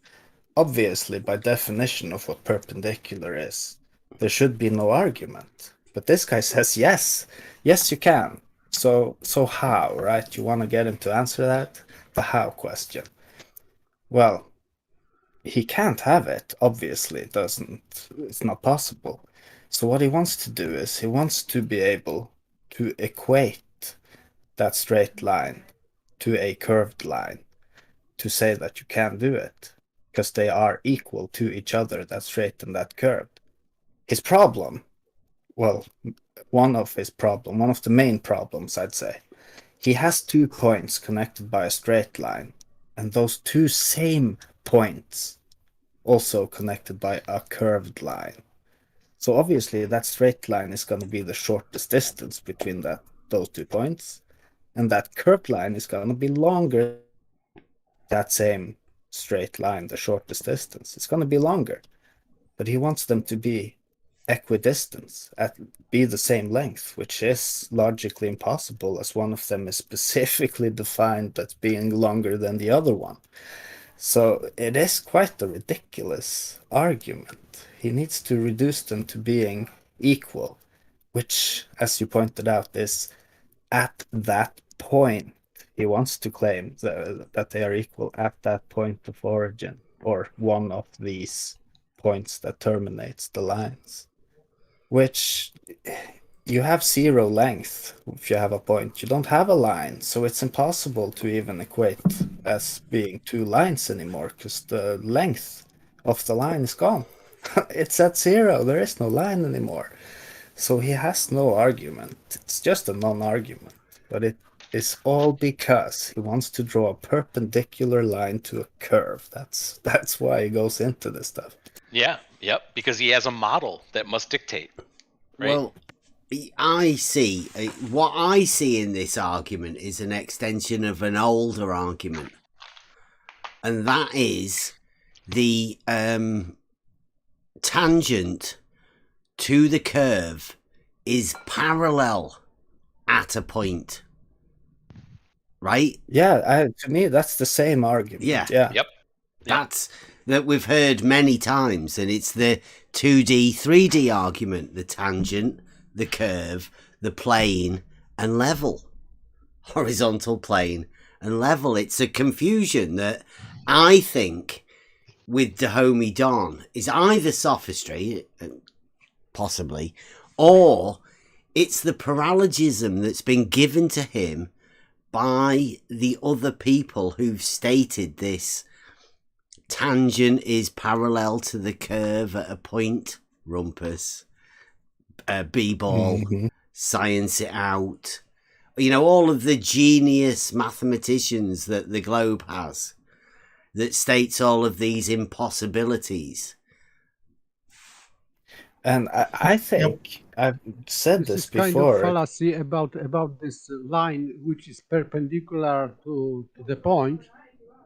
Obviously, by definition of what perpendicular is, there should be no argument. But this guy says yes, you can. So how, right? You want to get him to answer that? The how question. Well, he can't have it, obviously. It's not possible. So what he wants to do is he wants to be able to equate that straight line to a curved line to say that you can do it because they are equal to each other, that straight and that curved. His problem, well, one of the main problems, I'd say, he has 2 points connected by a straight line, and those 2 same points also connected by a curved line. So obviously that straight line is going to be the shortest distance between those 2 points, and that curved line is going to be longer than that same straight line, the shortest distance. It's going to be longer, but he wants them to be equidistant, be the same length, which is logically impossible, as one of them is specifically defined as being longer than the other one. So it is quite a ridiculous argument. He needs to reduce them to being equal, which, as you pointed out, is at that point. He wants to claim that they are equal at that point of origin, or one of these points that terminates the lines. Which, you have 0 length if you have a point. You don't have a line, so it's impossible to even equate as being 2 lines anymore, because the length of the line is gone. It's at 0. There is no line anymore. So he has no argument. It's just a non-argument. But it is all because he wants to draw a perpendicular line to a curve. That's why he goes into this stuff. Yeah, because he has a model that must dictate. Right? Well, I see what I see in this argument is an extension of an older argument, and that is the tangent to the curve is parallel at a point, right? Yeah, to me that's the same argument. Yeah. Yep. That's that we've heard many times, and it's the 2D, 3D argument: the tangent, the curve, the plane, and level. Horizontal plane and level. It's a confusion that I think with Dahomey Don is either sophistry, possibly, or it's the paralogism that's been given to him by the other people who've stated this. Tangent is parallel to the curve at a point. Rumpus. B-ball. Mm-hmm. Science it out. You know, all of the genius mathematicians that the globe has that states all of these impossibilities. And I think I've said this is before. Kind of fallacy about this line which is perpendicular to the point.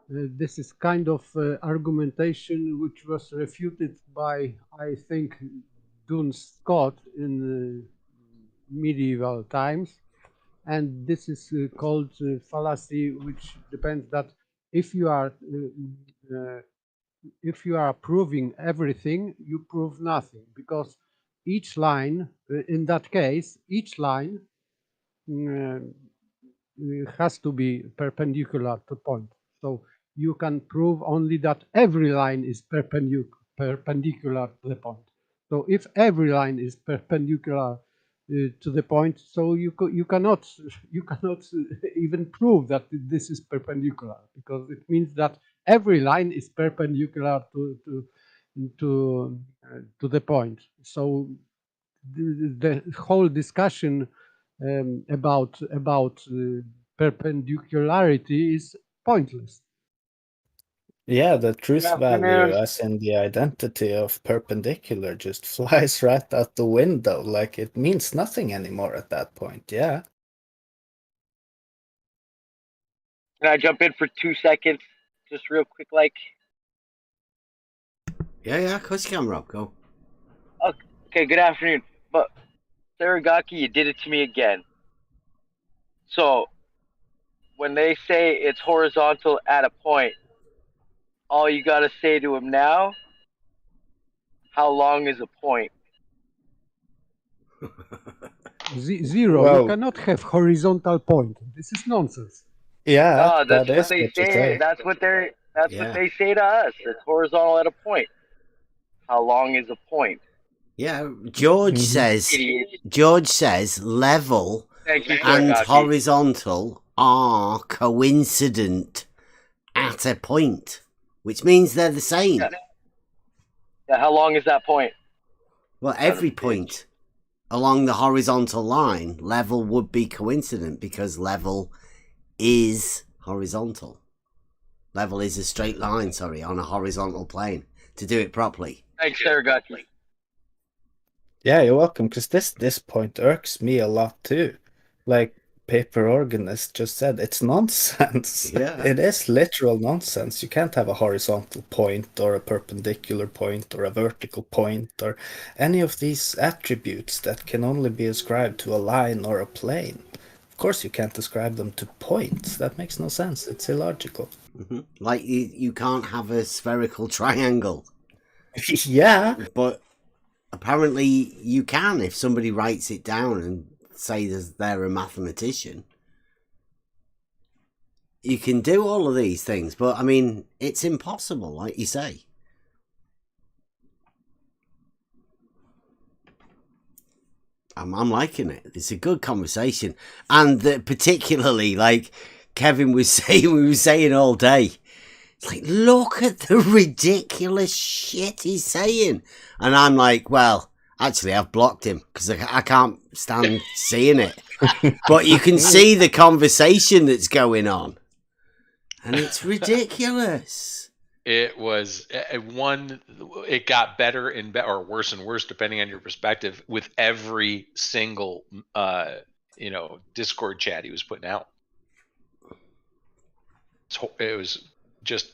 This is kind of argumentation which was refuted by, I think, Duns Scott in medieval times, and this is called fallacy, which depends that if you are proving everything, you prove nothing, because each line, in that case, each line has to be perpendicular to point. So you can prove only that every line is perpendicular to the point. So if every line is perpendicular to the point, so you cannot even prove that this is perpendicular, because it means that every line is perpendicular to the point. So the whole discussion about perpendicularity is pointless. Yeah, the truth value, as in the identity of perpendicular, just flies right out the window. Like, it means nothing anymore at that point. Yeah. Can I jump in for 2 seconds? Just real quick, like? Yeah, of course you can, Rob. Go. Okay, good afternoon. But, Saragaki, you did it to me again. So, when they say it's horizontal at a point, all you gotta say to him now, how long is a point? Zero. Well, you cannot have horizontal point. This is nonsense. Yeah, that's what they say. That's what they say to us. It's horizontal at a point. How long is a point? Yeah, George says level and horizontal are coincident at a point, which means they're the same. Yeah, how long is that point? Well, every point along the horizontal line, level would be coincident, because level is horizontal. Level is a straight line, on a horizontal plane, to do it properly. Thanks, Saragaki. Yeah, you're welcome, because this point irks me a lot too. Like Paper Organist just said, it's nonsense. Yeah. It is literal nonsense. You can't have a horizontal point or a perpendicular point or a vertical point or any of these attributes that can only be ascribed to a line or a plane. Of course you can't ascribe them to points. That makes no sense. It's illogical. Mm-hmm. Like you can't have a spherical triangle. Yeah. But apparently you can if somebody writes it down and say they're a mathematician. You can do all of these things, but I mean, it's impossible, like you say. I'm liking it. It's a good conversation, and particularly like Kevin was saying, we were saying all day. It's like, look at the ridiculous shit he's saying, and I'm like, well, actually, I've blocked him because I can't stand seeing it. But you can see the conversation that's going on, and it's ridiculous. It was it got better or worse and worse, depending on your perspective, with every single, Discord chat he was putting out. It was just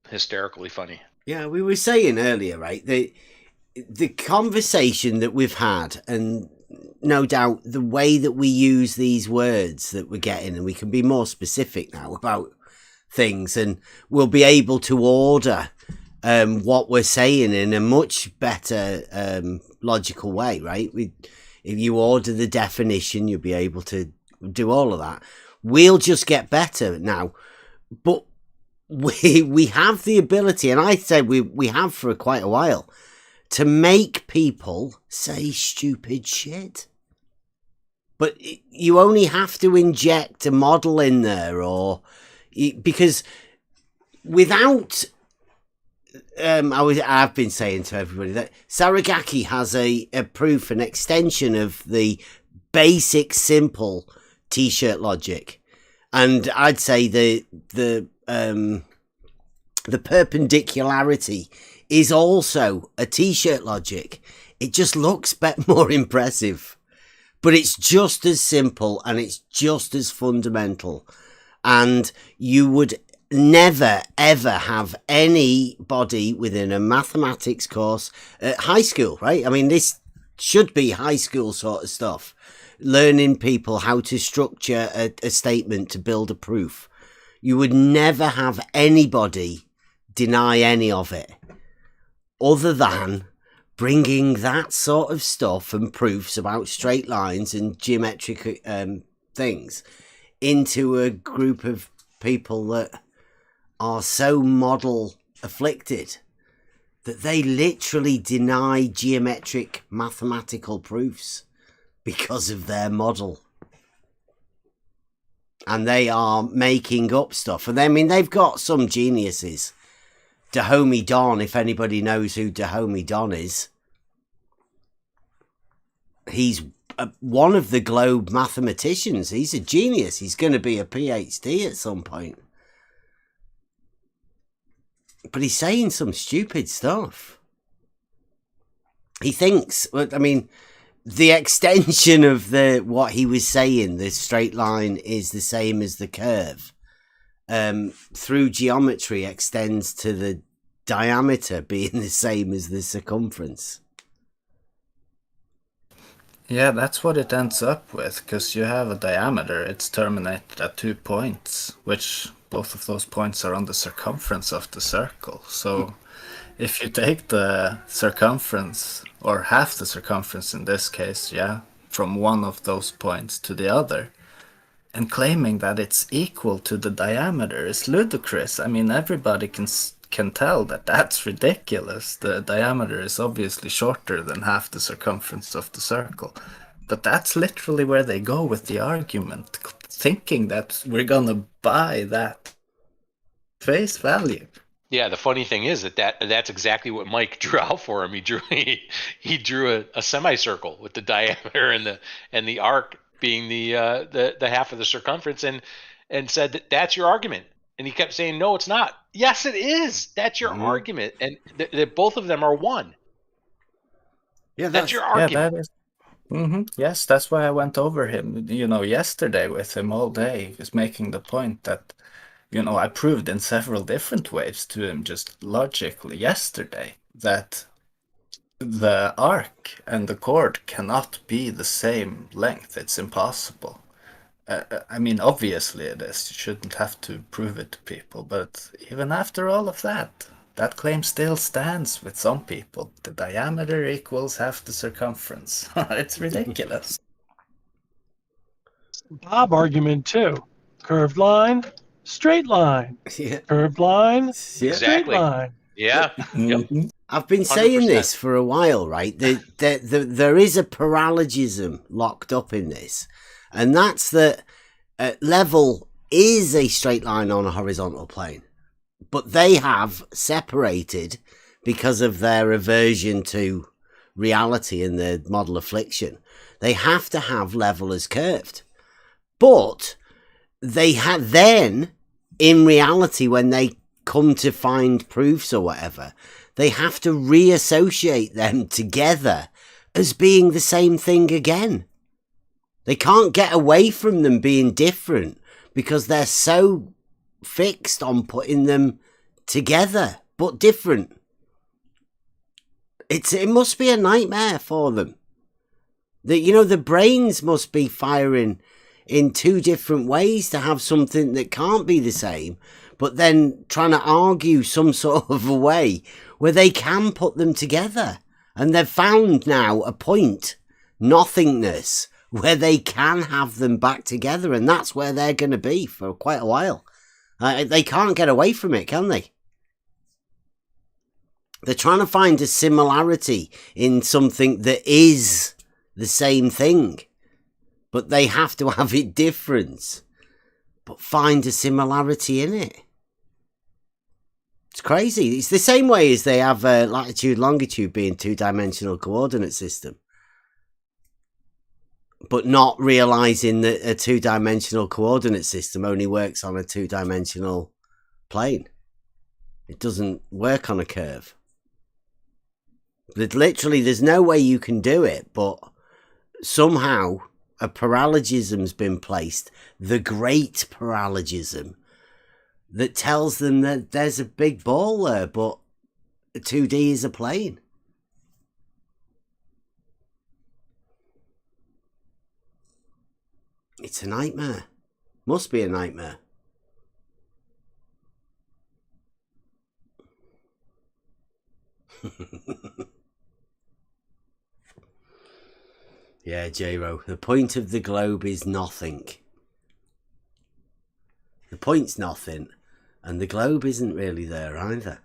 hysterically funny. Yeah, we were saying earlier, right? The conversation that we've had, and no doubt the way that we use these words that we're getting, and we can be more specific now about things, and we'll be able to order what we're saying in a much better logical way, right? If you order the definition, you'll be able to do all of that. We'll just get better now, but we have the ability, and I said we have for quite a while, to make people say stupid shit. But you only have to inject a model in there, because without, I've been saying to everybody that Saragaki has a proof, an extension of the basic, simple t-shirt logic, and I'd say the the perpendicularity is also a t-shirt logic. It just looks more impressive, but it's just as simple and it's just as fundamental. And you would never, ever have anybody within a mathematics course at high school, right? I mean, this should be high school sort of stuff. Learning people how to structure a statement to build a proof. You would never have anybody deny any of it, other than bringing that sort of stuff and proofs about straight lines and geometric things into a group of people that are so model afflicted that they literally deny geometric mathematical proofs because of their model. And they are making up stuff. And I mean, they've got some geniuses. Dahomey Don, if anybody knows who Dahomey Don is, he's one of the globe mathematicians. He's a genius. He's going to be a PhD at some point. But he's saying some stupid stuff. He thinks, I mean, the extension of what he was saying, the straight line is the same as the curve, through geometry extends to the diameter being the same as the circumference. Yeah, that's what it ends up with, because you have a diameter, it's terminated at 2 points, which both of those points are on the circumference of the circle. So if you take the circumference, or half the circumference in this case, yeah, from one of those points to the other, and claiming that it's equal to the diameter is ludicrous. I mean, everybody can tell that that's ridiculous. The diameter is obviously shorter than half the circumference of the circle. But that's literally where they go with the argument, thinking that we're gonna buy that face value. Yeah, the funny thing is that's exactly what Mike drew out for him. He drew a semicircle with the diameter and the arc being the half of the circumference, and said that's your argument. And he kept saying, no, it's not. Yes, it is. That's your argument. And both of them are one. Yeah, that's your argument. Yeah, that is. Yes, that's why I went over him, yesterday with him all day. He was making the point that, I proved in several different ways to him just logically yesterday that the arc and the chord cannot be the same length. It's impossible. I mean, obviously it is. You shouldn't have to prove it to people. But even after all of that, that claim still stands with some people. The diameter equals half the circumference. It's ridiculous. Bob argument too. Curved line, straight line. Yeah. Curved line, Exactly. straight line. Yeah. Yep. I've been saying 100%. this for a while, right? There is a paralogism locked up in this. And that's that level is a straight line on a horizontal plane. But they have separated because of their aversion to reality and the model affliction. They have to have level as curved. But they have then, in reality, when they come to find proofs or whatever, they have to reassociate them together as being the same thing again. They can't get away from them being different because they're so fixed on putting them together but different. It must be a nightmare for them. The brains must be firing in two different ways to have something that can't be the same, but then trying to argue some sort of a way where they can put them together. And they've found now a point, nothingness, where they can have them back together, and that's where they're going to be for quite a while. They can't get away from it, can they? They're trying to find a similarity in something that is the same thing, but they have to have it different, but find a similarity in it. It's crazy. It's the same way as they have latitude, longitude being two-dimensional coordinate system, but not realizing that a two-dimensional coordinate system only works on a two-dimensional plane. It doesn't work on a curve. Literally, there's no way you can do it, but somehow a paralogism's been placed, the great paralogism, that tells them that there's a big ball there, but 2D is a plane. It's a nightmare. Must be a nightmare. Yeah, J-Ro, the point of the globe is nothing. The point's nothing, and the globe isn't really there either.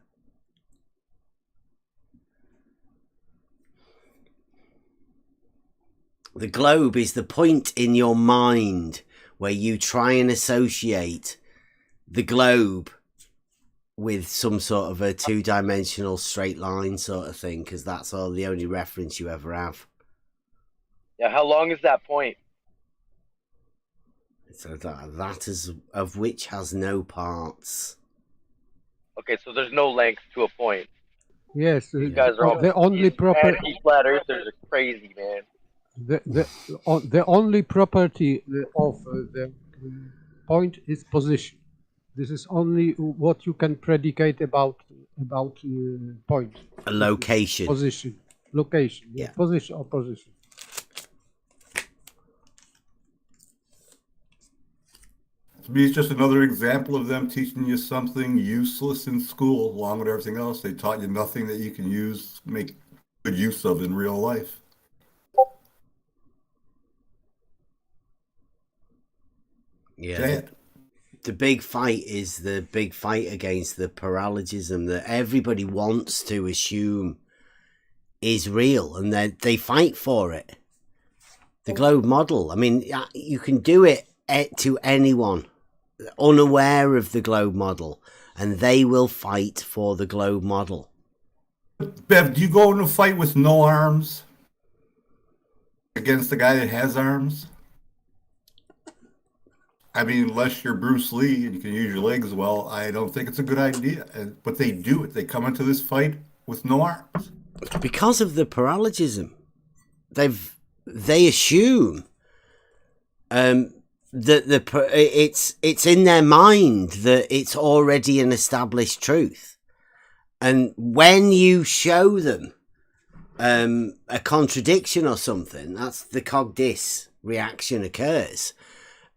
The globe is the point in your mind where you try and associate the globe with some sort of a two-dimensional straight line sort of thing, because that's all the only reference you ever have. Yeah, how long is that point? So that is of which has no parts. Okay, so there's no length to a point. Yes, you guys are all the only proper. These flat earthers are crazy, man. The only property of the point is position. This is only what you can predicate about point. A location. Position. Location. Yeah. Position or position. To me, it's just another example of them teaching you something useless in school, along with everything else. They taught you nothing that you can use, make good use of in real life. Yeah. The big fight is the big fight against the paralogism that everybody wants to assume is real, and they fight for it. The globe model. I mean, you can do it to anyone unaware of the globe model, and they will fight for the globe model. Bev, do you go in a fight with no arms against the guy that has arms? I mean, unless you're Bruce Lee and you can use your legs well, I don't think it's a good idea. But they do it. They come into this fight with no arms. Because of the paralogism. They assume that it's in their mind that it's already an established truth. And when you show them a contradiction or something, that's the cog dis reaction occurs.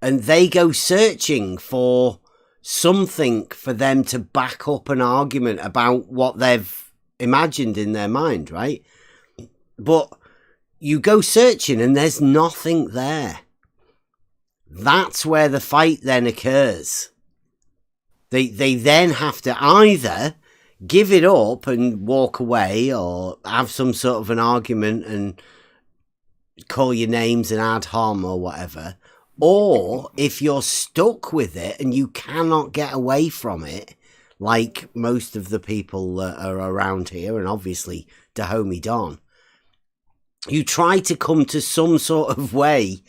And they go searching for something for them to back up an argument about what they've imagined in their mind, right? But you go searching and there's nothing there. That's where the fight then occurs. They then have to either give it up and walk away, or have some sort of an argument and call your names and ad hom or whatever. Or if you're stuck with it and you cannot get away from it, like most of the people that are around here, and obviously Dahomey Don, you try to come to some sort of way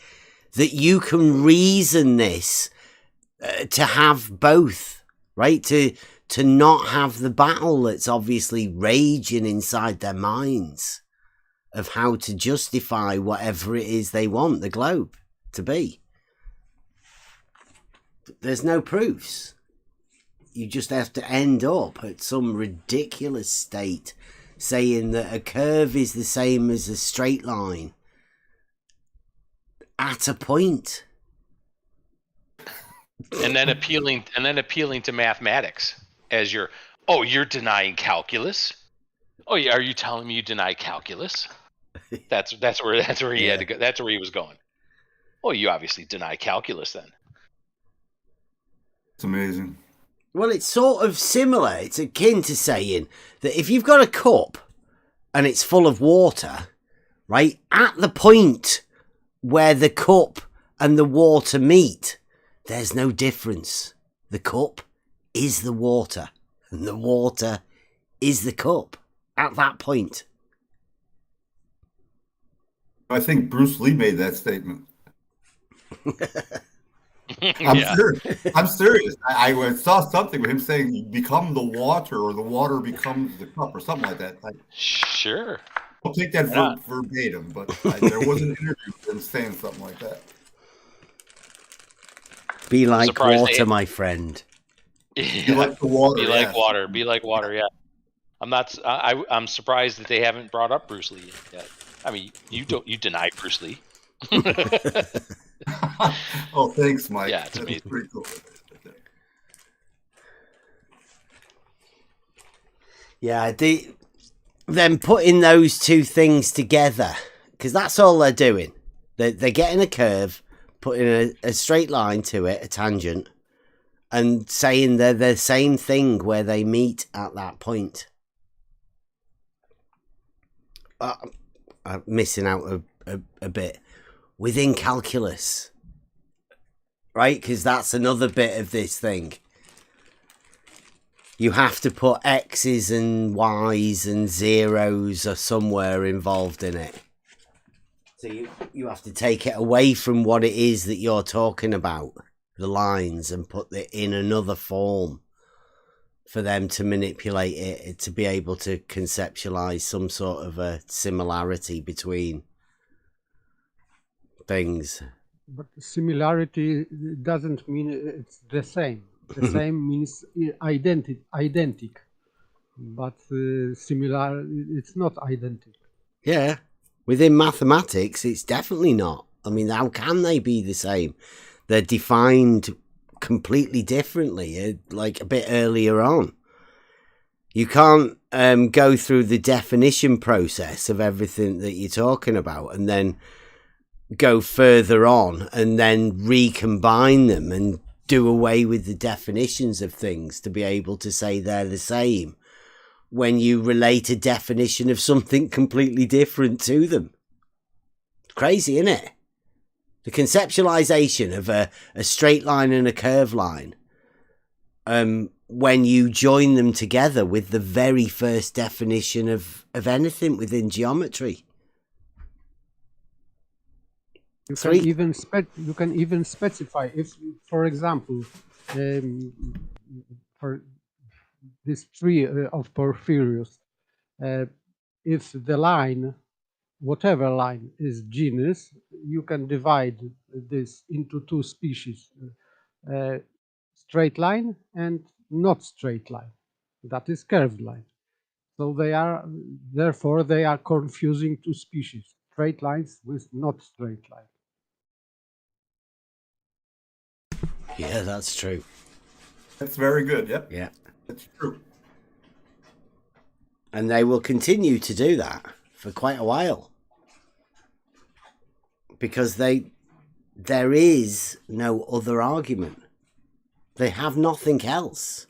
that you can reason this to have both, right? To not have the battle that's obviously raging inside their minds of how to justify whatever it is they want the globe to be. There's no proofs. You just have to end up at some ridiculous state saying that a curve is the same as a straight line at a point. And then appealing to mathematics as you're denying calculus. Oh yeah, are you telling me you deny calculus? That's where he had to go. That's where he was going. Oh, you obviously deny calculus then. It's amazing. Well, it's sort of similar. It's akin to saying that if you've got a cup and it's full of water, right, at the point where the cup and the water meet, there's no difference. The cup is the water, and the water is the cup at that point. I think Bruce Lee made that statement. I'm serious. I saw something with him saying, become the water, or the water becomes the cup, or something like that. Sure. I'll take that verbatim, but there was an interview with him saying something like that. Be like water, my friend. Yeah. Be like the water. Be like water. Be like water. Yeah. I'm surprised that they haven't brought up Bruce Lee yet. I mean, you deny Bruce Lee. Oh, thanks, Mike. Yeah, it's amazing. Pretty cool. Yeah, them putting those two things together, because that's all they're doing. They're getting a curve, putting a straight line to it, a tangent, and saying they're the same thing where they meet at that point. I'm missing out a bit within calculus, right? Because that's another bit of this thing. You have to put X's and Y's and zeros or somewhere involved in it. So you have to take it away from what it is that you're talking about, the lines, and put it in another form for them to manipulate it, to be able to conceptualize some sort of a similarity between things. But similarity doesn't mean it's the same. The same means identical, but similar, it's not identical. Yeah, within mathematics, it's definitely not. I mean, how can they be the same? They're defined completely differently, like a bit earlier on. You can't go through the definition process of everything that you're talking about and then go further on and then recombine them and do away with the definitions of things to be able to say they're the same when you relate a definition of something completely different to them. It's crazy, isn't it? The conceptualization of a straight line and a curved line, when you join them together with the very first definition of anything within geometry. You can even specify if, for example, for this tree of Porphyrius, if the line, whatever line, is genus, you can divide this into two species, straight line and not straight line. That is curved line. So therefore they are confusing two species, straight lines with not straight lines. Yeah, that's true. That's very good. Yep. Yeah. That's true. And they will continue to do that for quite a while. Because there is no other argument. They have nothing else.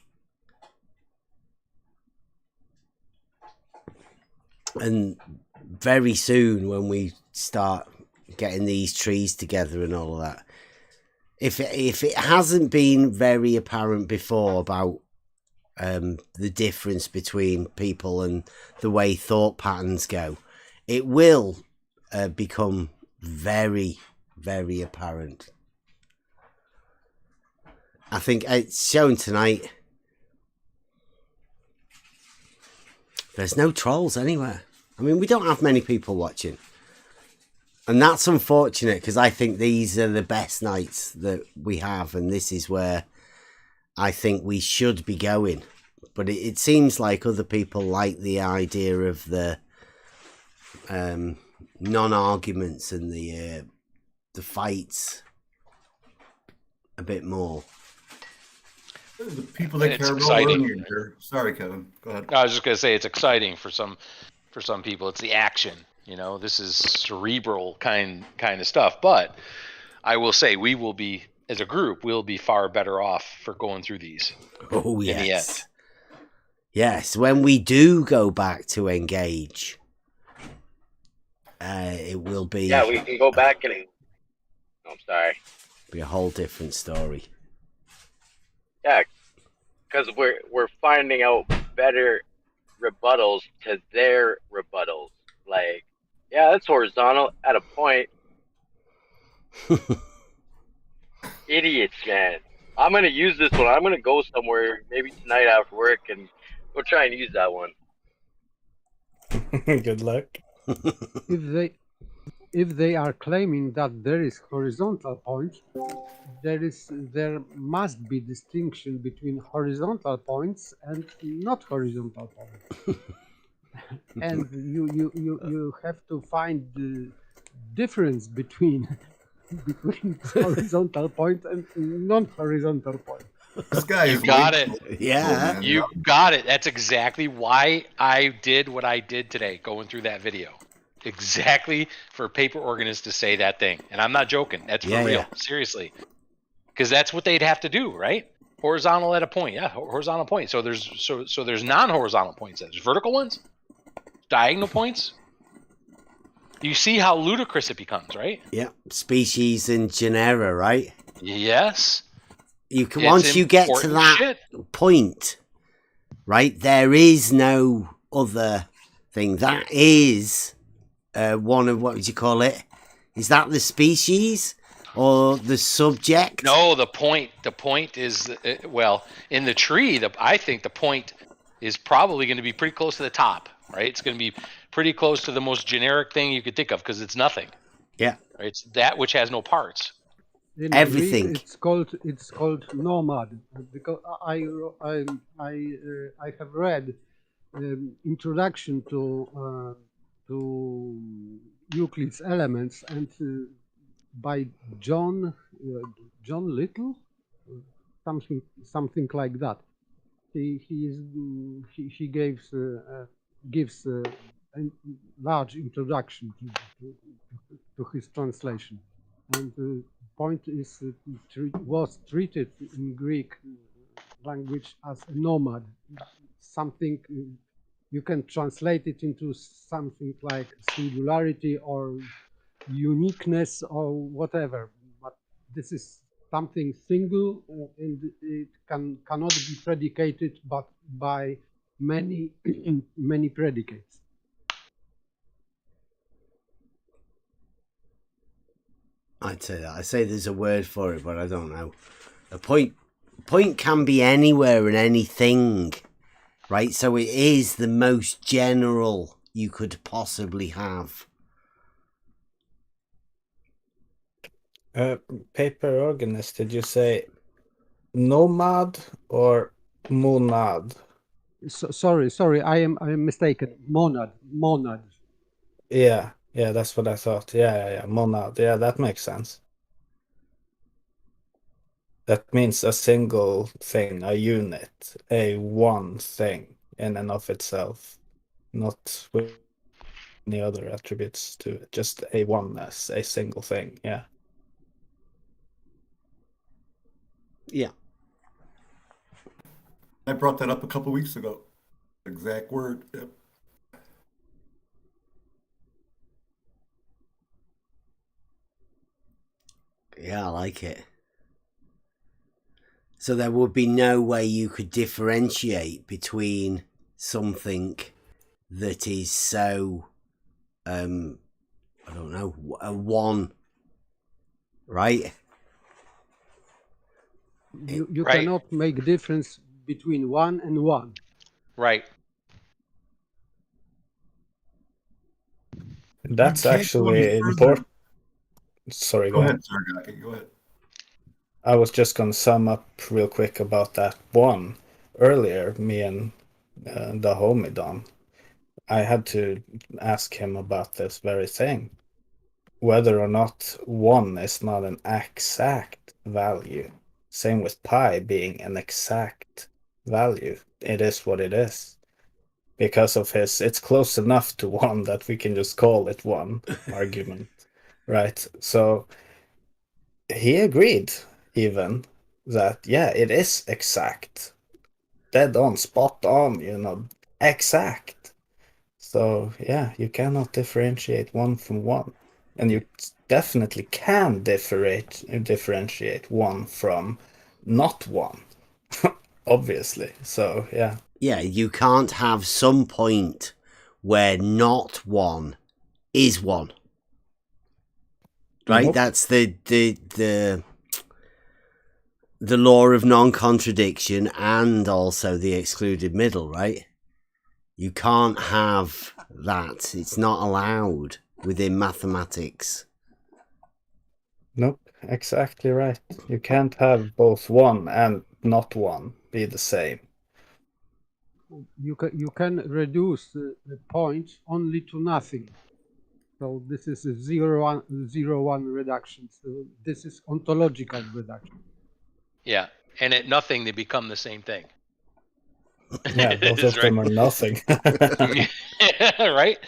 And very soon when we start getting these trees together and all of that, if it hasn't been very apparent before about the difference between people and the way thought patterns go, it will become very, very apparent. I think it's shown tonight. There's no trolls anywhere. I mean, we don't have many people watching. And that's unfortunate, because I think these are the best nights that we have, and this is where I think we should be going. But it seems like other people like the idea of the non-arguments and the fights a bit more. The people that care about learning here. Sorry, Kevin. Go ahead. I was just going to say it's exciting for some people. It's the action. You know, this is cerebral kind of stuff. But I will say we will be, as a group, we'll be far better off for going through these. Oh, yes. In the end. Yes, when we do go back to engage, it will be... Yeah, we can go back and... I'm sorry. Be a whole different story. Yeah, because we're finding out better rebuttals to their rebuttals. Like, yeah, that's horizontal at a point. idiots, man. I'm gonna use this one. I'm gonna go somewhere, maybe tonight after work, and go try and use that one. Good luck. If they are claiming that there is horizontal point, there must be distinction between horizontal points and not horizontal points. And you have to find the difference between horizontal point and non-horizontal point. This guy You got it. Yeah. You got it. That's exactly why I did what I did today, going through that video. Exactly for a paper organist to say that thing. And I'm not joking. That's for real. Yeah. Seriously. Because that's what they'd have to do, right? Horizontal at a point. Yeah, horizontal point. So there's non-horizontal points. There's vertical ones, diagonal points. You see how ludicrous it becomes, right? Yeah. Species and genera, right? Yes. You can, once you get to that point, right, there is no other thing. That is one of, what would you call it? Is that the species or the subject? No, the point. The point is, well, in the tree, I think the point is probably going to be pretty close to the top, right? It's going to be pretty close to the most generic thing you could think of because it's nothing. Yeah. Right? It's that which has no parts. In Everything. Greek, it's called nomad because I have read introduction to Euclid's Elements and by John Little, something like that. He gives a large introduction to his translation, and the point is was treated in Greek language as a nomad, something you can translate it into something like singularity or uniqueness or whatever, but this is something single and it cannot be predicated but by many many predicates. I'd say that. I say there's a word for it, but I don't know. A point can be anywhere and anything, right? So it is the most general you could possibly have. Paper organist, did you say nomad or monad? Sorry, I am mistaken. Monad. Yeah, that's what I thought. Yeah, monad. Yeah, that makes sense. That means a single thing, a unit, a one thing in and of itself, not with any other attributes to it, just a oneness, a single thing. Yeah. Yeah. I brought that up a couple weeks ago. Exact word. Yep. Yeah, I like it. So there would be no way you could differentiate between something that is so, I don't know, a one, right? You cannot make difference between one and one. Right. That's actually important. Sorry, go ahead. Go ahead. I was just going to sum up real quick about that one. Earlier, me and the homie Don, I had to ask him about this very thing. Whether or not one is not an exact value. Same with pi being an exact value. It is what it is. Because of his, it's close enough to one that we can just call it one argument. Right? So he agreed even that, yeah, it is exact. Dead on, spot on, exact. So, yeah, you cannot differentiate one from one. And you definitely can differentiate one from not one, obviously. So, yeah. Yeah, you can't have some point where not one is one. Right? Nope. That's the the law of non-contradiction and also the excluded middle, right? You can't have that. It's not allowed within mathematics. Nope, exactly right. You can't have both one and not one be the same. You can reduce the point only to nothing. So this is a 0-1 reduction. So this is ontological reduction. Yeah, and at nothing they become the same thing. Yeah, both of them are nothing. Right?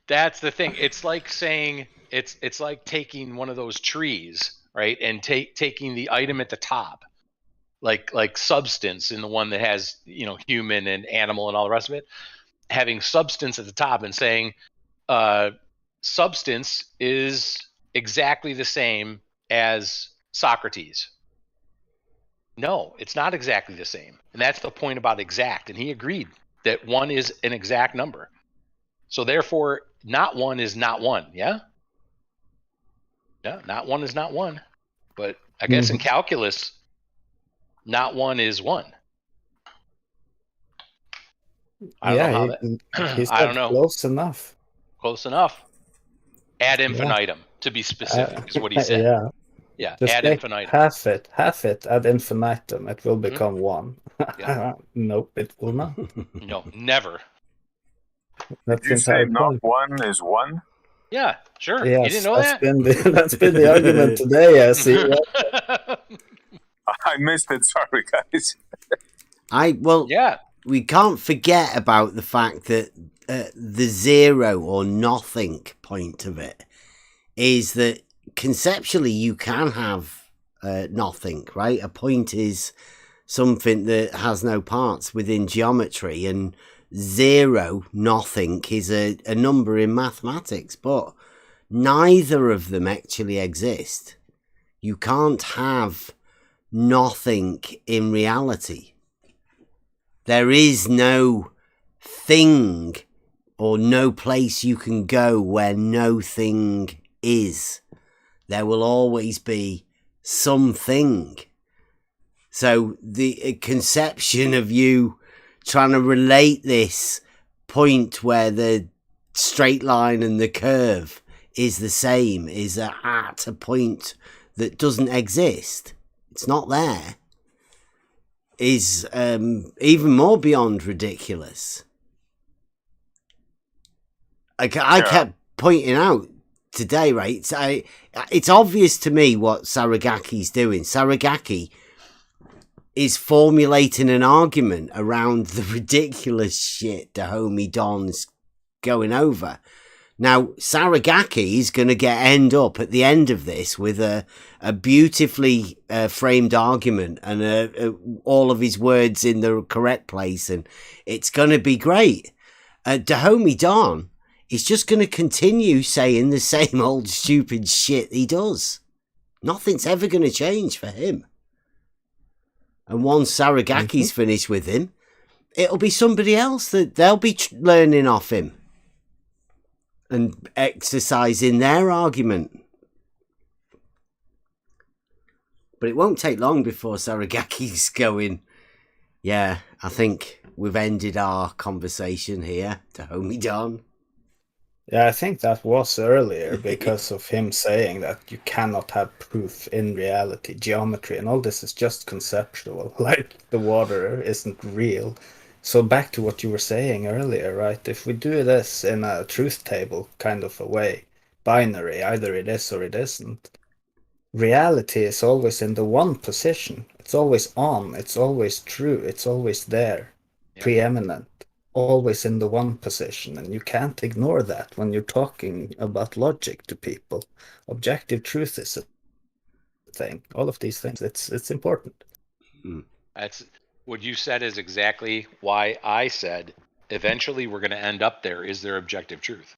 That's the thing. It's like saying it's like taking one of those trees, right, and taking the item at the top, like substance in the one that has, you know, human and animal and all the rest of it, having substance at the top and saying substance is exactly the same as Socrates. No, it's not exactly the same. And that's the point about exact. And he agreed that 1 is an exact number. So therefore, not 1 is not 1. Yeah? Yeah, not 1 is not 1. But I guess in calculus, not 1 is 1. I don't know how that. He's I don't know. Close enough. Close enough. Ad infinitum, to be specific, is what he said. Yeah. Yeah, Just ad make infinitum. half it ad infinitum. It will become 1. Yeah. Nope, it will not. No, never. Did you say not 1 is 1? Yeah, sure. Yes, You didn't know that? That's been the argument today, I see. I missed it. Sorry, guys. Yeah. We can't forget about the fact that the 0 or nothing point of it is that conceptually you can have nothing, right? A point is something that has no parts within geometry, and 0, nothing, is a number in mathematics, but neither of them actually exist. You can't have nothing in reality. There is no thing or no place you can go where no thing is. There will always be something. So the conception of you trying to relate this point where the straight line and the curve is the same is at a point that doesn't exist. It's not there. Is even more beyond ridiculous. I kept pointing out today, right? It's obvious to me what Saragaki's doing. Saragaki is formulating an argument around the ridiculous shit Dahomey Don's going over. Now, Saragaki is going to end up at the end of this with a beautifully framed argument and all of his words in the correct place, and it's going to be great. Dahomey Don is just going to continue saying the same old stupid shit he does. Nothing's ever going to change for him. And once Saragaki's finished with him, it'll be somebody else that they'll be learning off him and exercising their argument. But it won't take long before Saragaki's going, yeah, I think we've ended our conversation here, Dahomey Don. Yeah, I think that was earlier because of him saying that you cannot have proof in reality. Geometry and all this is just conceptual, like the water isn't real. So back to what you were saying earlier, right? If we do this in a truth table kind of a way, binary, either it is or it isn't, reality is always in the one position. It's always on, it's always true, it's always there, preeminent. Always in the one position, and you can't ignore that when you're talking about logic to people. Objective truth is a thing. All of these things, it's important. That's what you said is exactly why I said eventually we're going to end up there. Is there objective truth?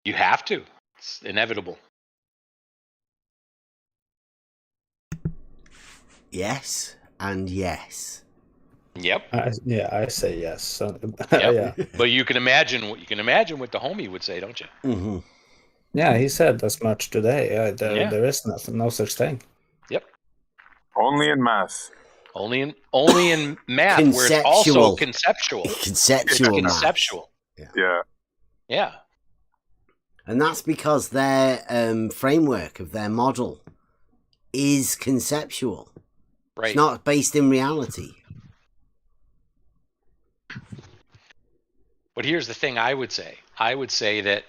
You have to. It's inevitable. Yes, and yes. Yep. I say yes. So, yep. Yeah. But you can imagine what the homie would say, don't you? Mm-hmm. Yeah, he said as much today. There is no such thing. Yep. Only in math. Only in math, where it's also conceptual. Conceptual. Conceptual. Yeah. Yeah. And that's because their framework of their model is conceptual. Right. It's not based in reality. But here's the thing I would say. I would say that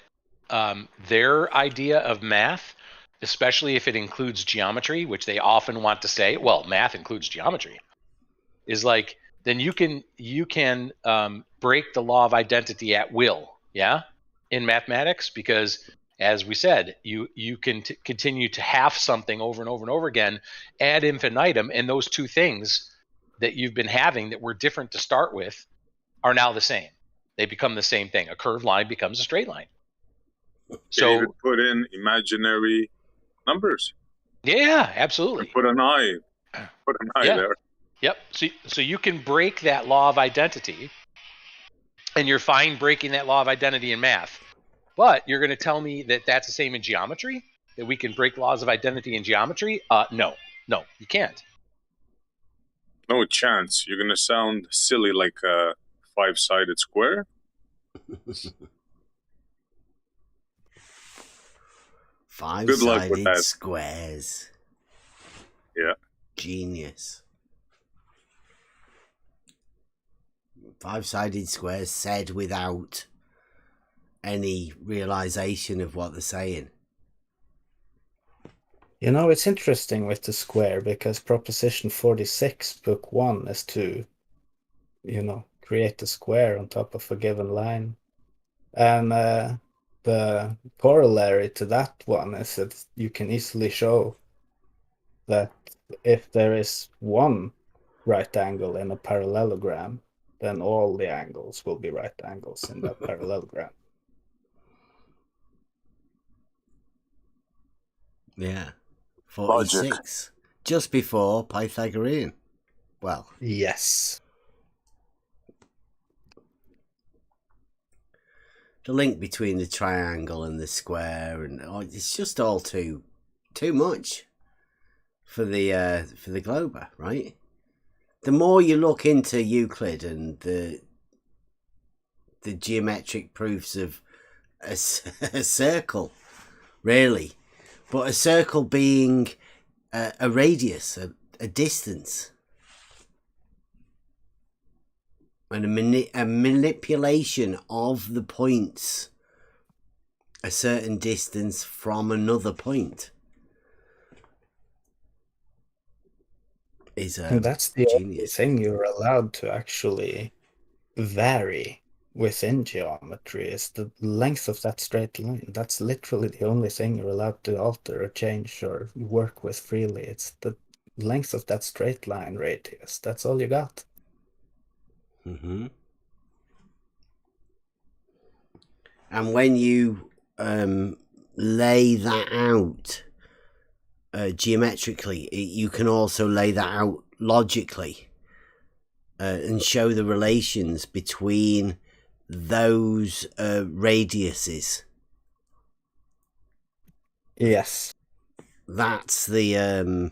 their idea of math, especially if it includes geometry, which they often want to say, well, math includes geometry, is like, then you can break the law of identity at will, yeah, in mathematics, because as we said, you can continue to half something over and over and over again ad infinitum, and those two things that you've been having that were different to start with are now the same. They become the same thing. A curved line becomes a straight line. So you even put in imaginary numbers. Yeah, absolutely. Put an eye. Put an eye there. Yep. So you can break that law of identity, and you're fine breaking that law of identity in math. But you're going to tell me that that's the same in geometry? That we can break laws of identity in geometry? No, you can't. No chance. You're going to sound silly like a five-sided square. Five-sided squares. Yeah. Genius. Five-sided squares said without any realization of what they're saying. You know, it's interesting with the square, because Proposition 46, Book 1, is to, create a square on top of a given line. And the corollary to that one is that you can easily show that if there is one right angle in a parallelogram, then all the angles will be right angles in that parallelogram. Yeah. 46. Logic. Just before Pythagorean. Well. Yes. The link between the triangle and the square, and it's just all too much for the Glober, right? The more you look into Euclid and the geometric proofs of a circle, really, but a circle being a radius, a distance, and a manipulation of the points a certain distance from another point is and that's the genius. only thing you're allowed to actually vary within geometry, is the length of that straight line. That's literally the only thing you're allowed to alter or change or work with freely. It's the length of that straight line radius. That's all you got. Mm-hmm. And when you lay that out geometrically, you can also lay that out logically and show the relations between those radiuses. Yes. That's the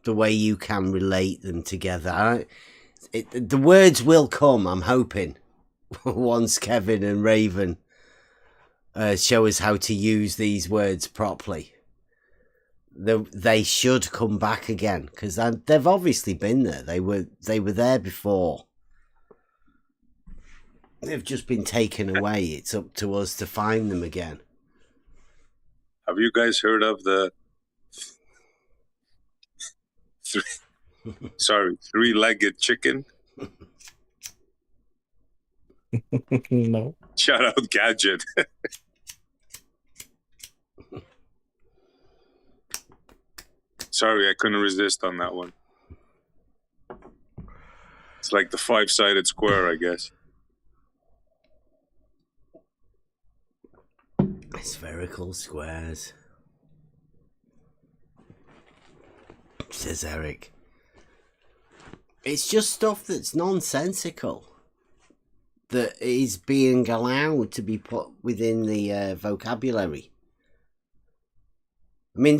way you can relate them together. The words will come, I'm hoping, once Kevin and Raven show us how to use these words properly. They should come back again, because they've obviously been there. They were there before. They've just been taken away. It's up to us to find them again. Have you guys heard of the three-legged chicken? No. Shout out Gadget. Sorry, I couldn't resist on that one. It's like the five-sided square, I guess. Spherical squares, says Eric. It's just stuff that's nonsensical that is being allowed to be put within the vocabulary. I mean,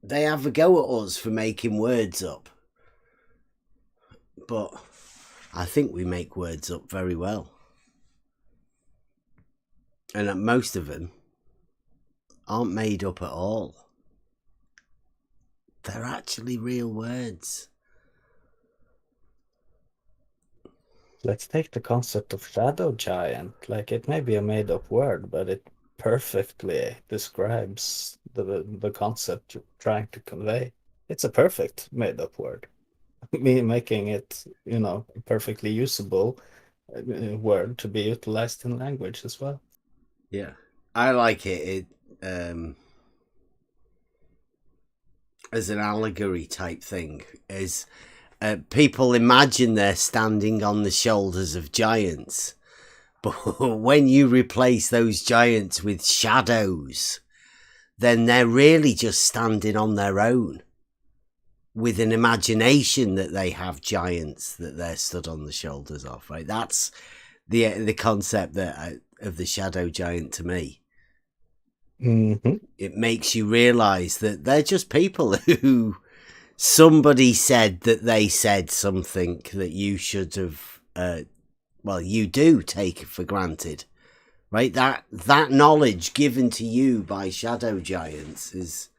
they have a go at us for making words up. But I think we make words up very well. And that most of them aren't made up at all. They're actually real words. Let's take the concept of shadow giant. Like, it may be a made-up word, but it perfectly describes the concept you're trying to convey. It's a perfect made-up word. Me making it, you know, a perfectly usable word to be utilized in language as well. Yeah, I like it. As an allegory type thing, is people imagine they're standing on the shoulders of giants, but when you replace those giants with shadows, then they're really just standing on their own with an imagination that they have giants that they're stood on the shoulders of, right? That's the concept that of the shadow giant to me. Mm-hmm. It makes you realize that they're just people who somebody said that they said something that you should have, you do take for granted, right? That knowledge given to you by shadow giants is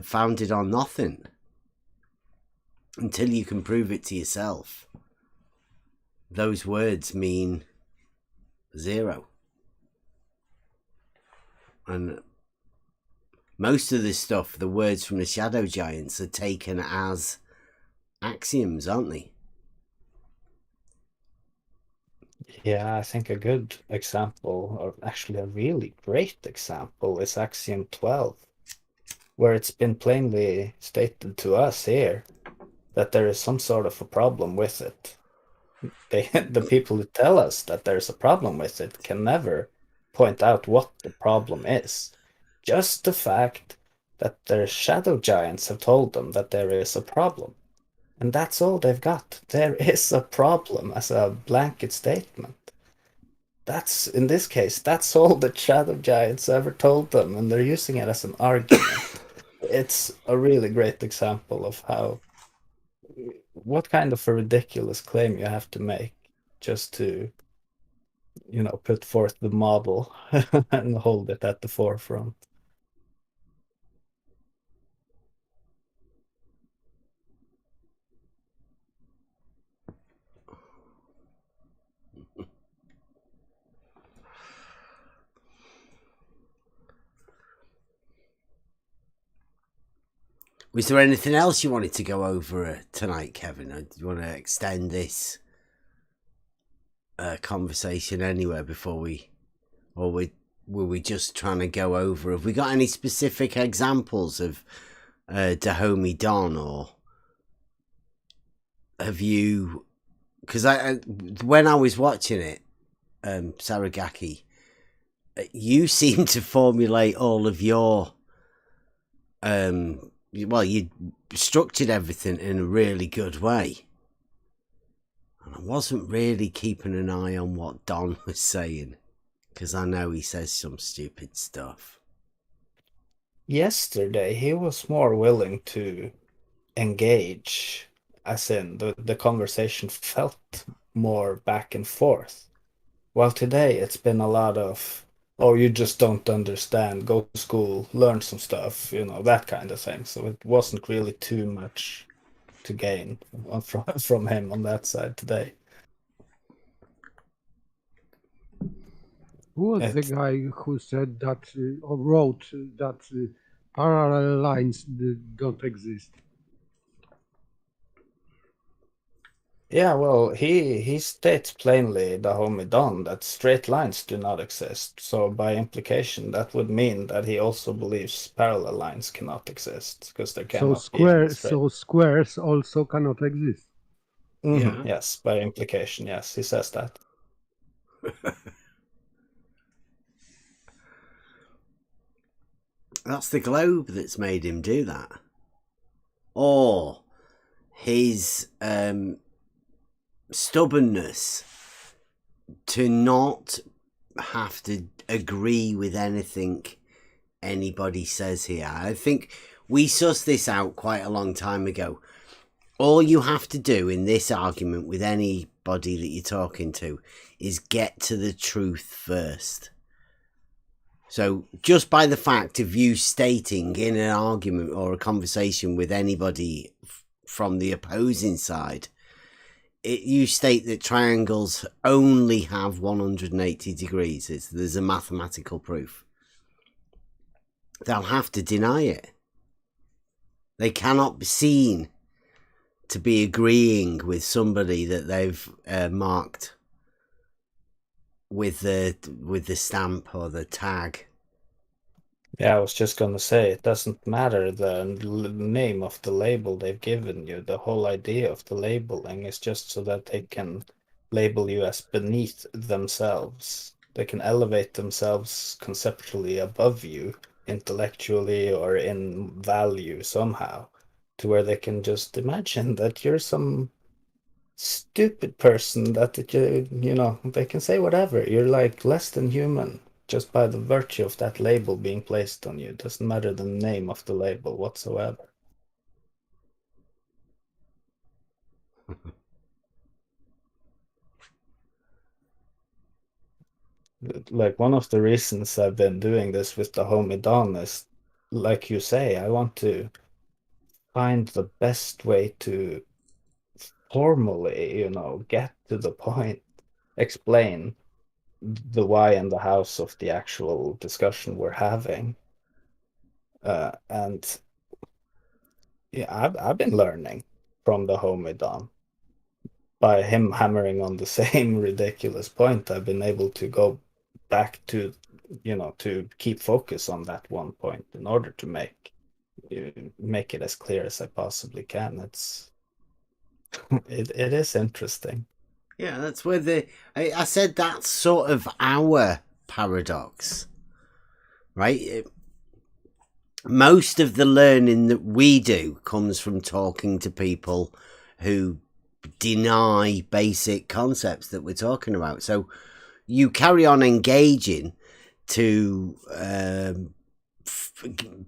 founded on nothing until you can prove it to yourself. Those words mean zero. And most of this stuff, the words from the shadow giants, are taken as axioms, aren't they? Yeah, I think a good example, or actually a really great example, is Axiom 12, where it's been plainly stated to us here that there is some sort of a problem with it. The people who tell us that there's a problem with it can never point out what the problem is. Just the fact that their shadow giants have told them that there is a problem. And that's all they've got. There is a problem as a blanket statement. That's, in this case, that's all the shadow giants ever told them, and they're using it as an argument. It's a really great example of what kind of a ridiculous claim you have to make just to, you know, put forth the model and hold it at the forefront. Was there anything else you wanted to go over tonight, Kevin? Or do you want to extend this conversation anywhere before were we just trying to go over? Have we got any specific examples of Dahomey Don, or have you? Because when I was watching it, Saragaki, you seem to formulate all of your you structured everything in a really good way. And I wasn't really keeping an eye on what Don was saying, because I know he says some stupid stuff. Yesterday, he was more willing to engage, as in the conversation felt more back and forth. While today, it's been a lot of, oh, you just don't understand, go to school, learn some stuff, you know, that kind of thing. So it wasn't really too much to gain from him on that side today. Who was the guy who said that, or wrote that parallel lines don't exist? Yeah, well, he states plainly, Dahomey Don, that straight lines do not exist. So by implication, that would mean that he also believes parallel lines cannot exist, because there cannot be any straight. So squares also cannot exist. Mm-hmm. Yeah. Yes, by implication, yes, he says that. That's the globe that's made him do that. Or his stubbornness to not have to agree with anything anybody says here. I think We sussed this out quite a long time ago. All you have to do in this argument with anybody that you're talking to is get to the truth first. So just by the fact of you stating in an argument or a conversation with anybody from the opposing side, you state that triangles only have 180 degrees. There's a mathematical proof. They'll have to deny it. They cannot be seen to be agreeing with somebody that they've marked with the stamp or the tag. Yeah, I was just gonna say, it doesn't matter the name of the label they've given you. The whole idea of the labeling is just so that they can label you as beneath themselves. They can elevate themselves conceptually above you, intellectually or in value somehow, to where they can just imagine that you're some stupid person, that you know, they can say whatever. You're like less than human just by the virtue of that label being placed on you. It doesn't matter the name of the label whatsoever. Like, one of the reasons I've been doing this with the homie Don is, like you say, I want to find the best way to formally, you know, get to the point, explain the why and the hows of the actual discussion we're having. And yeah, I've been learning from the homie Don. By him hammering on the same ridiculous point, I've been able to go back to, you know, to keep focus on that one point in order to make it as clear as I possibly can. It is interesting. Yeah, that's where I said that's sort of our paradox, right? Most of the learning that we do comes from talking to people who deny basic concepts that we're talking about. So you carry on engaging to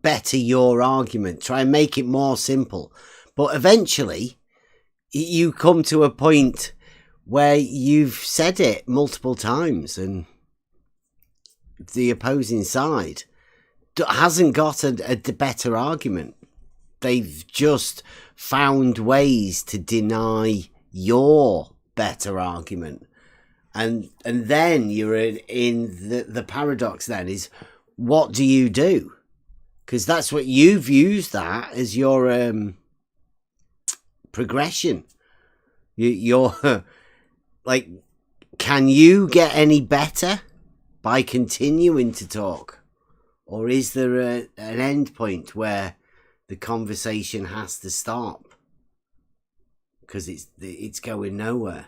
better your argument, try and make it more simple. But eventually you come to a point where you've said it multiple times and the opposing side hasn't got a better argument. They've just found ways to deny your better argument. And then you're in the paradox then is, what do you do? Because that's what you've used that as your progression. You're like, can you get any better by continuing to talk? Or is there an end point where the conversation has to stop because it's going nowhere?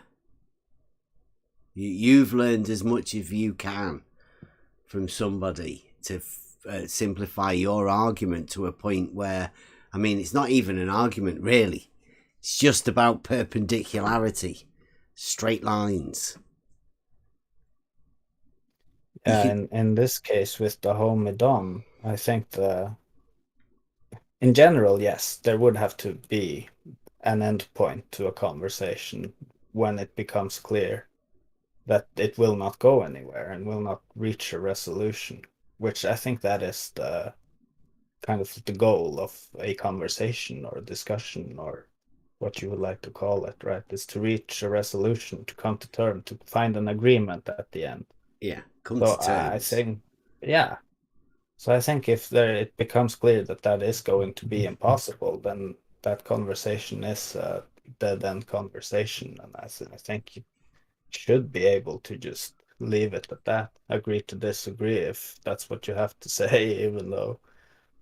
You've learned as much as you can from somebody to simplify your argument to a point where, I mean, it's not even an argument really. It's just about perpendicularity, straight lines. In this case with the homie Dom, I think in general, yes, there would have to be an end point to a conversation when it becomes clear that it will not go anywhere and will not reach a resolution, which I think that is the kind of the goal of a conversation or a discussion or what you would like to call it, right? Is to reach a resolution, to come to terms, to find an agreement at the end. Yeah, come to terms. I think, yeah. So I think if it becomes clear that that is going to be impossible, then that conversation is a dead-end conversation, and I think you should be able to just leave it at that. Agree to disagree if that's what you have to say, even though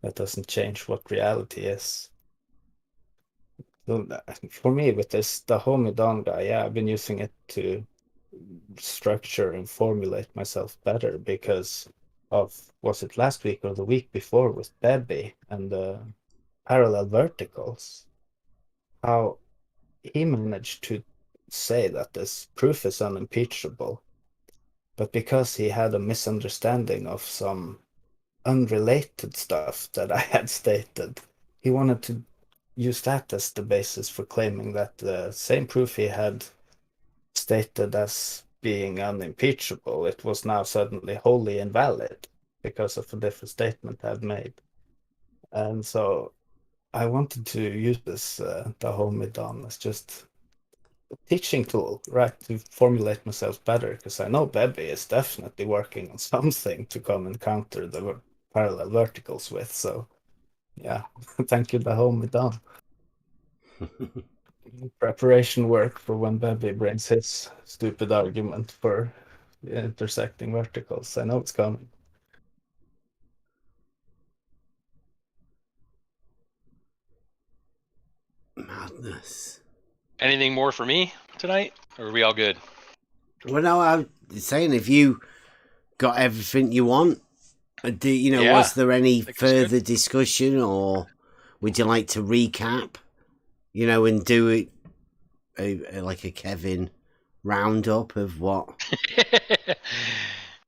that doesn't change what reality is. So for me, with the homie Don guy, yeah, I've been using it to structure and formulate myself better because of, was it last week or the week before with Bebby and the parallel verticals, how he managed to say that this proof is unimpeachable, but because he had a misunderstanding of some unrelated stuff that I had stated, he wanted to use that as the basis for claiming that the same proof he had stated as being unimpeachable, it was now suddenly wholly invalid because of a different statement I had made. And so I wanted to use this Dahomey Don as just a teaching tool, right, to formulate myself better, because I know Bebby is definitely working on something to come and counter the parallel verticals with. So yeah, thank you, Dahomey Don. Preparation work for when Bebby brings his stupid argument for the intersecting verticals. I know it's coming. Madness. Anything more for me tonight? Or are we all good? Well, no, I'm saying if you got everything you want, was there any further discussion, or would you like to recap, and do it like a Kevin roundup of what?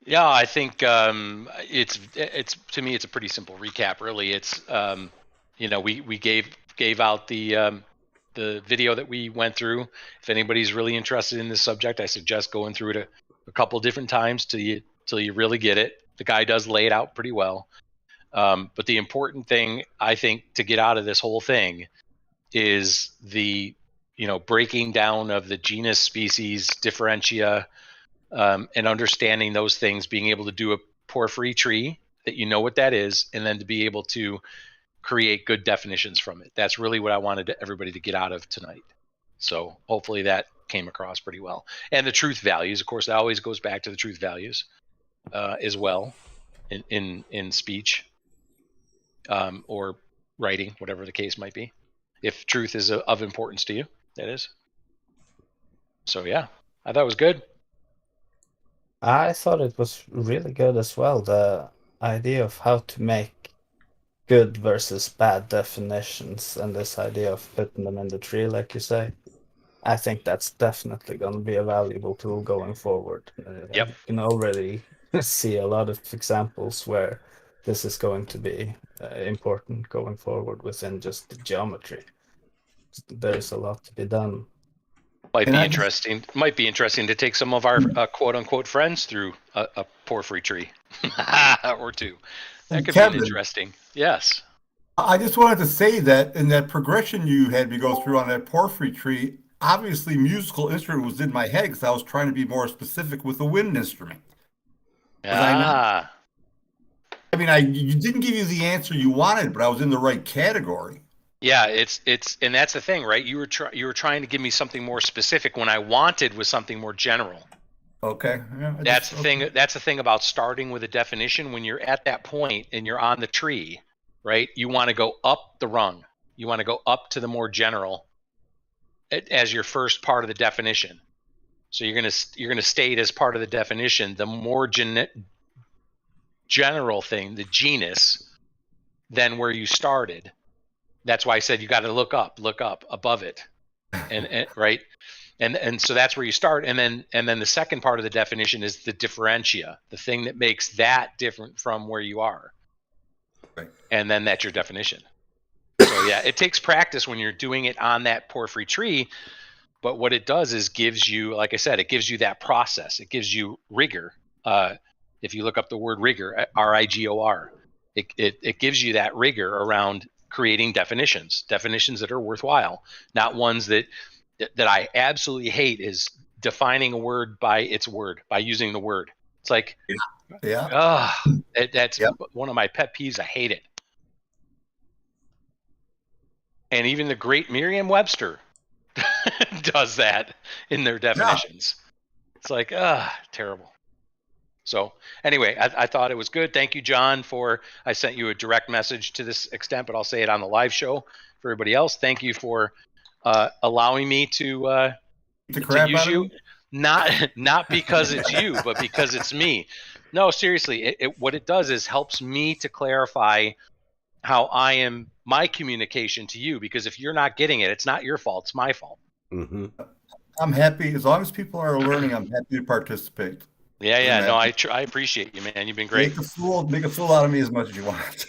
Yeah, I think it's to me it's a pretty simple recap. Really, it's we gave out the video that we went through. If anybody's really interested in this subject, I suggest going through it a couple different times till you really get it. The guy does lay it out pretty well. But the important thing, I think, to get out of this whole thing is the breaking down of the genus, species, differentia, and understanding those things, being able to do a Porphyry tree, that you know what that is, and then to be able to create good definitions from it. That's really what I wanted everybody to get out of tonight. So hopefully that came across pretty well. And the truth values, of course, that always goes back to the truth values as well in speech or writing, whatever the case might be. If truth is of importance to you, that is. So yeah, I thought it was good. I thought it was really good as well. The idea of how to make good versus bad definitions, and this idea of putting them in the tree, like you say, I think that's definitely going to be a valuable tool going forward. Yep. You can already see a lot of examples where this is going to be important going forward within just the geometry. There's a lot to be done. Might be interesting to take some of our quote unquote friends through a Porphyry tree or two. That could be interesting. Yes. I just wanted to say that in that progression you had me go through on that Porphyry tree, obviously musical instrument was in my head because I was trying to be more specific with the wind instrument. I didn't give you the answer you wanted, but I was in the right category. Yeah, it's and that's the thing, right? You were trying to give me something more specific when I wanted was something more general. Okay. Yeah, that's the thing. That's the thing about starting with a definition. When you're at that point and you're on the tree, right? You want to go up the rung. You want to go up to the more general as your first part of the definition. So you're gonna state as part of the definition the more general thing, the genus, than where you started. That's why I said you got to look up above it, and right, and so that's where you start, and then the second part of the definition is the differentia, the thing that makes that different from where you are, right, and then that's your definition. So yeah, it takes practice when you're doing it on that Porphyry tree, but what it does is gives you, like I said, it gives you that process. It gives you rigor. If you look up the word rigor, R-I-G-O-R, it gives you that rigor around creating definitions that are worthwhile, not ones that I absolutely hate is defining a word by its word, by using the word. It's like, that's one of my pet peeves. I hate it. And even the great Merriam-Webster does that in their definitions. Yeah. It's like, terrible. So anyway, I thought it was good. Thank you, John, I sent you a direct message to this extent, but I'll say it on the live show for everybody else. Thank you for allowing me to use you. Not because it's you, but because it's me. No, seriously, what it does is helps me to clarify how my communication to you, because if you're not getting it, it's not your fault, it's my fault. Mm-hmm. I'm happy. As long as people are learning, I'm happy to participate. Yeah. No, I appreciate you, man. You've been great. Make a fool out of me as much as you want.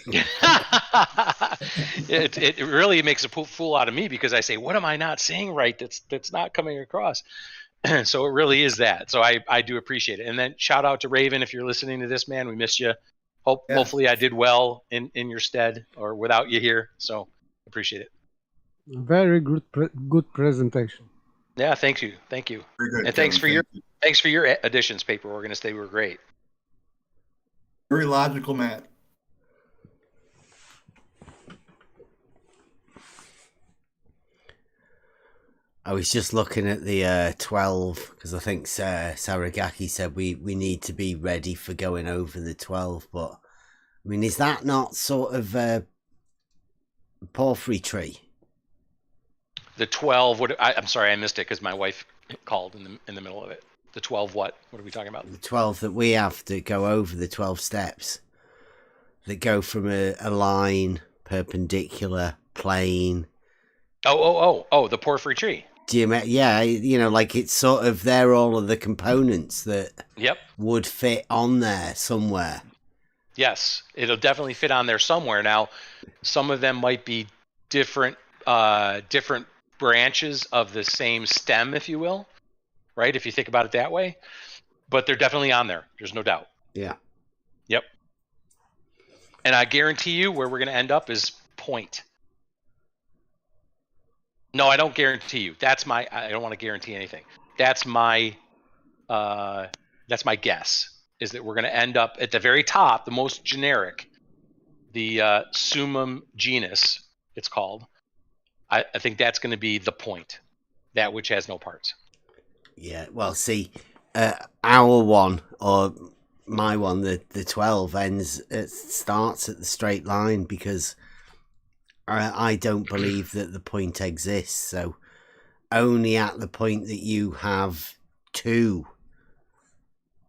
It really makes a fool out of me because I say, what am I not saying right? That's not coming across. So it really is that. So I do appreciate it. And then shout out to Raven if you're listening to this, man. We missed you. Hopefully I did well in your stead or without you here. So appreciate it. Very good presentation. Yeah, thank you. Very good, and thanks for your additions, Paper Organist. They were great. Very logical, Matt. I was just looking at the 12 because I think Saragaki said we need to be ready for going over the 12. But I mean, is that not sort of a Porphyry tree? The 12. I'm sorry, I missed it because my wife called in the middle of it. The 12. What are we talking about? The 12 that we have to go over, the 12 steps that go from a line, perpendicular, plane. Oh, the Porphyry tree. Yeah, like it's sort of they're all of the components that would fit on there somewhere. Yes, it'll definitely fit on there somewhere. Now, some of them might be different branches of the same stem, if you will, right? If you think about it that way, but they're definitely on there. There's no doubt. Yeah. Yep. And I guarantee you where we're going to end up is point. No, I don't guarantee you. I don't want to guarantee anything. That's my guess, is that we're going to end up at the very top, the most generic, the summum genus, it's called. I think that's going to be the point, that which has no parts. Yeah, well, see, our one, or my one, the 12 starts at the straight line because I don't believe that the point exists. So only at the point that you have two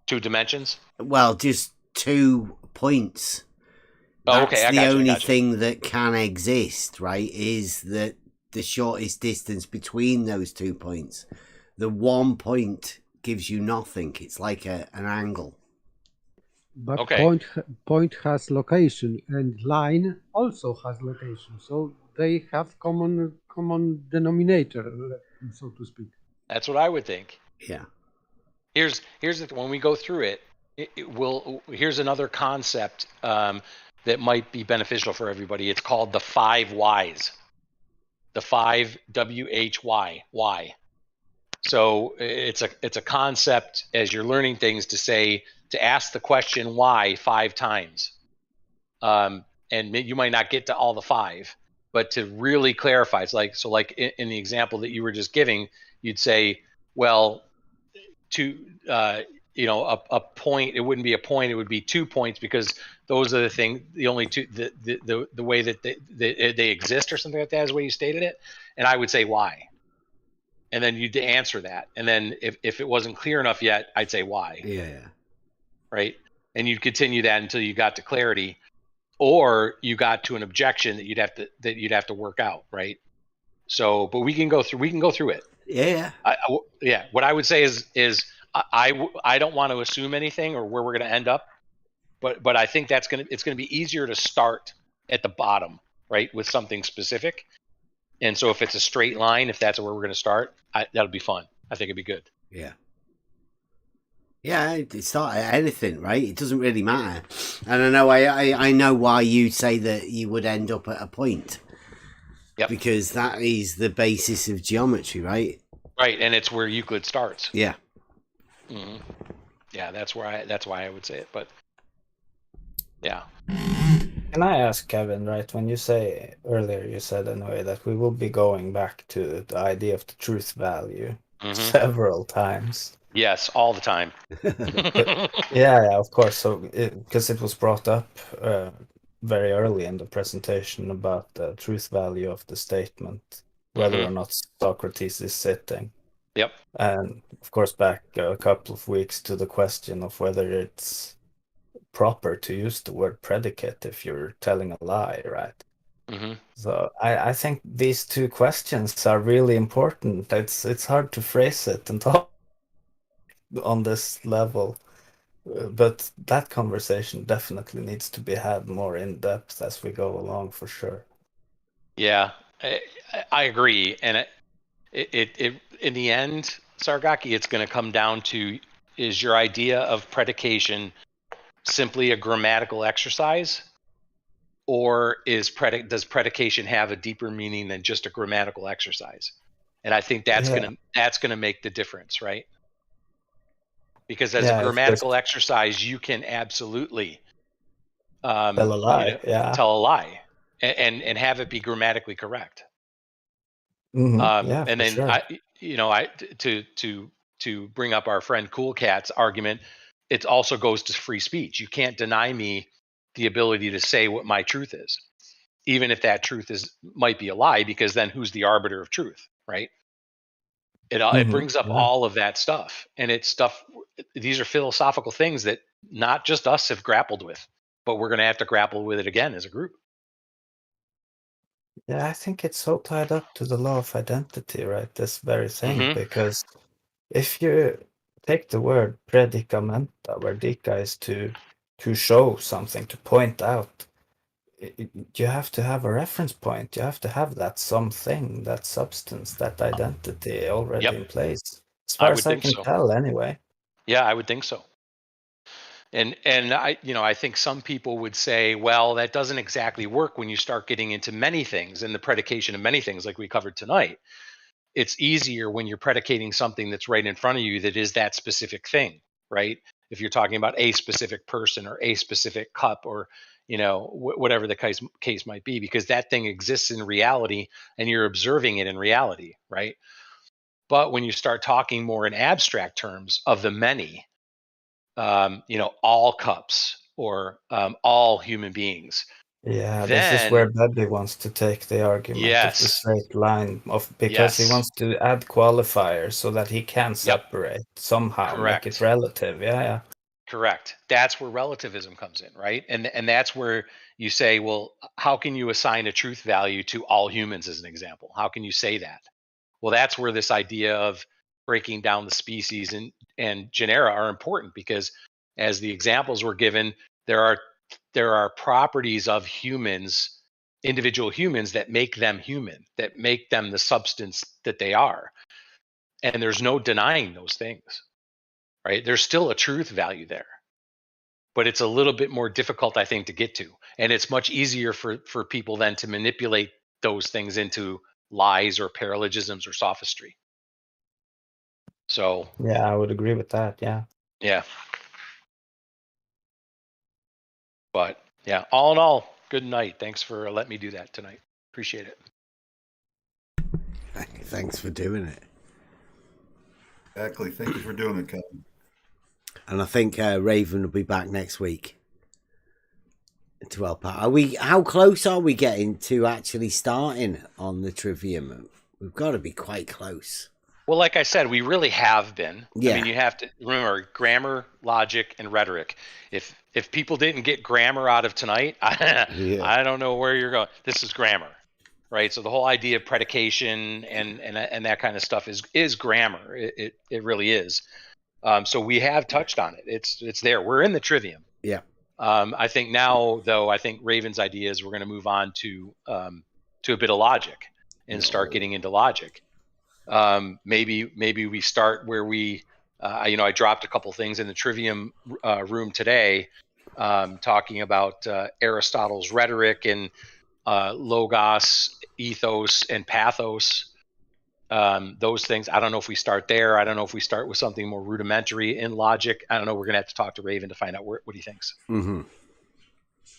dimensions. Well, just 2 points. That's the only thing that can exist, right? Is that the shortest distance between those 2 points. The 1 point gives you nothing. It's like an angle. But point has location, and line also has location. So they have common denominator, so to speak. That's what I would think. Yeah. Here's when we go through it, here's another concept that might be beneficial for everybody. It's called the 5 whys. The 5 WHY. Why? So it's a concept as you're learning things to ask the question why 5 times. And you might not get to all the 5, but to really clarify, it's like in the example that you were just giving, you'd say, well, a point, it wouldn't be a point, it would be 2 points because those are the only two, the way that they exist or something like that is the way you stated it. And I would say why. And then you'd answer that. And then if it wasn't clear enough yet, I'd say why. Yeah. Right. And you'd continue that until you got to clarity, or you got to an objection that you'd have to work out. Right. So, but we can go through it. Yeah. What I would say is I don't want to assume anything or where we're going to end up, but I think it's going to be easier to start at the bottom, right, with something specific. And so if it's a straight line, if that's where we're going to start, that'll be fun. I think it'd be good. Yeah. Yeah, it's not anything, right? It doesn't really matter. And I know I know why you say that you would end up at a point. Yep. Because that is the basis of geometry, right? Right, and it's where Euclid starts. Yeah. Mm-hmm. Yeah, that's why I would say it. But yeah. Can I ask, Kevin, right, when you say earlier, you said anyway that we will be going back to the idea of the truth value several times. Yes, all the time. Yeah, of course. So, because it was brought up very early in the presentation about the truth value of the statement, whether or not Socrates is sitting. Yep. And of course, back a couple of weeks to the question of whether it's proper to use the word predicate if you're telling a lie, right? So I think these two questions are really important. It's hard to phrase it and talk on this level But that conversation definitely needs to be had more in depth as we go along, for sure. Yeah, I agree, and it in the end, Sargaki, it's going to come down to, is your idea of predication simply a grammatical exercise, or does predication have a deeper meaning than just a grammatical exercise? And I think that's gonna make the difference, right? Because as a grammatical exercise, you can absolutely tell a lie, tell a lie, and have it be grammatically correct. And then sure. to bring up our friend Cool Cat's argument, it also goes to free speech. You can't deny me the ability to say what my truth is, even if that truth might be a lie, because then who's the arbiter of truth, right? It brings up all of that stuff, and it's stuff. These are philosophical things that not just us have grappled with, but we're going to have to grapple with it again as a group. Yeah, I think it's so tied up to the law of identity, right? This very thing, because if you take the word predicamenta, where dica is to show something, to point out, you have to have a reference point. You have to have that something, that substance, that identity already in place. As far as I can tell, anyway. Yeah, I would think so. And I think some people would say, well, that doesn't exactly work when you start getting into many things and the predication of many things, like we covered tonight. It's easier when you're predicating something that's right in front of you that is that specific thing, right? If you're talking about a specific person or a specific cup, or whatever the case might be, because that thing exists in reality and you're observing it in reality, right? But when you start talking more in abstract terms of the many, all cups, or all human beings. Yeah, this is where Bebby wants to take the argument of the straight line, because he wants to add qualifiers so that he can separate somehow, make it relative. Yeah. Correct. That's where relativism comes in, right? And that's where you say, well, how can you assign a truth value to all humans, as an example? How can you say that? Well, that's where this idea of breaking down the species and genera are important, because as the examples were given, there are properties of humans, individual humans, that make them human, that make them the substance that they are. And there's no denying those things, right? There's still a truth value there, but it's a little bit more difficult, I think, to get to. And it's much easier for people then to manipulate those things into lies or paralogisms or sophistry. So yeah, I would agree with that. Yeah. But yeah, all in all, good night. Thanks for letting me do that tonight. Appreciate it. Thanks for doing it. Exactly. Thank you for doing it, Kevin. And I think Raven will be back next week to help out. How close are we getting to actually starting on the Trivium? We've got to be quite close. Well, like I said, we really have been. Yeah. I mean, you have to remember grammar, logic, and rhetoric. If people didn't get grammar out of tonight, I don't know where you're going. This is grammar, right? So the whole idea of predication and that kind of stuff is grammar. It really is. So we have touched on it. It's there. We're in the Trivium. Yeah. I think now, though, I think Raven's idea is we're going to move on to a bit of logic and start getting into logic. Maybe we start where we, I dropped a couple things in the Trivium room today, talking about Aristotle's rhetoric and logos, ethos, and pathos. Those things. I don't know if we start there. I don't know if we start with something more rudimentary in logic. I don't know. We're going to have to talk to Raven to find out what he thinks. Mm-hmm.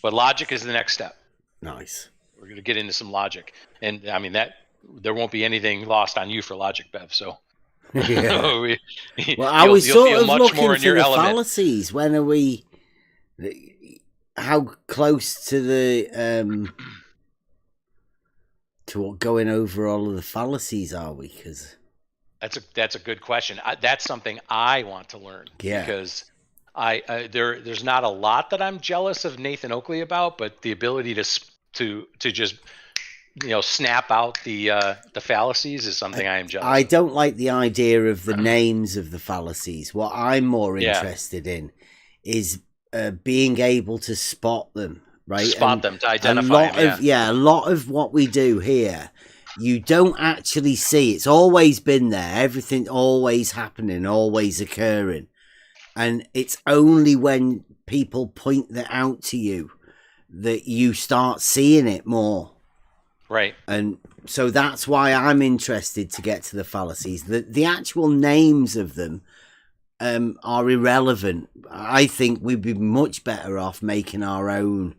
But logic is the next step. Nice. We're going to get into some logic. And I mean, there won't be anything lost on you for logic, Bev. So, yeah. I was sort of looking for the fallacies. When are we? How close to the to going over all of the fallacies are we? Because that's a good question. That's something I want to learn. Yeah. Because there's not a lot that I'm jealous of Nathan Oakley about, but the ability to just snap out the fallacies is something I am jealous of. I don't like the idea of the names of the fallacies. What I'm more interested in is being able to spot them, right? Spot them, to identify them, a lot of what we do here, you don't actually see. It's always been there. Everything always happening, always occurring. And it's only when people point that out to you that you start seeing it more. Right. And so that's why I'm interested to get to the fallacies. The actual names of them are irrelevant. I think we'd be much better off making our own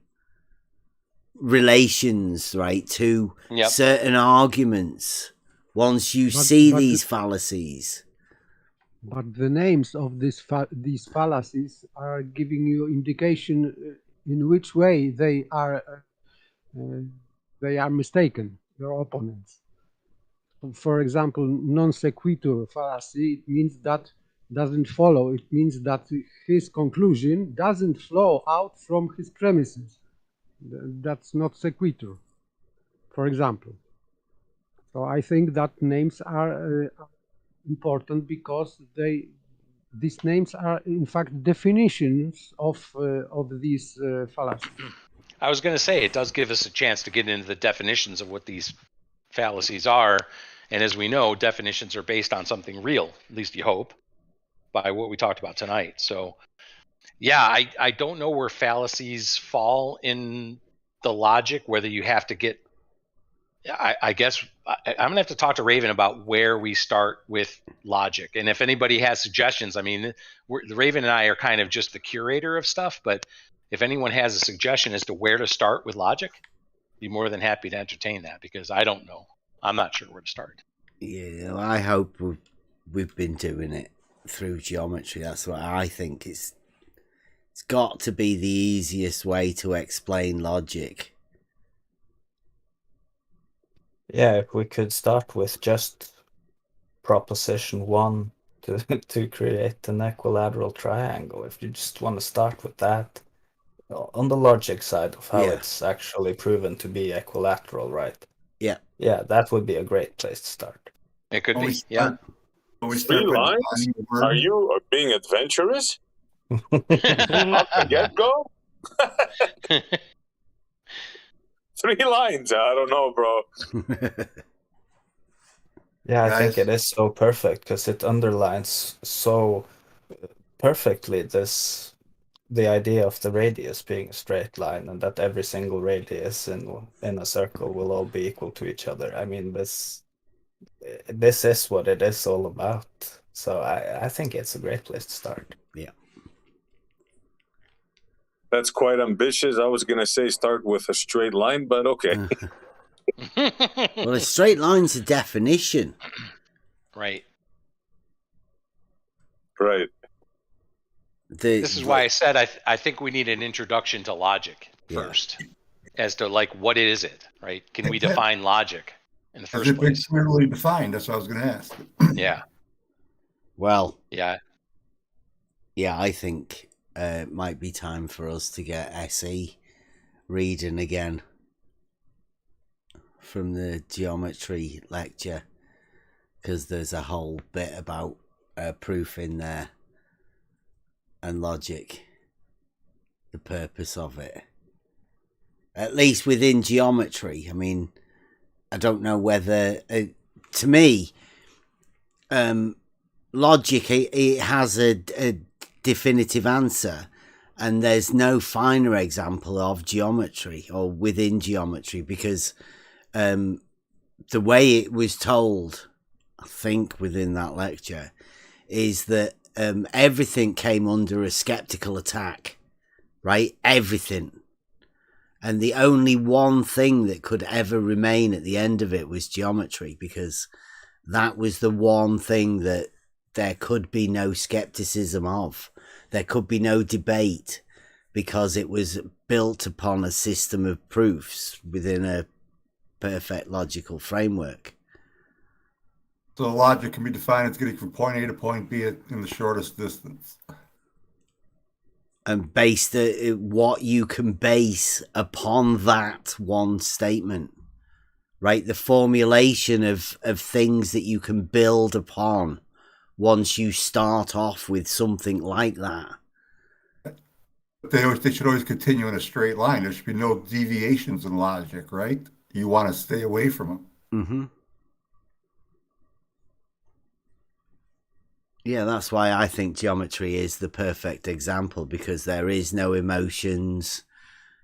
relations, right, to certain arguments once you see these fallacies. But the names of these fallacies are giving you indication in which way they are mistaken, your opponents. For example, non sequitur fallacy, it means that doesn't follow. It means that his conclusion doesn't flow out from his premises. That's not sequitur, for example. So I think that names are important because these names are in fact definitions of these fallacies. I was going to say it does give us a chance to get into the definitions of what these fallacies are, and as we know, definitions are based on something real, at least you hope, by what we talked about tonight. So yeah, I don't know where fallacies fall in the logic, whether you have to get, I guess I'm gonna have to talk to Raven about where we start with logic, and if anybody has suggestions. I mean, Raven and I are kind of just the curator of stuff, but if anyone has a suggestion as to where to start with logic, be more than happy to entertain that, because I don't know. I'm not sure where to start. Yeah, I hope we've been doing it through geometry. That's what I think. It's got to be the easiest way to explain logic. Yeah, if we could start with just proposition 1 to create an equilateral triangle. If you just want to start with that on the logic side of how it's actually proven to be equilateral, right? Yeah. Yeah, that would be a great place to start. It could be, yeah. 3 lines? Are you being adventurous? Off the get-go? 3 lines? I don't know, bro. Yeah, I think it is so perfect because it underlines so perfectly the idea of the radius being a straight line, and that every single radius in a circle will all be equal to each other. I mean, this is what it is all about. So I think it's a great place to start. Yeah. That's quite ambitious. I was going to say start with a straight line, but okay. Well, a straight line's a definition. Right. Right. This is why I said I think we need an introduction to logic first, as to like, what is it, right? Can we define logic in the first place? It's clearly defined. That's what I was going to ask. Yeah. Well. Yeah. Yeah, I think it might be time for us to get SE reading again from the geometry lecture, because there's a whole bit about proof in there and logic, the purpose of it, at least within geometry. I mean, I don't know whether to me logic it has a definitive answer, and there's no finer example of geometry or within geometry, because the way it was told, I think, within that lecture, is that everything came under a skeptical attack, right? Everything. And the only one thing that could ever remain at the end of it was geometry, because that was the one thing that there could be no skepticism of. There could be no debate, because it was built upon a system of proofs within a perfect logical framework. So logic can be defined as getting from point A to point B in the shortest distance. And based what you can base upon that one statement, right? The formulation of things that you can build upon once you start off with something like that. They should always continue in a straight line. There should be no deviations in logic, right? You want to stay away from them. Mm-hmm. Yeah, that's why I think geometry is the perfect example, because there is no emotions.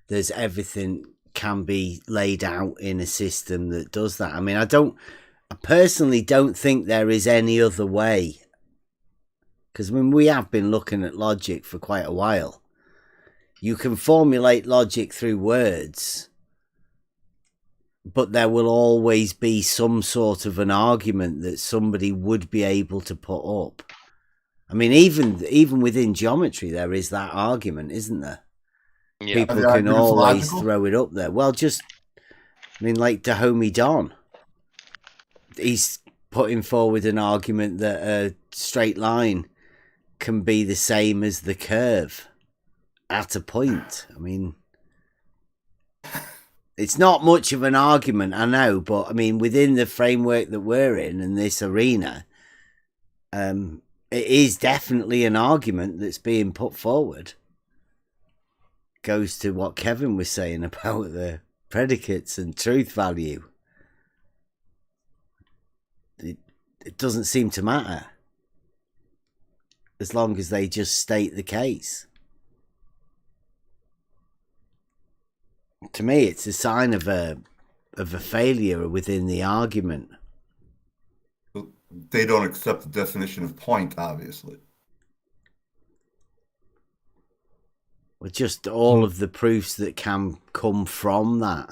There's everything can be laid out in a system that does that. I mean, I personally don't think there is any other way. Because when we have been looking at logic for quite a while, you can formulate logic through words, but there will always be some sort of an argument that somebody would be able to put up. I mean, even within geometry, there is that argument, isn't there? Yeah. People can always throw it up there. Well, like Dahomey Don, he's putting forward an argument that a straight line can be the same as the curve at a point. I mean, it's not much of an argument, I know, but I mean, within the framework that we're in this arena, it is definitely an argument that's being put forward. Goes to what Kevin was saying about the predicates and truth value. It doesn't seem to matter as long as they just state the case. To me, it's a sign of a failure within the argument. They don't accept the definition of point, obviously. Well, just all of the proofs that can come from that.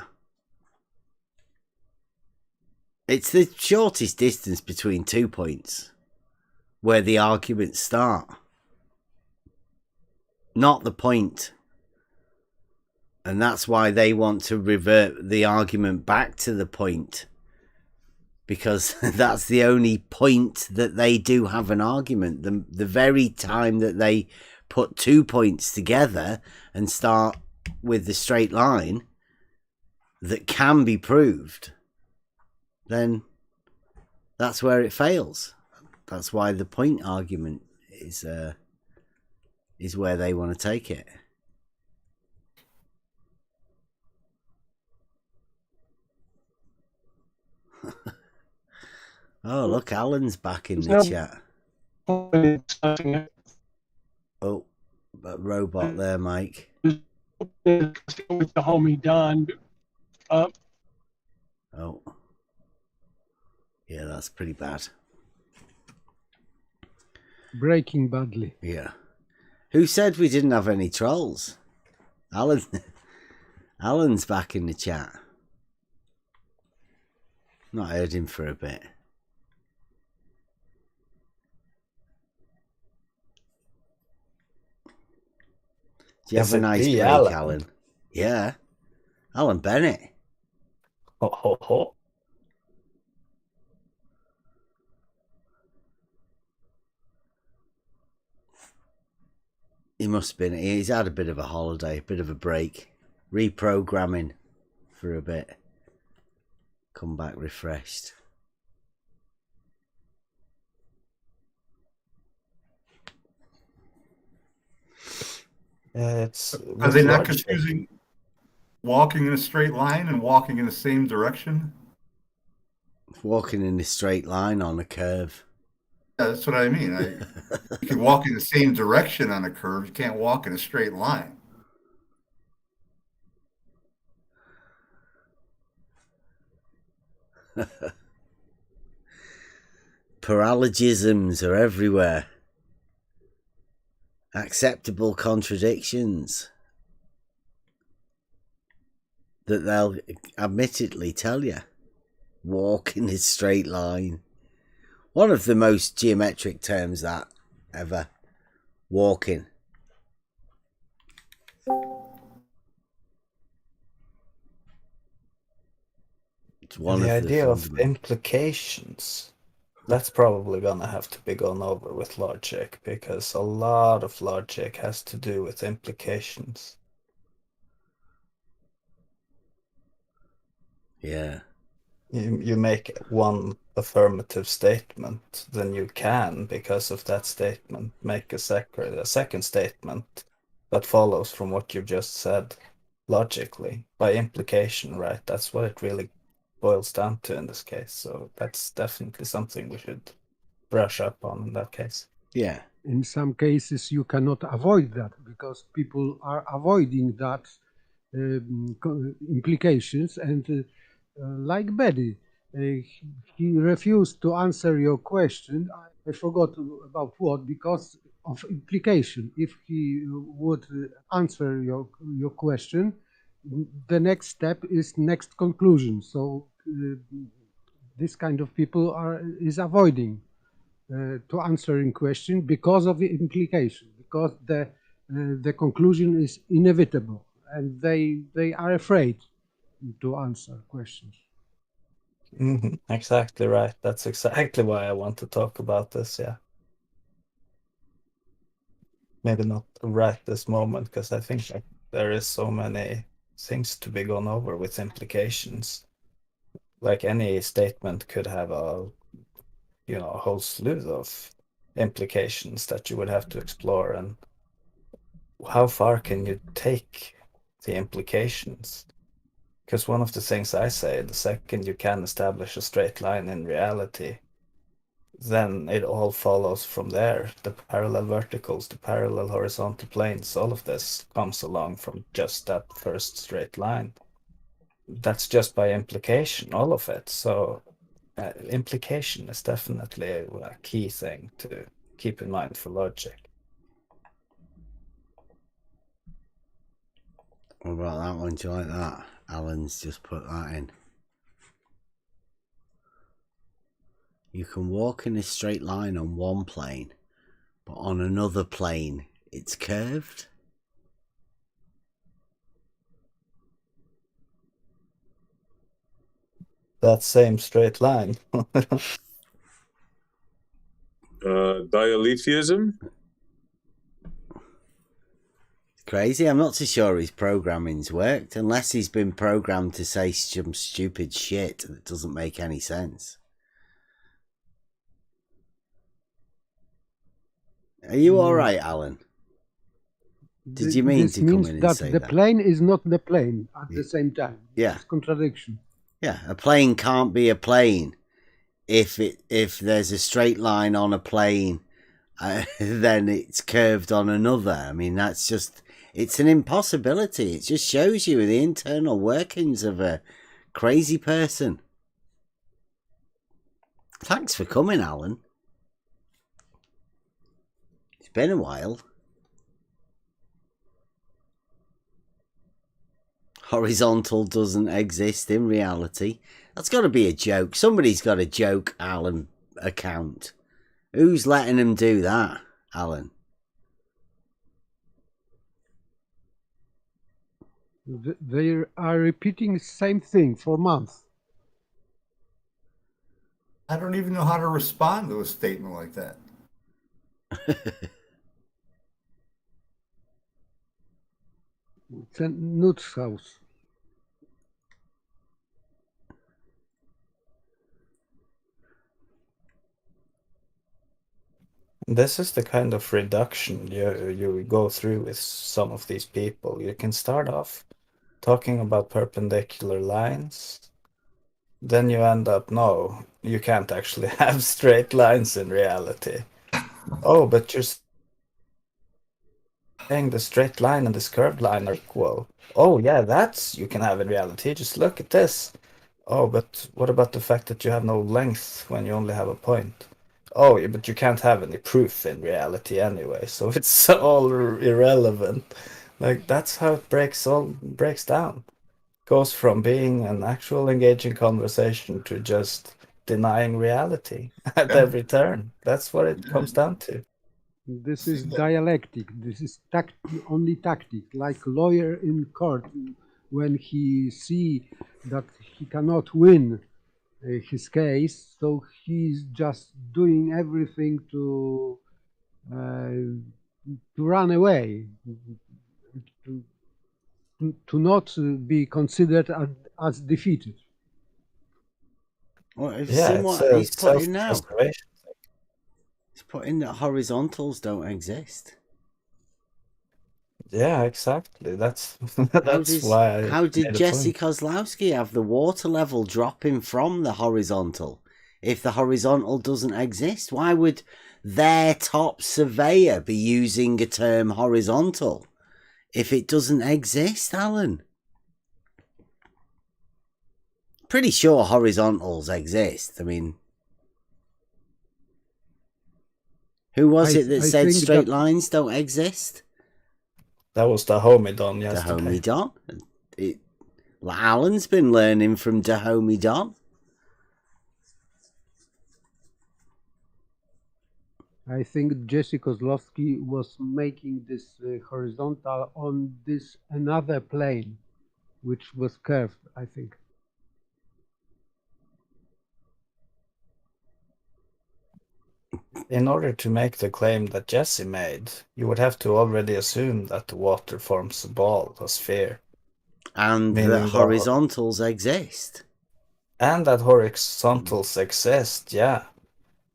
It's the shortest distance between 2 points where the arguments start, not the point. And that's why they want to revert the argument back to the point, because that's the only point that they do have an argument. The very time that they put 2 points together and start with the straight line that can be proved, then that's where it fails. That's why the point argument is where they want to take it. Oh, look, Alan's back in the chat. Oh, that robot there, Mike. With the homie Don. Oh. Yeah, that's pretty bad. Breaking badly. Yeah. Who said we didn't have any trolls? Alan's back in the chat. Not heard him for a bit. Do you have a nice break, Alan? Yeah. Alan Bennett. Ho, ho, ho. He must have been. He's had a bit of a holiday, a bit of a break. Reprogramming for a bit. Come back refreshed. Are they not confusing walking in a straight line and walking in the same direction? Walking in a straight line on a curve. Yeah, that's what I mean. You can walk in the same direction on a curve. You can't walk in a straight line. Paralogisms are everywhere. Acceptable contradictions that they'll admittedly tell you. Walk in a straight line. One of the most geometric terms that ever. Walking. It's one the of idea of implications. That's probably gonna have to be gone over with logic, because a lot of logic has to do with implications. Yeah. You make one affirmative statement, then you can, because of that statement, make a second statement that follows from what you just said logically, by implication, right? That's what it really boils down to in this case. So that's definitely something we should brush up on in that case. Yeah. In some cases, you cannot avoid that because people are avoiding that implications. And like Betty, he refused to answer your question. I forgot about what, because of implication. If he would answer your question, the next step is next conclusion. So this kind of people is avoiding to answering question because of the implication, because the conclusion is inevitable, and they are afraid to answer questions. Exactly right. That's exactly why I want to talk about this. Yeah. Maybe not right this moment, because I think like there is so many things to be gone over with implications. Like any statement could have a whole slew of implications that you would have to explore, and how far can you take the implications? Because one of the things I say, the second you can establish a straight line in reality, then it all follows from there. The parallel verticals, the parallel horizontal planes, all of this comes along from just that first straight line. That's just by implication, all of it. So implication is definitely a key thing to keep in mind for logic. What about that one? Do you like that? Alan's just put that in. You can walk in a straight line on one plane, but on another plane it's curved. That same straight line. Dialetheism? Crazy. I'm not so sure his programming's worked, unless he's been programmed to say some stupid shit that doesn't make any sense. Are you all right, Alan? Did you mean to come in and say that? The plane is not the plane at the same time. Yeah. It's contradiction. Yeah, a plane can't be a plane if there's a straight line on a plane, then it's curved on another. I mean, it's an impossibility. It just shows you the internal workings of a crazy person. Thanks for coming, Alan. It's been a while. Horizontal doesn't exist in reality. That's got to be a joke. Somebody's got a joke Alan account. Who's letting him do that, Alan? They are repeating the same thing for months. I don't even know how to respond to a statement like that. It's a nuts house. This is the kind of reduction you go through with some of these people. You can start off talking about perpendicular lines. Then you end up, no, you can't actually have straight lines in reality. Oh, but you're saying the straight line and this curved line are equal. Oh, yeah, that's you can have in reality. Just look at this. Oh, but what about the fact that you have no length when you only have a point? Oh, yeah, but you can't have any proof in reality anyway, so it's all irrelevant. Like, that's how it breaks down. Goes from being an actual engaging conversation to just denying reality at every turn. That's what it comes down to. This is dialectic. This is only tactic, like lawyer in court when he see that he cannot win his case, so he's just doing everything to run away, to not be considered as defeated. Well, he's put in now. He's put in that horizontals don't exist. Yeah, exactly. That's why how did made a Jesse point. Kozlowski have the water level dropping from the horizontal if the horizontal doesn't exist? Why would their top surveyor be using a term horizontal if it doesn't exist, Alan? Pretty sure horizontals exist. I mean, who was it that said straight lines don't exist? That was Dahomey Don yesterday. Dahomey Don. Alan's been learning from Dahomey Don. I think Jesse Kozlowski was making this horizontal on this another plane, which was curved, I think. In order to make the claim that Jesse made, you would have to already assume that the water forms a ball, a sphere. And that horizontals exist. And that horizontals exist, yeah.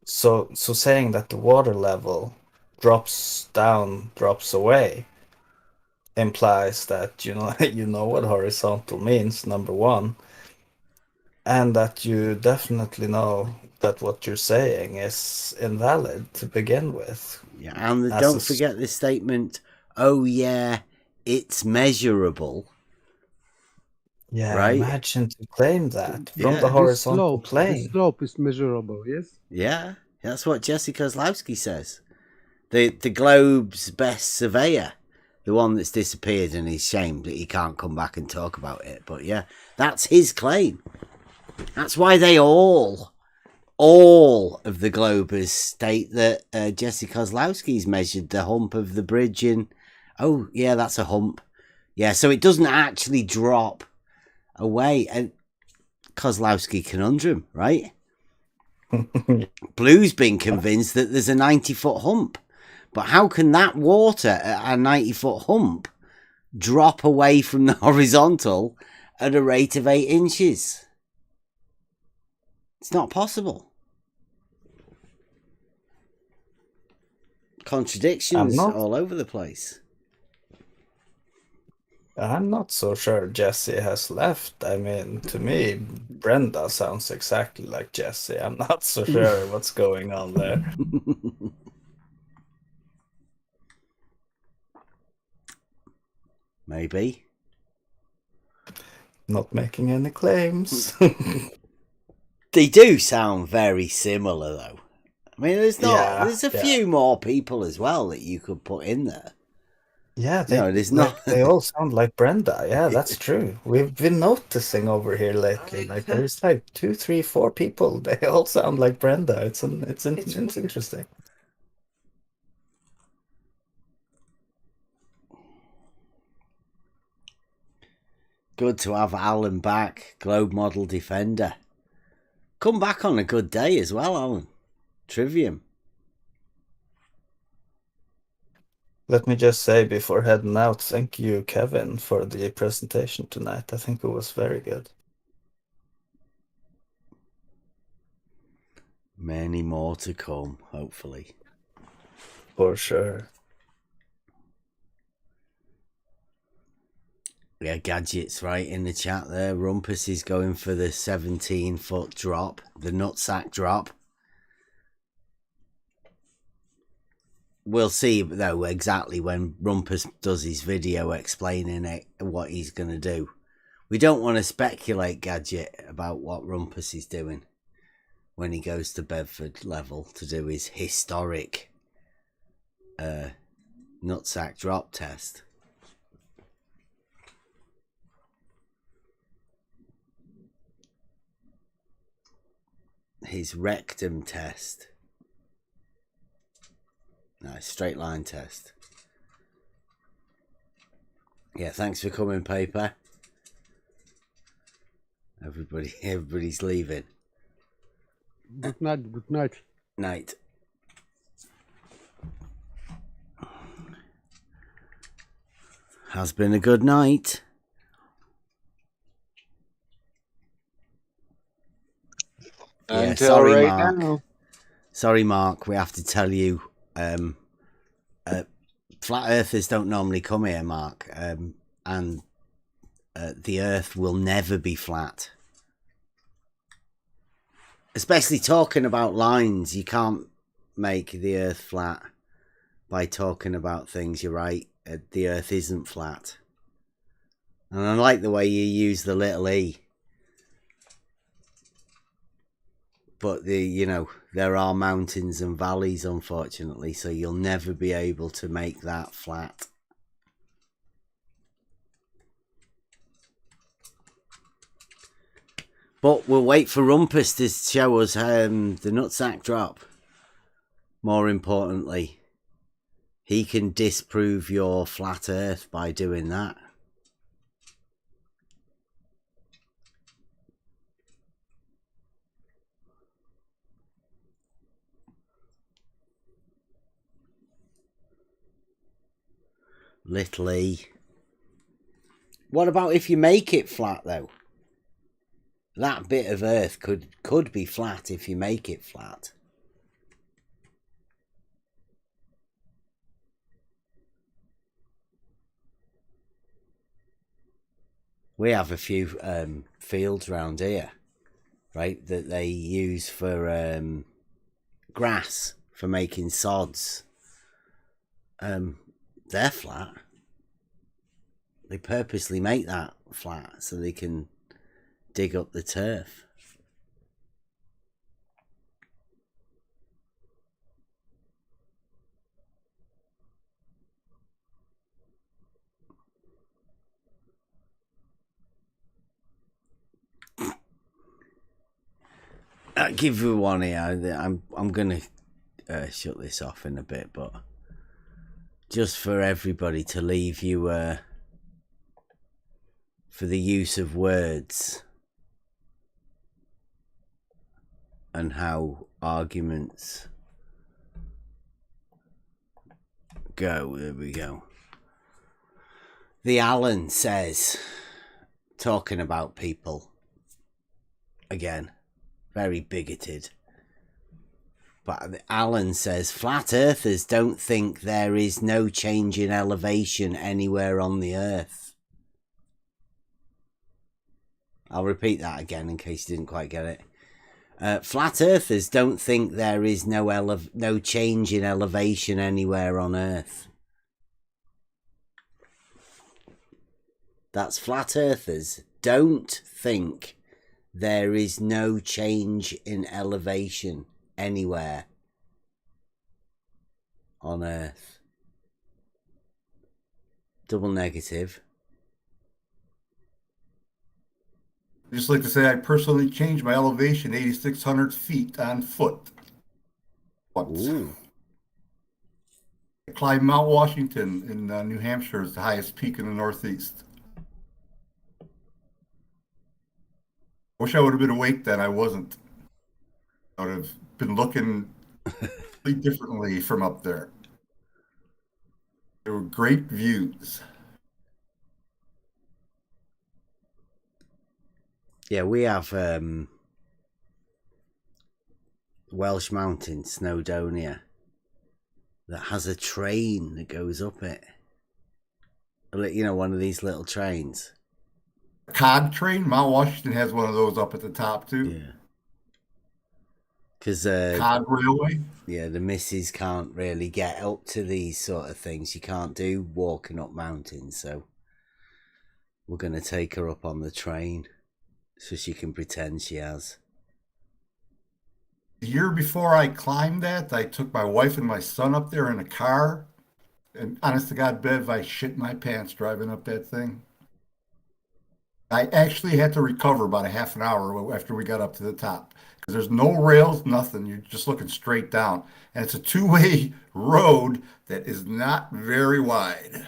So saying that the water level drops down, drops away, implies that you know what horizontal means, number one, and that you definitely know that what you're saying is invalid to begin with. Yeah, and don't forget the statement, oh yeah, it's measurable. Yeah, right? Imagine to claim that from the horizontal plane. The slope is measurable, yes? Yeah, that's what Jesse Kozlowski says. The globe's best surveyor, the one that's disappeared, and he's shamed that he can't come back and talk about it. But yeah, that's his claim. That's why they all of the globers state that Jesse Kozlowski's measured the hump of the bridge in, oh yeah, that's a hump. Yeah, so it doesn't actually drop away. And Kozlowski conundrum, right? Blue's been convinced that there's a 90-foot hump. But how can that water at a 90-foot hump drop away from the horizontal at a rate of 8 inches? It's not possible. Contradictions all over the place. I'm not so sure Jesse has left. I mean, to me, Brenda sounds exactly like Jesse. I'm not so sure what's going on there. Maybe. Not making any claims. They do sound very similar, though. I mean, there's a few more people as well that you could put in there. Yeah, they all sound like Brenda. Yeah, that's true. We've been noticing over here lately. Like there's like 2, 3, 4 people. They all sound like Brenda. It's interesting. Good to have Alan back, Globe Model Defender. Come back on a good day as well, Alan. Trivium. Let me just say before heading out, thank you, Kevin, for the presentation tonight. I think it was very good. Many more to come, hopefully. For sure. Yeah, Gadget's right in the chat there. Rumpus is going for the 17-foot drop, the nutsack drop. We'll see, though, exactly when Rumpus does his video explaining it, what he's going to do. We don't want to speculate, Gadget, about what Rumpus is doing when he goes to Bedford level to do his historic nutsack drop test. His rectum test. Nice, straight line test. Yeah, thanks for coming, Paper. Everybody's leaving. Good night. Good night. Night. Has been a good night. Until sorry, Mark. Now. Sorry, Mark. We have to tell you. flat earthers don't normally come here, Mark, and the earth will never be flat. Especially talking about lines, you can't make the earth flat by talking about things. You're right, the earth isn't flat. And I like the way you use the little e. But there are mountains and valleys, unfortunately, so you'll never be able to make that flat. But we'll wait for Rumpus to show us the nutsack drop. More importantly, he can disprove your flat earth by doing that. Little e. What about if you make it flat, though? That bit of earth could be flat if you make it flat. We have a few fields around here, right, that they use for grass, for making sods. They're flat. They purposely make that flat so they can dig up the turf. I'll give you one here. I'm gonna shut this off in a bit, but just for everybody to leave you for the use of words and how arguments go. There we go. The Alan says, talking about people, again, very bigoted, but Alan says, flat earthers don't think there is no change in elevation anywhere on the earth. I'll repeat that again in case you didn't quite get it. Flat earthers don't think there is no change in elevation anywhere on earth. That's flat earthers don't think there is no change in elevation anywhere on earth. Double negative. I'd just like to say I personally changed my elevation 8,600 feet on foot. Once. Ooh. I climbed Mount Washington in New Hampshire. It's the highest peak in the Northeast. Wish I would have been awake then. I wasn't. I would have been looking differently from up there. There were great views. Yeah, we have Welsh Mountain, Snowdonia, that has a train that goes up it. You know, one of these little trains. Cog train? Mount Washington has one of those up at the top too. Yeah. Because Cog Railway? Yeah, the missus can't really get up to these sort of things. You can't do walking up mountains, so we're going to take her up on the train so she can pretend she has. The year before I climbed that, I took my wife and my son up there in a car. And honest to God, Bev, I shit my pants driving up that thing. I actually had to recover about a half an hour after we got up to the top. Because there's no rails, nothing. You're just looking straight down. And it's a two-way road that is not very wide.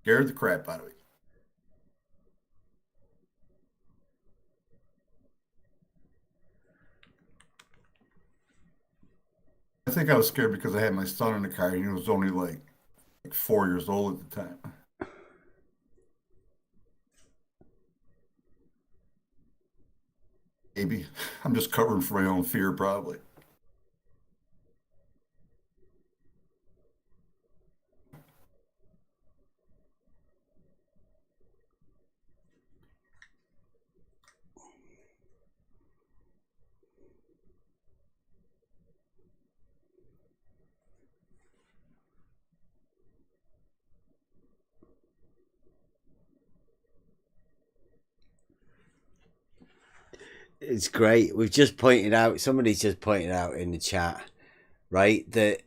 Scared the crap out of me. I think I was scared because I had my son in the car and he was only like 4 years old at the time. Maybe. I'm just covering for my own fear, probably. It's great. We've just pointed out, somebody's just pointed out in the chat, right, that,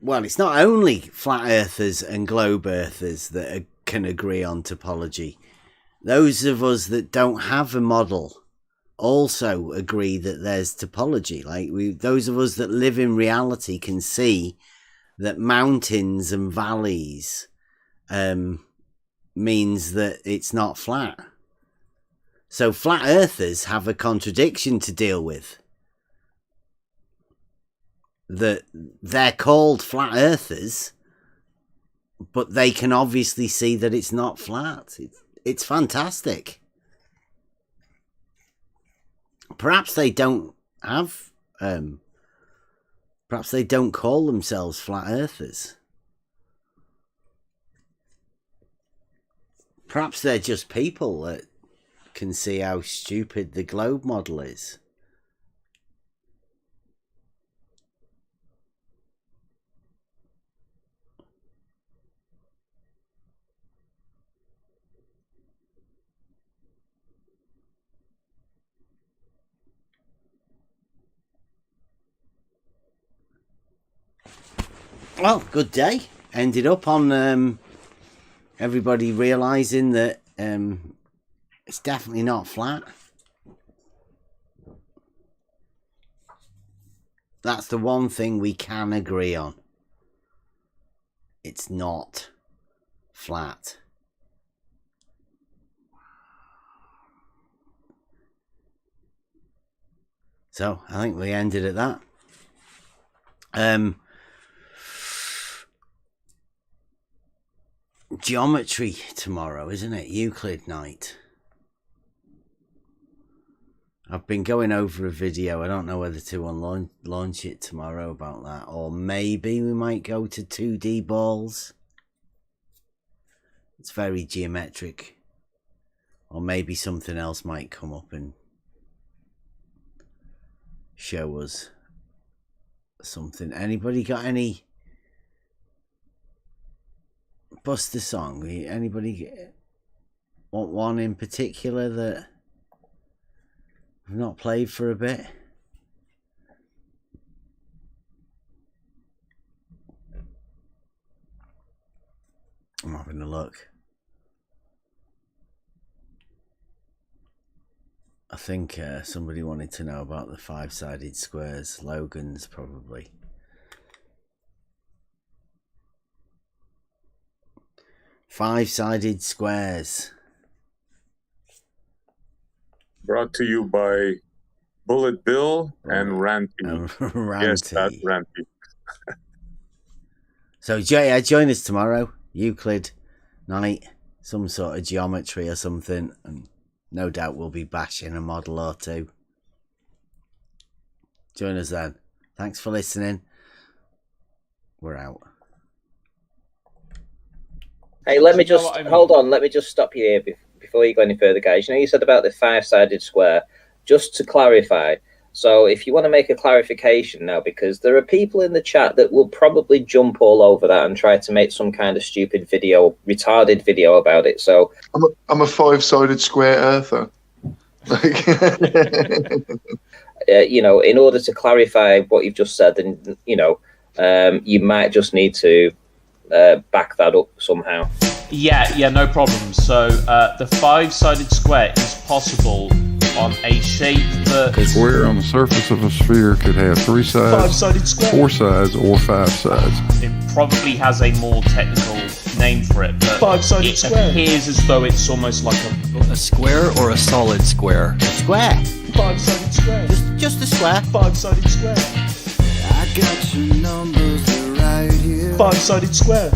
well, it's not only flat earthers and globe earthers that can agree on topology. Those of us that don't have a model also agree that there's topology. Like those of us that live in reality can see that mountains and valleys means that it's not flat. So flat earthers have a contradiction to deal with. That they're called flat earthers, but they can obviously see that it's not flat. It's fantastic. Perhaps they don't have, perhaps they don't call themselves flat earthers. Perhaps they're just people that can see how stupid the globe model is. Well, good day. Ended up on everybody realising that it's definitely not flat. That's the one thing we can agree on. It's not flat. So, I think we ended at that. Geometry tomorrow, isn't it? Euclid night. I've been going over a video. I don't know whether to launch it tomorrow about that. Or maybe we might go to 2D balls. It's very geometric. Or maybe something else might come up and show us something. Anybody got any Buster song? Anybody want one in particular that I've not played for a bit? I'm having a look. I think somebody wanted to know about the 5-sided squares. Logan's probably. Five-sided squares. Brought to you by Bullet Bill and Ranty. Ranty. Yes, that's Ranty. So join us tomorrow. Euclid night. Some sort of geometry or something. And no doubt we'll be bashing a model or two. Join us then. Thanks for listening. We're out. Hey, let me just hold on. Let me just stop you here before you go any further, guys. You know, you said about the 5-sided square. Just to clarify, so if you want to make a clarification now, because there are people in the chat that will probably jump all over that and try to make some kind of stupid video, retarded video about it. So I'm a 5-sided square earther. You know, in order to clarify what you've just said, then you know, you might just need to back that up somehow. Yeah, no problem. So the 5-sided square is possible on a shape that... A square on the surface of a sphere could have 3 sides, 5-sided square, 4 sides, or 5 sides. It probably has a more technical name for it, but 5-sided square. It appears as though it's almost like a square or a solid square. A square. 5-sided square. Just a square. 5-sided square. I got your numbers right here. 5-sided square.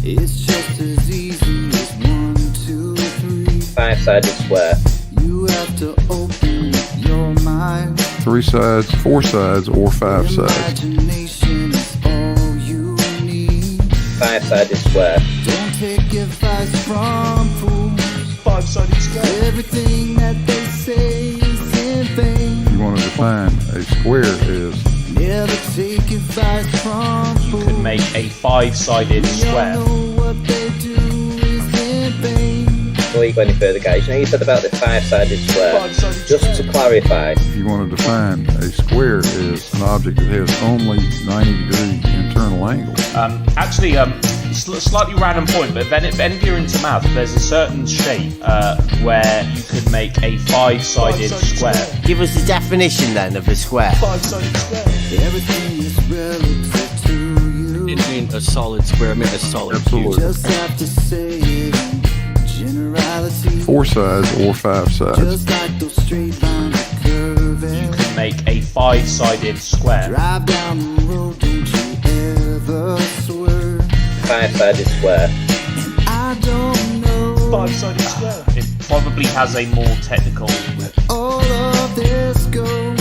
It's just as easy as 1, 2, 3. 5-sided square. You have to open your mind. 3 sides, 4 sides, or 5 sides. Imagination is all you need. 5-sided square. Don't take advice from fools. 5-sided square. Everything that they say is in vain. You want define a square is. Never take advice from You can make a 5-sided square. Before you go any further, guys, you said about the 5-sided square. Just to clarify, If you want to define a square as an object that has only 90-degree internal angle. Actually, slightly random point, but if any of you are into math, there's a certain shape where you could make a 5-sided square. Give us the definition then of a square. 5-sided square. Everything is relative to you. It means a solid square, I mean a solid Absolutely. cube. Just have to say it. Generality. 4 sides or 5 sides. Just like those straight lines curving. You can make a 5-sided square. Drive down the road, don't you ever swerve. 5-sided square. I don't know. 5-sided square. It probably has a more technical. All of this goes.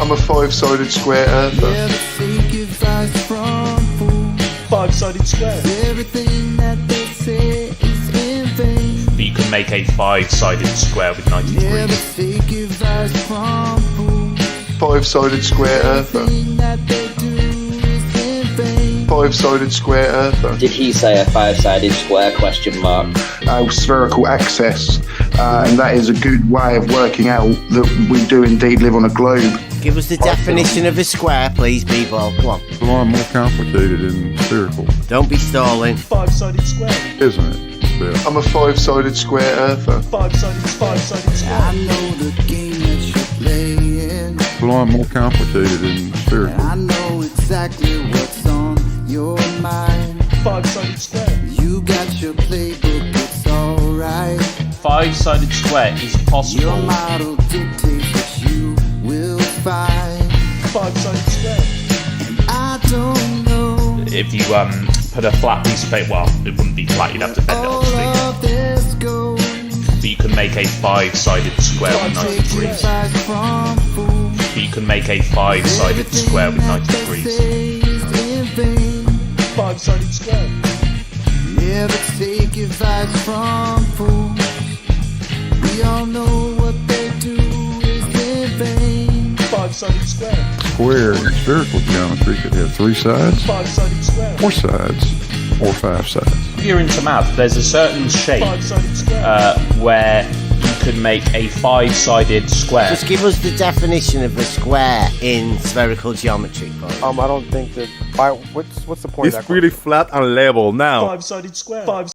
I'm a 5-sided square earther. Never take advice from fools. 5-sided square. Everything that they say is in vain. But you can make a 5-sided square with 90 Never degrees. take advice from fools. 5-sided square earther. Everything that they do is in vain. 5-sided square earther. Did he say a 5-sided square? Question mark. Spherical access, and that is a good way of working out that we do indeed live on a globe. Give us the definition of a square, please, people. Come on. It's a lot more complicated than spherical, Don't be stalling. 5-sided square. isn't it? Yeah. I'm a 5-sided square earther. 5-sided square. I know the game that you're playing. It's a lot more complicated than spherical. I know exactly what's on your mind. 5-sided square. You got your playbook, it's alright. 5-sided square is Your possible. model dictates what you will find. 5-sided square. I don't know. If you put a flat piece of paper, well, it wouldn't be flat, you'd have to bend it, All obviously. of this goes. But you can make a 5-sided square with 90 Take degrees. advice from fools. But you can make a 5-sided square with 90 degrees. 5-sided square. Never take advice from fools. We all know what they do is in vain. 5-sided square. Square in spherical geometry could have 3 sides, 5-sided square. 4 sides, or 5 sides. If you're into math, there's a certain shape 5-sided square. where you could make a 5-sided square. Just give us the definition of a square in spherical geometry, please. I don't think that. What's the point? It's really flat and level now. 5-sided square.